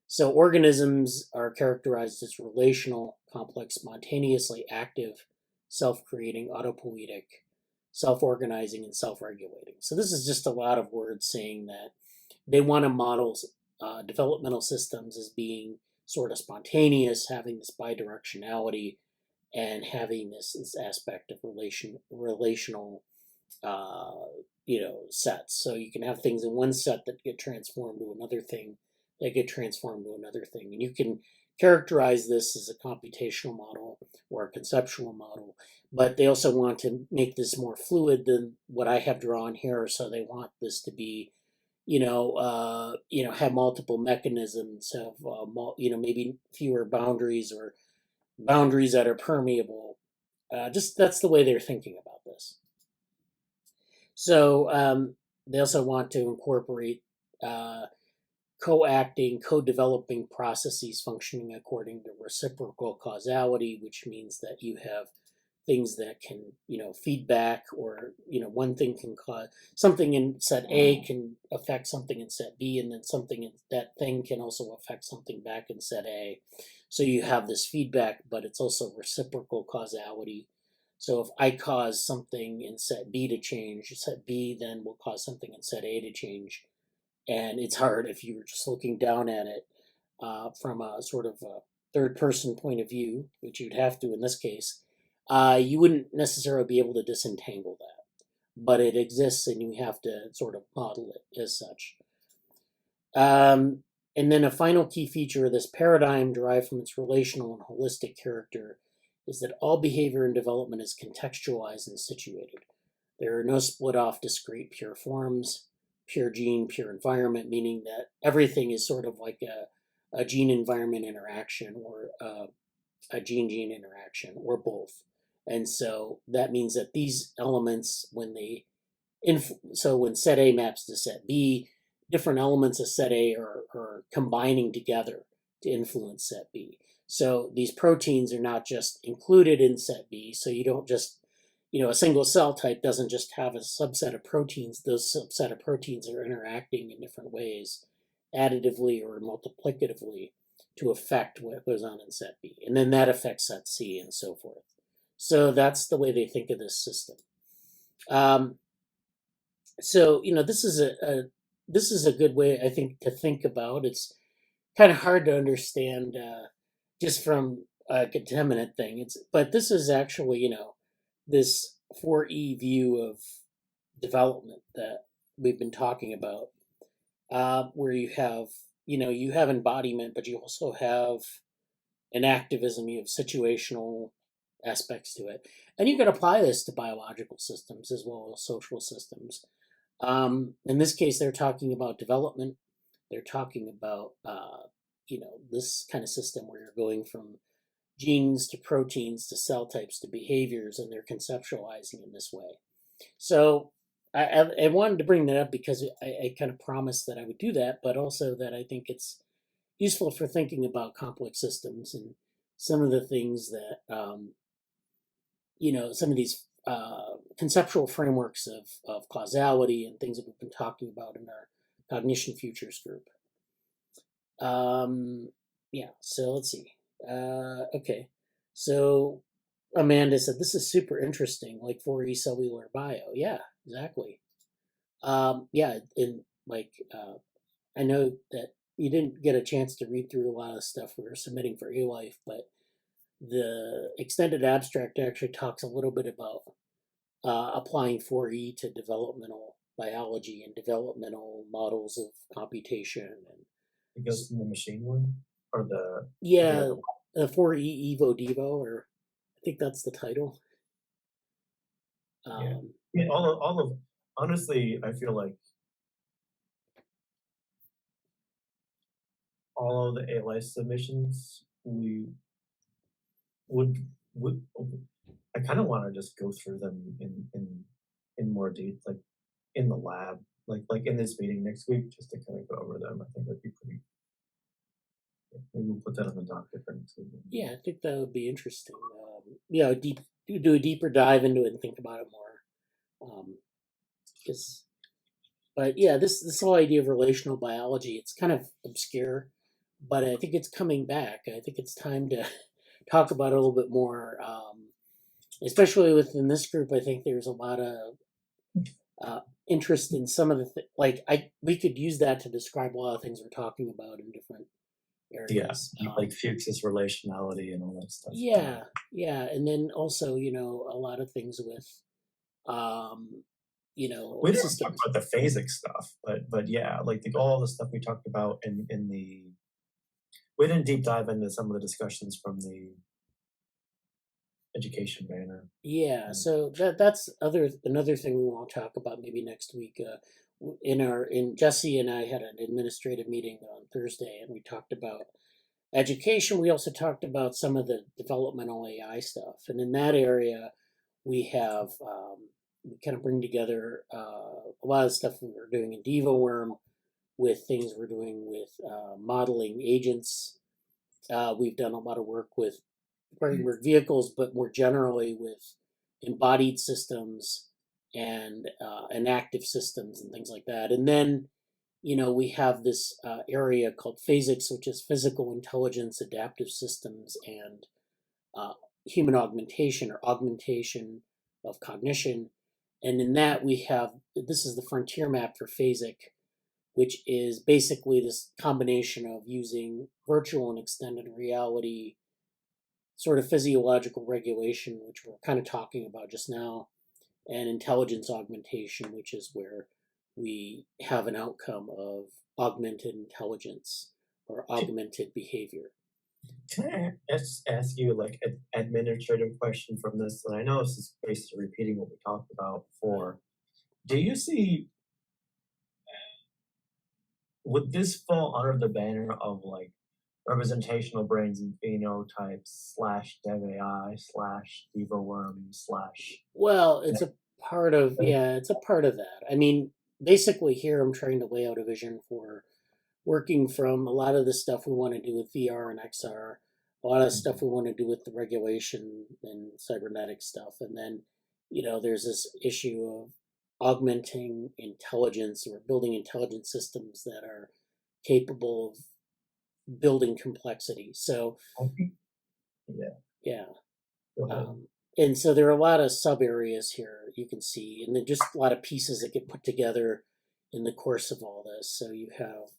So organisms are characterized as relational, complex, spontaneously active, self-creating, autopoietic, self-organizing, and self-regulating. So this is just a lot of words saying that they want to model developmental systems as being sort of spontaneous, having this bidirectionality, and having this aspect of relational sets. So you can have things in one set that get transformed to another thing, that get transformed to another thing. And you can characterize this as a computational model or a conceptual model, but they also want to make this more fluid than what I have drawn here. So they want this to be, have multiple mechanisms, have, maybe fewer boundaries or boundaries that are permeable. Just that's the way they're thinking about this. So they also want to incorporate co-acting, co-developing processes functioning according to reciprocal causality, which means that you have things that can, feedback, or, one thing can cause something in set A can affect something in set B, and then something in that thing can also affect something back in set A. So you have this feedback, but it's also reciprocal causality. So if I cause something in set B to change, set B then will cause something in set A to change. And it's hard if you're just looking down at it from a sort of third person point of view, which you'd have to in this case, you wouldn't necessarily be able to disentangle that. But it exists and you have to sort of model it as such. And then a final key feature of this paradigm, derived from its relational and holistic character, is that all behavior and development is contextualized and situated. There are no split off discrete pure forms, pure gene, pure environment, meaning that everything is sort of like a gene environment interaction or a gene gene interaction or both. And so that means that these elements, when when set A maps to set B, different elements of set A are combining together to influence set B. So these proteins are not just included in set B, so you don't just, a single cell type doesn't just have a subset of proteins. Those subset of proteins are interacting in different ways, additively or multiplicatively, to affect what goes on in set B. And then that affects set C and so forth. So that's the way they think of this system. So this is a good way, I think, to think about. It's kind of hard to understand just from a contaminant thing. But this is actually, this 4E view of development that we've been talking about, where you have embodiment, but you also have enactivism, you have situational aspects to it. And you can apply this to biological systems as well as social systems. In this case, they're talking about development. They're talking about, this kind of system where you're going from genes to proteins to cell types to behaviors, and they're conceptualizing in this way. So I wanted to bring that up because I kind of promised that I would do that, but also that I think it's useful for thinking about complex systems and some of the things that, some of these conceptual frameworks of causality and things that we've been talking about in our Cognition Futures group. So let's see. Okay, so Amanda said, this is super interesting, like 4E cellular bio. Yeah, exactly. I know that you didn't get a chance to read through a lot of stuff we were submitting for A-Life, but the extended abstract actually talks a little bit about applying 4E to developmental biology and developmental models of computation. And it goes in the machine one or the 4E Evo Devo, or I think that's the title. I mean, all of honestly, I feel like all of the A-Life submissions we would I kind of want to just go through them in more detail, like in the lab, like in this meeting next week, just to kind of go over them. I think that'd be pretty. Maybe we'll put that on the docket for next week. Yeah, I think that would be interesting. Do a deeper dive into it and think about it more. But yeah, this whole idea of relational biology, it's kind of obscure, but I think it's coming back. I think it's time to talk about it a little bit more, especially within this group. I think there's a lot of interest in some of the we could use that to describe a lot of things we're talking about in different areas. Like Fuchs's relationality and all that stuff. Yeah, and then also a lot of things with we didn't talk about the phasic stuff, but yeah, like all the stuff we talked about in the. We didn't deep dive into some of the discussions from the education banner. Yeah, so that's another thing we want to talk about maybe next week. In Jesse and I had an administrative meeting on Thursday, and we talked about education. We also talked about some of the developmental AI stuff, and in that area, we have we kind of bring together a lot of stuff we were doing in DevoWorm with things we're doing with modeling agents. We've done a lot of work with framework vehicles, but more generally with embodied systems and enactive systems and things like that. And then, we have this area called physics, which is physical intelligence, adaptive systems, and human augmentation or augmentation of cognition. And in that we have, this is the frontier map for phasic, which is basically this combination of using virtual and extended reality sort of physiological regulation, which we're kind of talking about just now, and intelligence augmentation, which is where we have an outcome of augmented intelligence or augmented behavior. Can I ask you like an administrative question from this? And I know this is basically repeating what we talked about before. Do you see, would this fall under the banner of like representational brains and phenotypes / dev AI / EvoWorm / Well, it's a part of, yeah, it's a part of that. I mean, basically here I'm trying to lay out a vision for working from a lot of the stuff we want to do with VR and XR, a lot of stuff we want to do with the regulation and cybernetic stuff. And then, there's this issue of augmenting intelligence or building intelligent systems that are capable of building complexity. So, yeah. And so there are a lot of sub areas here you can see, and then just a lot of pieces that get put together in the course of all this. So you have,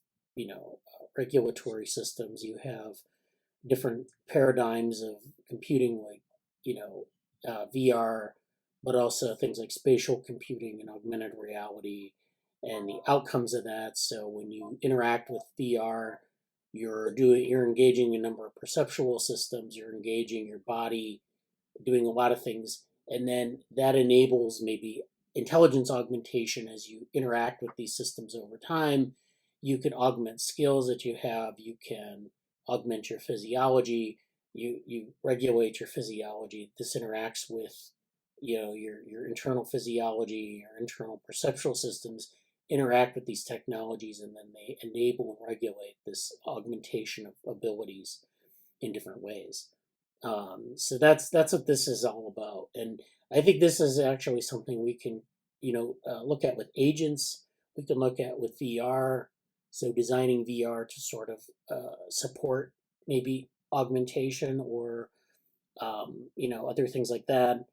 regulatory systems, you have different paradigms of computing, like, VR, but also things like spatial computing and augmented reality and the outcomes of that. So when you interact with VR, you're engaging a number of perceptual systems, you're engaging your body, doing a lot of things, and then that enables maybe intelligence augmentation as you interact with these systems over time. You can augment skills that you have, you can augment your physiology, you regulate your physiology. This interacts with your internal physiology, your internal perceptual systems interact with these technologies, and then they enable and regulate this augmentation of abilities in different ways. So that's what this is all about, and I think this is actually something we can look at with agents. We can look at with VR. So designing VR to sort of support maybe augmentation or other things like that.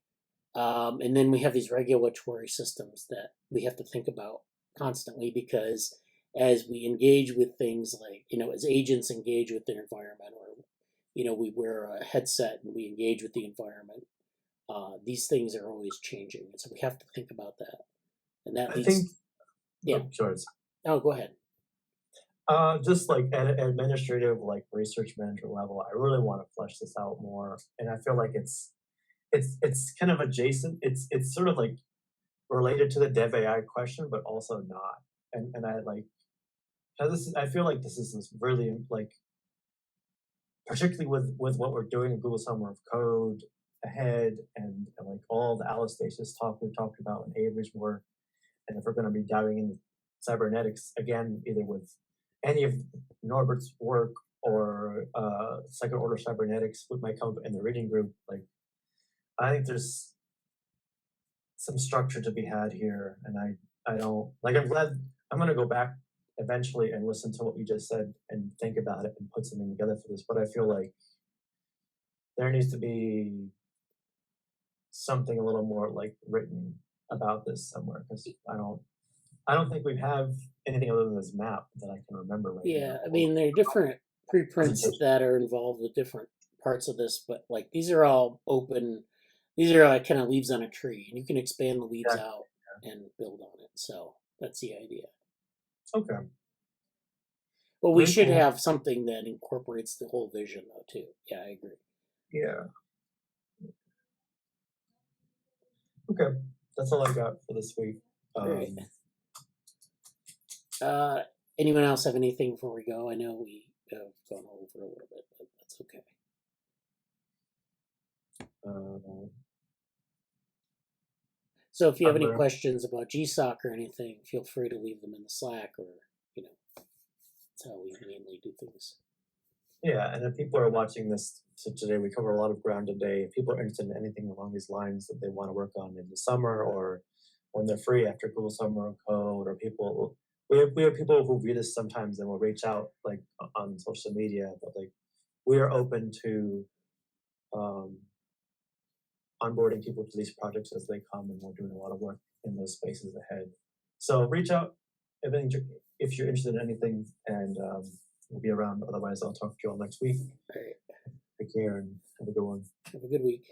And then we have these regulatory systems that we have to think about constantly, because as we engage with things like, as agents engage with their environment, or, we wear a headset and we engage with the environment, these things are always changing. And so we have to think about that. And that leads. Yeah. Sure. Oh, go ahead. Just like at an administrative, like research manager level, I really want to flesh this out more. And I feel like it's kind of adjacent. It's sort of like related to the dev AI question, but also not. And I like, I feel like this is really like, particularly with what we're doing in Google Summer of Code ahead, and like all the Alistasis talk we talked about in Avery's work, and if we're going to be diving into cybernetics again, either with any of Norbert's work or second order cybernetics, what might come up in the reading group, like I think there's some structure to be had here, and I don't like. I'm glad I'm going to go back eventually and listen to what you just said and think about it and put something together for this. But I feel like there needs to be something a little more like written about this somewhere, because I don't think we have anything other than this map that I can remember right now. Yeah, I mean, there are different preprints that are involved with different parts of this, but like these are all open. These are like kind of leaves on a tree, and you can expand the leaves out and build on it. So that's the idea. Okay. But we should have something that incorporates the whole vision, though, too. Yeah, I agree. Yeah. Okay, that's all I got for this week. Great. Anyone else have anything before we go? I know we have gone over a little bit, but that's okay. So if you have any questions about GSoC or anything, feel free to leave them in the Slack, or that's how we mainly do things. Yeah, and if people are watching this, so today we cover a lot of ground today. If people are interested in anything along these lines that they want to work on in the summer, or when they're free after Google Summer of Code, or people, we have people who read us sometimes and will reach out like on social media, but like we are open to onboarding people to these projects as they come, and we're doing a lot of work in those spaces ahead. So reach out if if you're interested in anything, and we'll be around. Otherwise, I'll talk to you all next week. All right. Take care and have a good one. Have a good week.